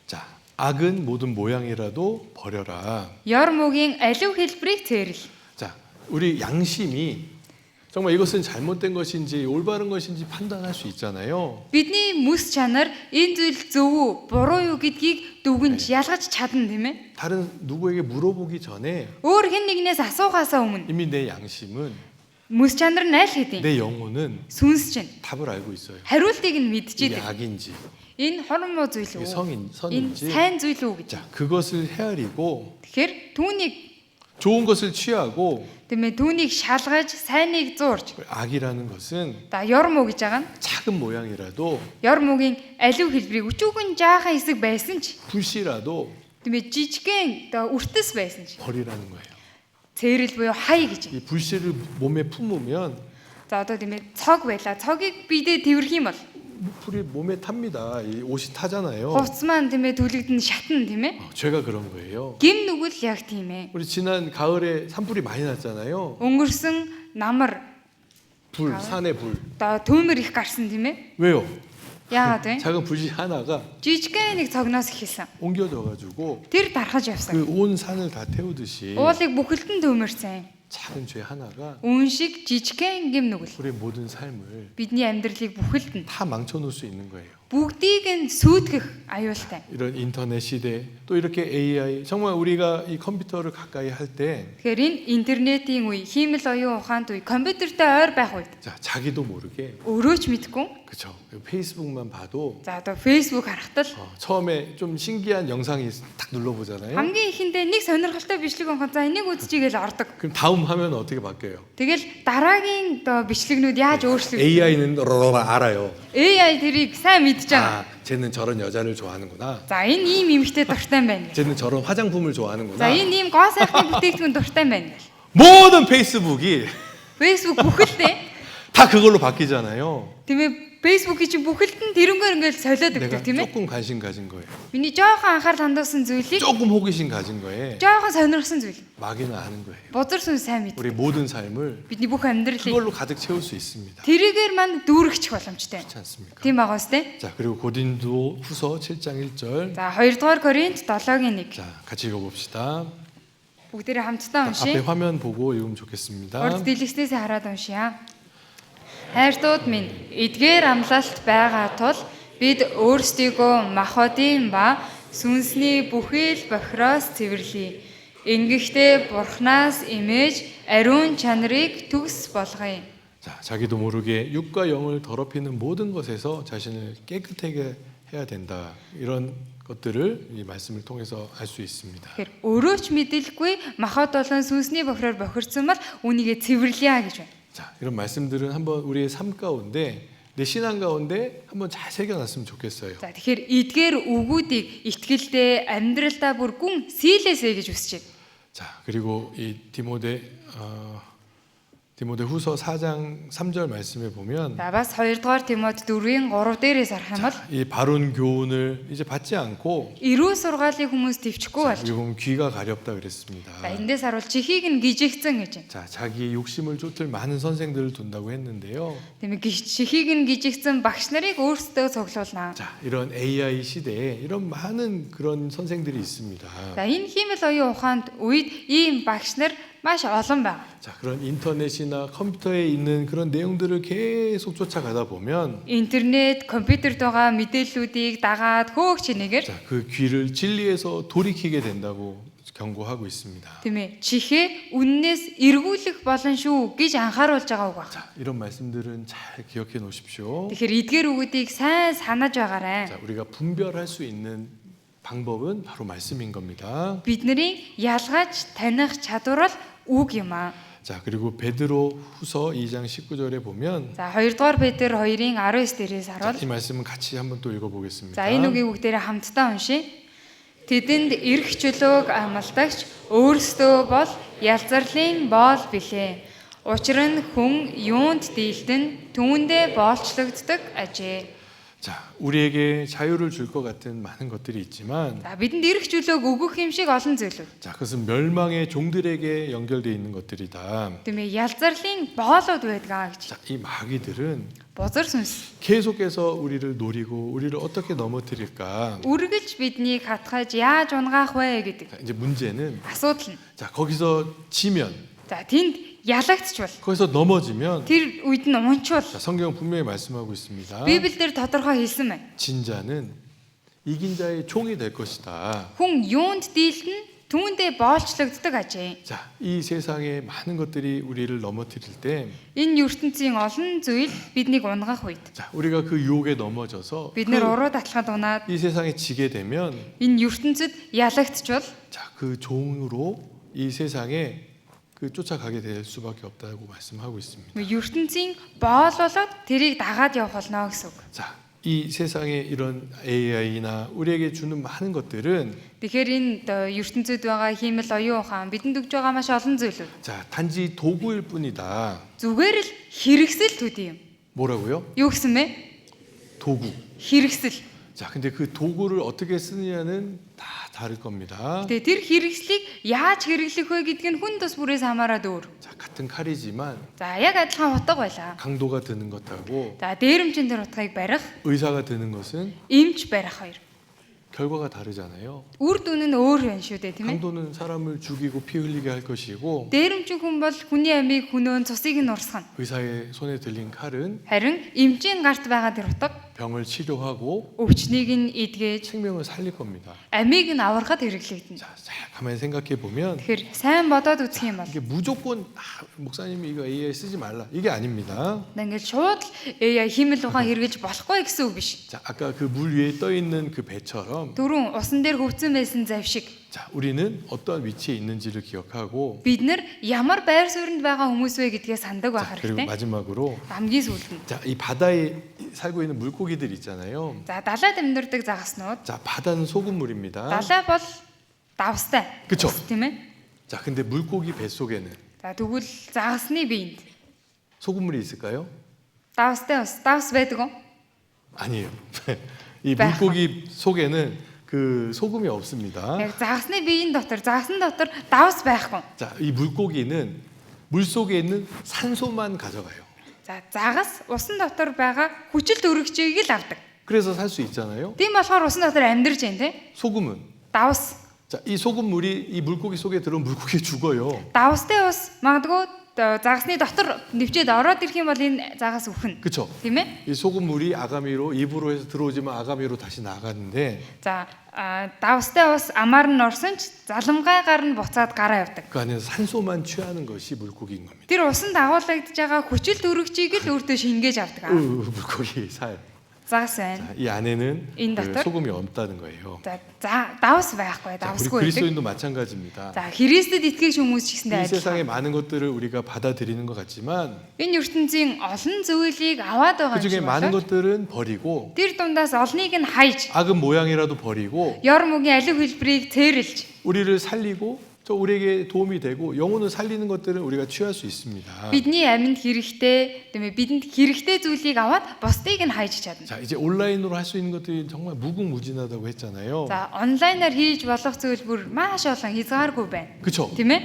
자, 악은 모든 모양이라도 버려라. Ёр муугийн алив хэлбэрийг цээрэл. 자, 우리 양심이 정말 이것은 잘못된 것인지 올바른 것인지 판단할 수 있잖아요. Бидний мэс чанар энэ зүйл зөв үү, буруу юу гэдгийг дүгнж ялгаж чадна тийм ээ. 다른 누구에게 물어보기 전에 Өөр хэн нэгнээс асуугаасаа өмнө 이미 내 양심은 мэс чанар нь аль хэдийн 내 영혼은 сүнс чинь 답을 알고 있어요. хариултыг нь 이게 мэдчихэдэг. 악인지 Энэ хорон муу зүйл 이게 үү? 성인 Энэ 선인지. сайн зүйл үү гэж. 자, 그것을 헤아리고 Тэгэхээр түүнийг 좋은 것을 취하고 тиймээ түүнийг шалгаж сайныг зуурж. 악이라는 것은 За ёр муу гэж байгаа нь 작은 모양이라도 ёр муугийн алив хэлбэрийг өчүүгэн жаахан хэсэг байсан ч 불씨라도 тиймээ жижигхэн одоо үртэс байсан ч 버리라는 거예요. цээрэл буюу хай гэж. 이 불씨를 몸에 품으면 За одоо тиймээ цог байла. Цогийг бидээ тэрх юм бол 불이 몸에 탑니다. 이 옷이 타잖아요. хувц маань тиймээ түлэгдэн шатна тийм ээ. 죄가 그런 거예요. Гим нүгэл яг тийм ээ. 우리 지난 가을에 산불이 많이 났잖아요. Өнгөрсөн намар 불, 산의 불. одоо төмөр их гарсан тийм ээ. 왜요? Яагаад вэ? 작은 불씨 하나가 Жижигхэн нэг цогноос эхэлсэн. 옮겨져가지고 Тэр дарахаж явсан. 그 온 산을 다 태우듯이 Уулыг бүхэлдэн төмөрсөн. 작은 죄 하나가 Үн шиг жижигхэн гим нүгэл 우리의 모든 삶을 бидний амьдралыг бүхэлдэн 다 망쳐놓을 수 있는 거예요. бүгдийг нь сүйтгэх аюултай. 이런 인터넷 시대 또 이렇게 AI 정말 우리가 이 컴퓨터를 가까이 할 때 Тэгэхээр энэ интернетийн үе, хиймэл оюун ухаанд үе, компьютертэй ойр байх үед 자, 자기도 모르게 өөрөө ч мэдгүй. 그쵸 페이스북만 봐도 За одоо Facebook харахтал 처음에 좀 신기한 영상이 딱 눌러보잖아요. хамгийн ихэндээ нэг сонирхолтой бичлэг онхон за энийг үзчихгээл ордог. 그럼 다음 화면 어떻게 바뀌어요? Тэгэл дараагийн одоо бичлэгнүүд яаж өөрчлөгдөв? AI는 알아요. AI тэрийг сайн мэдж 아, байгаа. 쟤는 저런 여자를 좋아하는구나. За энэ ийм эмэгтэй дуртай юм байна. 쟤는 저런 화장품을 За 좋아하는구나. энэ ийм гоо сайхны бүтээгдэхүүн дуртай юм байна. 모든 페이스북이 Facebook бүхэлдээ 다 그걸로 바뀌잖아요. тийм ээ Facebook-ийн чинь бүхэлдэн тэрнгээр ингээл солиод 내가 өгдөг тийм ээ. 조금 관심 가진 거예요. Миний жоохон анхаарал хандуулсан зүйлийг 조금 호기심 가진 거에 жоохон сонирхсан зүйл. 마귀는 아는 거예요. Бузар сүн сайн мэд. 우리 모든 삶을 Бидний бүх амьдралыг 그걸로 가득 채울 수 있습니다. тэрийгээр маань дүүргэх боломжтой. 그렇지 않습니까? Тийм байгаа үстэй. 자, 그리고 고린도 후서 7장 1절. За 2 дугаар Коринт 7-гийн 1. 자, 같이 읽어봅시다. Бүгдээрээ хамтдаа 앞에 уншийе. 화면 보고 읽으면 좋겠습니다. Урд дэлгэцнээс хараад уншия. Хайртууд минь, эдгээр амлалт байгаа тул бид өөрсдийгөө махбодын ба сүнсний бүхий л бохироос цэвэрлэе. Ингэхдээ Бурханаас имэж ариун чанарыг төгс болгоё. 자, 자기도 모르게 육과 영을 더럽히는 모든 것에서 자신을 깨끗하게 해야 된다. 이런 것들을 이 말씀을 통해서 알 수 있습니다. Тэгэхээр өөрөө ч мэдэлгүй махбод болон сүнсний бохироор бохирдсан бол үнийгээ цэвэрлэе гэж байна. 자, 이런 말씀들은 한번 우리의 삶 가운데 내 신앙 가운데 한번 잘 새겨놨으면 좋겠어요. За тэгэхээр эдгээр үгүүдийг итгэлдээ амьдралдаа бүр гүн сийлээсэй гэж хүсэж байна. 자, 그리고 이 디모데 후서 4장 3절 말씀에 보면 За бас 2 дугаар Тимот 4-ийн 3 дээрээс харах юм бол 이 바른 교훈을 이제 받지 않고 эрүү сургаалыг хүмүүс төвчгүй болж. 여기 보면 귀가 가렵다 그랬습니다. За эндээс харуул чихийг нь гижигцэн гэж байна. 자, 자기 욕심을 쫓을 많은 선생들을 둔다고 했는데요. Тийм чихийг нь гижигцэн багш нарыг өөрсдөө цуглуулна. 자, 이런 AI 시대에 이런 많은 그런 선생들이 있습니다. За энэ хиймэл оюун ухаанд үед ийм багш нар маш олон байна. 자, 그런 인터넷이나 컴퓨터에 있는 그런 내용들을 계속 쫓아가다 보면 Интернет, компьютерд байгаа мэдээллүүдийг дагаад хөөгч нэгээр 자, 그 귀를 진리에서 돌이키게 된다고 경고하고 있습니다. тийм ээ чихээ үннээс эргүүлэх болно шүү гэж анхааруулж байгаа үг байна. 자, 이런 말씀들은 잘 기억해 놓으십시오. Тэгэхээр эдгээр үгүүдийг сайн санаж байгаарай. 자, 우리가 분별할 수 있는 방법은 바로 말씀인 겁니다. Бидний ялгаж таних чадвар бол үг юм аа. 자, 그리고 베드로 후서 2장 19절에 보면 За 2 дугаар Петр 2-ын 19 дээрээс 자, харуул. 이 말씀은 같이 한번 또 읽어보겠습니다. За энэ үгийг бүгдээрээ хамтдаа уншия. Тэдэнд эрх чөлөөг амлагдагч өөрсдөө бол ялзарлын боол билээ. Учир нь хүн юунд дийлдэн түүндээ боолчлогддог ажээ. 자, 우리에게 자유를 줄 것 같은 많은 것들이 있지만 За бидэнд эрх чөлөөг өгөх юм шиг олон зүйлүүд. 자, 그것은 멸망의 종들에게 연결되어 있는 것들이다. Тийм ээ ялзарлын боолууд байдгаа гэж. 자, 이 마귀들은 Бузар сүнс 계속해서 우리를 노리고 우리를 어떻게 넘어뜨릴까? үргэлж биднийг хатгаж яаж унгаах вэ гэдэг. 자, 이제 문제는 Асуудал нь. 자, 거기서 지면 За тэнд ялагдчихвал 거기서 넘어지면 тэр үед нь унчвал 자, 성경은 분명히 말씀하고 있습니다. Библиэлд тодорхой хэлсэн байна. 진자는 이긴 자의 총이 될 것이다. Хүн юунд дийлдэн түүндээ боолчлогддог ажээ. 자, 이 세상의 많은 것들이 우리를 넘어뜨릴 때, Энэ ертөнцийн олон зүйл биднийг унгах үед 자, 우리가 그 유혹에 넘어져서 бид нэр уруу татлахад унаад 이 세상에 지게 되면, энэ ертөнцид ялагдчихвал 자, 그 종으로 이 세상에 그 쫓아가게 될 수밖에 없다고 말씀하고 있습니다. ертөнцийн боол болоод тэрийг дагаад явах болно гэсэн үг. 자, 이 세상에 이런 AI나 우리에게 주는 많은 것들은 Тэгэхээр энэ ертөнцид байгаа хиймэл оюун ухаан бидэнд өгж байгаа маш олон зүйлүүд. 자, 단지 도구일 뿐이다. Зүгээр л хэрэгсэл төдий юм. 뭐라고요? Юу гэсэн бэ? 도구. Хэрэгсэл. 자, 근데 그 도구를 어떻게 쓰느냐는 다 다를 겁니다. Тэгээ тэр хэрэгслийг яаж хэрэглэх вэ гэдг нь хүн тус бүрээс хамаараад өөр. 자, 같은 칼이지만 За яг адилхан утга байлаа. 강도가 드는 것하고 За дээрэмчин тэр утгыг барих, 의사가 드는 것은 эмч барих хоёр. 결과가 다르잖아요. Үр дүн нь өөр байна шүү дээ, тийм ээ. 강도는 사람을 죽이고 피 흘리게 할 것이고 Дээрэмчин хүн бол хүний амийг хөнөөн цусыг нь урсгана. 의사의 손에 들린 칼은 Харин эмчийн гарт байгаа тэр утга 병을 치료하고 өвчнийг нь эдгээж 생명을 살릴 겁니다. амийг нь аврахад хэрэглэгдэнэ. 자, 잘 가만히 생각해 보면 Тэгэхээр сайн бодоод үзэх юм бол 이게 무조건 목사님이 이거 AI 쓰지 말라 이게 아닙니다. ингээд шууд AI хиймэл ухаан хэрэглэж болохгүй гэсэн үг биш. 자, 아까 그 물 위에 떠 있는 그 배처럼 Дөрөв усан дээр хөвцөн байсан зав шиг 자, 우리는 어떠한 위치에 있는지를 기억하고 бид нар ямар байр суурьнд байгаа хүмүүс вэ гэдгээ сандаг байх 자, 그리고 хэрэгтэй. 마지막으로 Хамгийн сүүлд нь. 자, 이 바다에 살고 있는 물고기들 있잖아요. За далайд амьдардаг загаснууд. 자, 바다는 소금물입니다. Далай бол давстай. 그쵸? Тийм ээ. 자, 근데 물고기 뱃속에는 За тэгвэл загасны биед 소금물이 있을까요? давстай ус давс байдаг уу? 아니에요. 이 байх. 물고기 속에는 그 소금이 없습니다. Яг загасны биеийн дотор загсан дотор давс байхгүй. 자, 이 물고기는 물 속에 있는 산소만 가져가요. За загас усан дотор байгаа хүчил төрөгчийг л авдаг. 그래서 살 수 있잖아요. Тийм болохоор усан дотор амьдарч байна те. 소금은 Давс. 자, 이 소금물이 이 물고기 속에 들어오면 물고기 죽어요. Давстай ус магадгүй загасны дотор нэвчээд ороод ирэх юм бол энэ загас үхэн. 그렇죠? Тийм ээ? 이 소금물이 아가미로 입으로 해서 들어오지만 아가미로 다시 나가는데 За давстай ус амаар нь орсон ч заламгайгаар нь буцаад гараа явдаг. 그 안에서 산소만 취하는 것이 물고기인 겁니다. Тэр усанд агуулгадж байгаа хүчил төрөгчийг л өөртөө шингээж авдаг. 물고기 살. загас байна. 자, 이 안에는 인 그 дотор 소금이 없다는 거예요. За давс байхгүй, 자, 우리 давсгүй байдаг. 그리스도인도 마찬가지입니다. За Христэд итгэж хүмүүс ч 이 гэсэндээ адилхан. 세상의 많은 것들을 우리가 받아들이는 것 같지만 Энэ ертөнцийн олон зүйлийг аваад байгаа 그 중에 юм 많은 шиг болоо. 것들은 버리고 Тэр дундаас олныг нь хайж, 악은 모양이라도 버리고 ёр мөгийн алив хэлбэрийг цээрлж, 우리를 살리고 또 우리에게 도움이 되고 영혼을 살리는 것들은 우리가 취할 수 있습니다. бидний амьд хэрэгтэй, тийм ээ, бидэнд хэрэгтэй зүйлийг аваад бусдыг нь хайж чадна. 자, 이제 온라인으로 할 수 있는 것들이 정말 무궁무진하다고 했잖아요. За онлайнаар хийж болох зүйл бүр маш олон хязгааргүй байна. 그렇죠? Тийм ээ?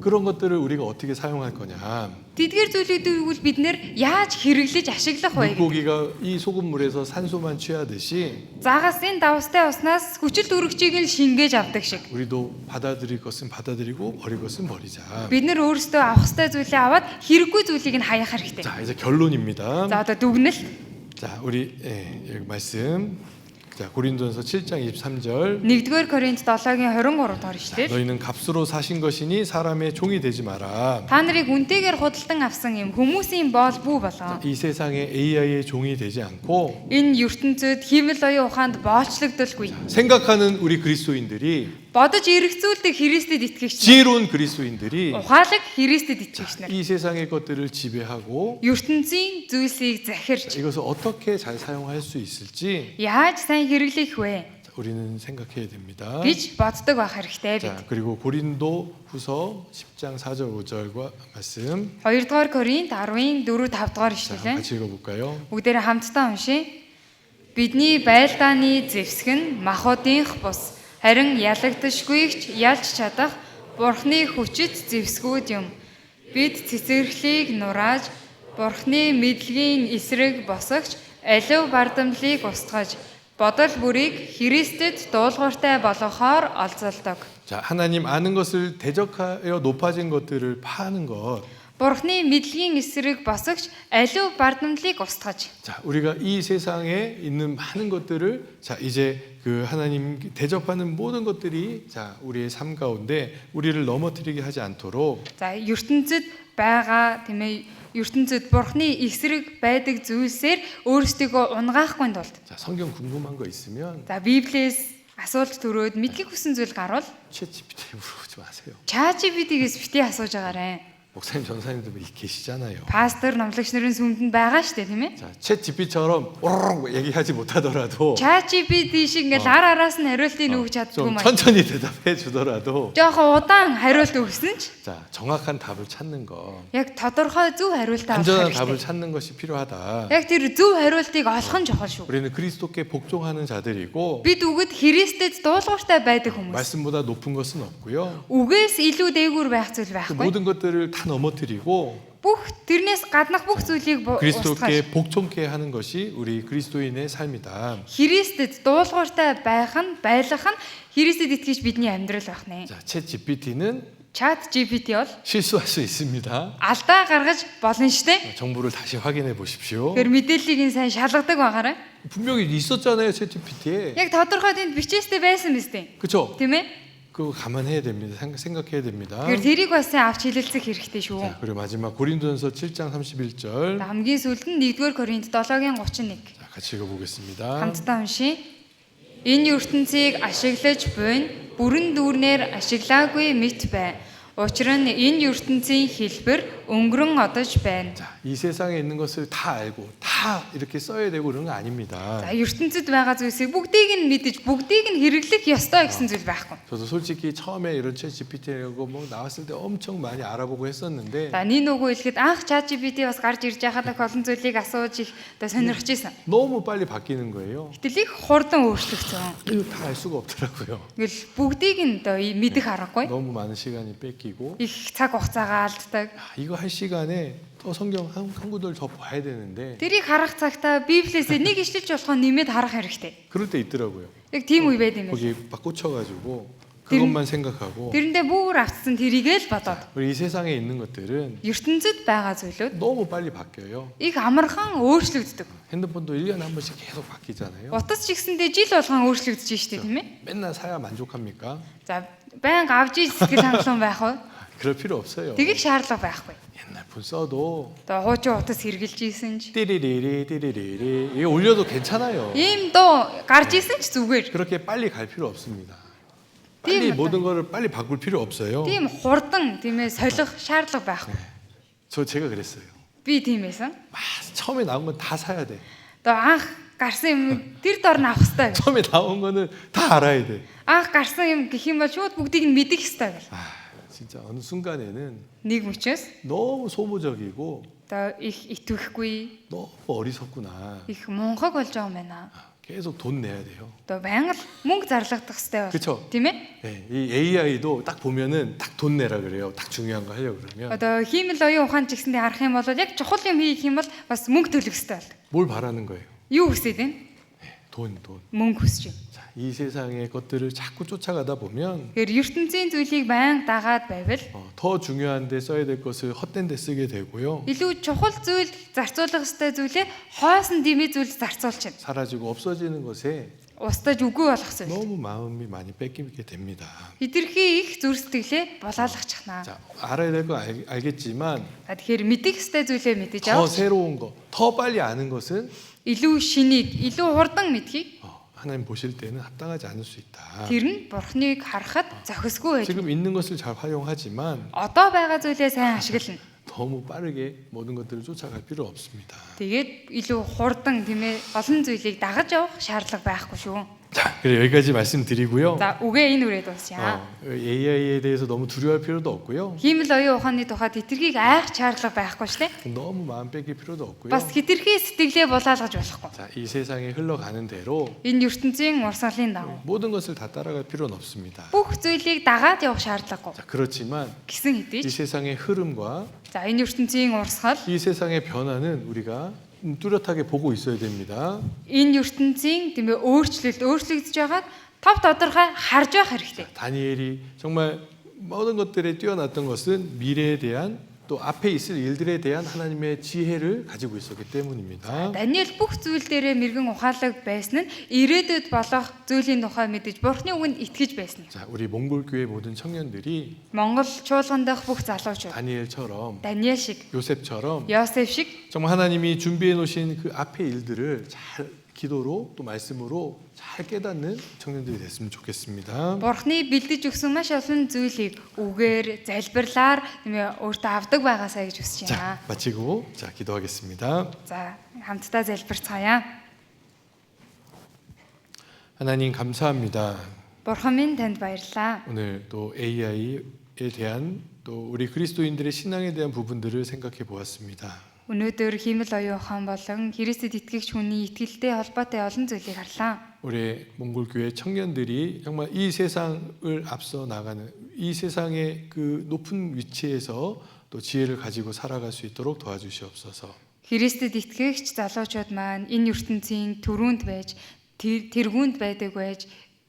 그런 것들을 우리가 어떻게 사용할 거냐? Тэдгээр зүйлүүдийг бид нэр яаж хэрэглэж ашиглах вэ? 물고기가 이 소금물에서 산소만 취하듯이 Загасын давстай уснаас хүчил дөрөгчийг нь шингээж авдаг шиг. 우리도 받아들일 것은 받아들이고 버릴 것은 버리자. Бид нэр өөрсдөө авах ёстой зүйлээ аваад хэрэггүй зүйлийг нь хаях хэрэгтэй. 자, 이제 결론입니다. За одоо дүгнэлт. 자, 우리 여기 말씀. 자, 고린도전서 7장 23절. 1-р Коринт 7-гийн 23 дугаар ишлэл. 너희는 값으로 사신 것이니 사람의 종이 되지 마라. Та нарыг үнэтэйгээр худалдан авсан юм хүмүүсийн боол бүү болоо. 이 세상에 AI의 종이 되지 않고 Энэ ертөнцид химэл оюун ухаанд боолчлогдолгүй. 생각하는 우리 그리스도인들이 Бодож эргэцүүлдэг Христэд итгэгч нар. 지혜로운 그리스도인들이 Ухаалаг Христэд итгэгч нар. 이 세상의 것들을 지배하고 ертөнцийн зүйлсийг захирч 이것을 어떻게 잘 사용할 수 있을지 яаж сайн хэрэглэх вэ 우리는 생각해야 됩니다. гэж боддог байх хэрэгтэй бид. 자, 그리고 고린도 후서 10장 4절 5절과 말씀 2-р Коринт 10-ийн 4-5 дугаар 자, ишлэлээ. 같이 읽어볼까요? Бүгдээрээ хамтдаа уншъя. Бидний байлдааны зэвсэг нь махуудынх бус. Харин ялагдашгүйгч ялж чадах Бурхны хүчит зэвсгүүд юм. Бид цэцэрлэгийг нурааж Бурхны мэдлэгийн эсрэг босгож алив бардамлыг устгаж бодол бүрийг Христэд дуулууртай болгохоор олзолдог. 자, 하나님 아는 것을 대적하여 높아진 것들을 파는 것. Бурхны мэдлэгийн эсрэг босгож алив бардамлыг устгаж. 자, 우리가 이 세상에 있는 많은 것들을 자, 이제 그 하나님 대접하는 모든 것들이 자, 우리의 삶 가운데 우리를 넘어뜨리게 하지 않도록 За ертөнцид байгаа тийм ээ ертөнцид Бурхны эсрэг байдаг зүйлсээр өөрсдийгөө унгаахгүй тулд. 자, 성경 궁금한 거 있으면 За Библиэс асуулт төрөөд мэдхийг хүсэн зүйл гарвал 챗GPT 물어보지 마세요. ChatGPT-гээс бити асууж агаарэ. 목사님, 전사님들 계시잖아요. Пастор, номлогч нарын сүмдэнд байгаа штэ тийм ээ. 자, 챗GPT처럼 오르르 얘기하지 못하더라도 ChatGPT шиг ингээл ар араас нь хариултыг өгч чаддгүй 좀 маа. 천천히 대답해 주더라도 Жохон удаан хариулт өгсөн ч 자, 정확한 답을 찾는 거, яг тодорхой зөв хариултаа 안전한 олох 답을 хэрэгтэй. 찾는 것이 필요하다. Яг тэр зөв хариултыг олох нь чухал шүү. 우리는 그리스도께 복종하는 자들이고 Бид үгэд Христэд дуулууртай байдаг хүмүүс. 말씀보다 높은 것은 없고요. Үгээс илүү дээгүүр байх зүйл 그 байхгүй. 모든 것들을 다 넘어뜨리고 Бүх тэрнээс гаднах бүх зүйлийг устгаж 그리스도께 복종케 하는 것이 우리 그리스도인의 삶이다. Христэд дуулууртай байх нь байлгах нь Христэд итгэж бидний амьдрал байх нэ. 자, 챗 GPT는 Chat GPT бол 실수할 수 있습니다. алдаа гаргаж болно штэ. 정보를 다시 확인해 보십시오. Тэр мэдээллийг нь сайн шалгадаг байгаарай. 분명히 있었잖아요, 챗 GPT에. Яг тодорхой тэнд бичээстэй байсан биз дээ. 그렇죠? Тийм ээ? 그거 감안해야 됩니다. 생각해야 됩니다. Тэр тэрийг бас сайн авч хэлэлцэх хэрэгтэй шүү. 자, 그리고 마지막 고린도전서 7장 31절. Хамгийн сүүлд нь 1-р Коринт 7-гийн 31. 자, 같이 읽어보겠습니다. Хамтдаа уншия. Энэ ертөнцийг ашиглаж буйн бүрэн дүүрнээр ашиглаагүй мэт бай. Учир нь энэ ертөнцийн хэлбэр өнгөрөн одож байна. 자, 이 세상에 있는 것을 다 알고 다 이렇게 써야 되고 그런 거 아닙니다. За ертөнцид байгаа зүйлсийг бүгдийг нь мэдэж бүгдийг нь хэрэглэх ёстой гэсэн зүйл байхгүй. 저도 솔직히 처음에 이런 챗 GPT라고 뭐 나왔을 때 엄청 많이 알아보고 했었는데 За нэг нөгөө хэлэхэд анх ChatGPT бас гарч ирж байхад их олон зүйлийг асууж их одоо сонирхож байсан. 너무 빨리 바뀌는 거예요. Гэтэл их хурдан өөрчлөгдсөн. 이거 다 알 수가 없더라고요. Ингээл бүгдийг нь одоо мэдэх аргагүй. 너무 많은 시간이 뺏기고 Их цаг хугацаагаа алддаг. 이거 할 시간에 또 성경 한 구절 더 봐야 되는데 Тэрийг харах цагтаа Библиэс нэг ишлэлж болохоо нэмээд харах хэрэгтэй. 그럴 때 있더라고요. Яг тийм үе байд юм байна. 거기 막 꽂혀가지고 그것만 생각하고 Тэрэндээ бүр автсан тэрийгээ л бодоод. 우리 이 세상에 있는 것들은 ертөнцид байгаа зүйлүүд 너무 빨리 바뀌어요. их амархан өөрчлөгддөг. 핸드폰도 1년에 한 번씩 계속 바뀌잖아요. Утас ч гэсэндээ жил болгон өөрчлөгдөж штэ тийм ээ. 맨날 사야 만족합니까? За байнга авж иж сэтгэл хангалуун байх уу? 그럴 필요 없어요. Тэгэх шаардлага байхгүй. 옛날 분 써도 Одоо хуучин утас хэрглэж ийсэн ч 띠리리리 이거 올려도 괜찮아요. ийм дуу гарч ийсэн ч зүгээр. 그렇게 빨리 갈 필요 없습니다. 빨리 맞다. 모든 거를 빨리 바꿀 필요 없어요. Тийм хурдан тийм ээ солих шаардлага байхгүй. 제가 그랬어요. Би тийм байсан. 막 처음에 나온 건 다 사야 돼. Одоо анх гарсан юм тэр дор нь авах хэрэгтэй. 처음에 나온 거는 다 알아야 돼. Анх гарсан юм гэх юм бол шууд бүгдийг нь мэдэх хэрэгтэй гэл. 진짜 어느 순간에는 Нэг мөчөөс 너무 소모적이고 одоо их итвэхгүй, 너무 어리석구나. их мунхаг болж байгаа юм байна. 계속 돈 내야 돼요. Одоо байнга л мөнгө зарлагдах хэрэгтэй 그쵸? байна. Тийм ээ? 네, 이 AI도 딱 보면은 딱 돈 내라 그래요. 딱 중요한 거 하려고 그러면 Одоо хиймэл оюун ухаан ч гэсэндээ харах юм бол яг чухал юм хийх юм бол бас мөнгө төлөх хэрэгтэй бол. 뭘 바라는 거예요? Юу хүсээд байна? 돈. Мөнгө хүсэж байна. 자, 이 세상의 것들을 자꾸 쫓아가다 보면 Тэгэхээр ертөнцийн зүйлийг байнга дагаад байвал 더 중요한데 써야 될 것을 헛된 데 쓰게 되고요. илүү чухал зүйл зарцуулах ёстой зүйлээ хоосон дэмий зүйл зарцуулчихна. 사라지고 없어지는 것에 Устдаж үгүй болох зүйл. 너무 마음이 많이 뺏기게 됩니다. Хитрхи их зүр сэтгэлээ болоолгочихна. 자, 알아야 될 거 알겠지만 Тэгэхээр мэдих ёстой зүйлээ мэдэж 더 авах. 새로운 거, 더 빨리 아는 것은 Илүү шинийг, илүү хурдан мэдхийг 하나님 보실 때는 합당하지 않을 수 있다. тэр нь бурхныг харахад зохисгүй байж. 지금 있는 것을 잘 활용하지만 Одоо байгаа зүйлээ сайн ашиглана. 너무 빠르게 모든 것들을 쫓아갈 필요 없습니다. Тэгээд илүү хурдан тийм ээ олон зүйлийг дагаж явах шаардлага байхгүй шүү. 자, 그래 여기까지 말씀드리고요. За үгээ энэ үрээ дуусъя. AI에 대해서 너무 두려워할 필요도 없고요. Хиймэл оюун ухааны тухайд хитрхийг айх шаардлага байхгүй шүү дээ. 너무 마음 뺏길 필요도 없고요. Бас хитрхи сэтгэлээ болоолгож болохгүй. 자, 이 세상에 흘러가는 대로 Энэ ертөнцийн урсгалын дагуу 모든 것을 다 따라갈 필요는 없습니다. бүх зүйлийг дагаад явах шаардлагагүй. 자, 그렇지만 Гэсэн 이 хэдий ч 세상의 흐름과 за энэ ертөнцийн урсгал 이 세상의 변화는 우리가 뚜렷하게 보고 있어야 됩니다. энэ ертөнцийн тийм ээ өөрчлөгдөж байгаад тав тодорхой харж байх хэрэгтэй. 다니엘이 정말 모든 것들에 뛰어났던 것은 미래에 대한 또 앞에 있을 일들에 대한 하나님의 지혜를 가지고 있었기 때문입니다. Даниэл бүх зүйл дээрээ мэрэгэн ухаалаг байсан нь ирээдүйд болох зүйлийн тухай мэдэж бурхны үгэнд итгэж байсан. 자, 우리 몽골 교회 모든 청년들이 Монгол чуулган дах бүх залуучууд 다니엘처럼 Даниэл шиг, 요셉처럼 Йосеф шиг 정말 하나님이 준비해 놓으신 그 앞에 일들을 잘 기도로 또 말씀으로 잘 깨닫는 청년들이 됐으면 좋겠습니다. бурхны бэлдэж өгсөн маш олон зүйлийг үгээр, залбирлаар тийм ээ өөртөө авдаг байгаасаа гэж хүсэж 자, байна. 마치고 자, 기도하겠습니다. За хамтдаа залбирцгаая. 하나님 감사합니다. Бурхан минь танд баярлалаа. 오늘 또 AI에 대한 또 우리 그리스도인들의 신앙에 대한 부분들을 생각해 보았습니다. Өнөөдөр хиймэл оюун ухаан болон Христэд итгэгч хүний итгэлтэй холбоотой олон зүйлийг харлаа. 우리 몽골 교회 청년들이 정말 이 세상을 앞서 나가는 이 세상의 그 높은 위치에서 또 지혜를 가지고 살아갈 수 있도록 도와주시옵소서. Христэд итгэгч залуучууд маань энэ ертөнцийн түрүүнд байж, тэргүүнд байдаг байж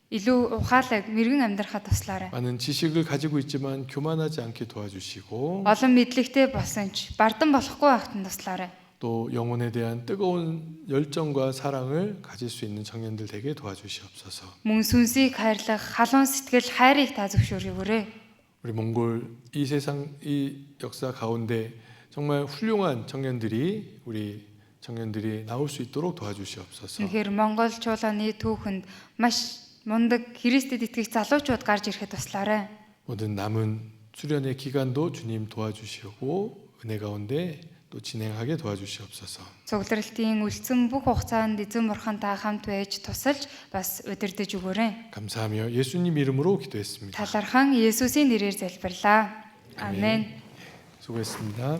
илүү ухаалаг мэрэгэн амьдрахад туслаарай. 많은 지식을 가지고 있지만 교만하지 않게 도와주시고 Олон мэдлэгтэй болсон ч бардан болохгүй байхад нь туслаарай. 또 영혼에 대한 뜨거운 열정과 사랑을 가질 수 있는 청년들 되게 도와주시옵소서. Мөн сүнсийг хайрлах халуун сэтгэл хайрыг та зөвшөөрөөрэй. 우리 몽골 이 세상 이 역사 가운데 정말 훌륭한 청년들이 우리 청년들이 나올 수 있도록 도와주시옵소서. Тэгэхээр Монгол чуулганы түүхэнд маш мундаг Христэд итгэгч залуучууд гарч ирэхэд туслаарай. 모든 남은 수련의 기간도 주님 도와주시고 은혜 가운데 또 진행하게 도와주시옵소서. Цугларалтын үлдсэн бүх хугацаанд эзэн бурхантай хамт байж тусалж бас удирдах өгөөрэй. 감사하며 예수님 이름으로 기도했습니다. Талархан Есүсийн нэрээр залбирлаа. Амен. 수고했습니다.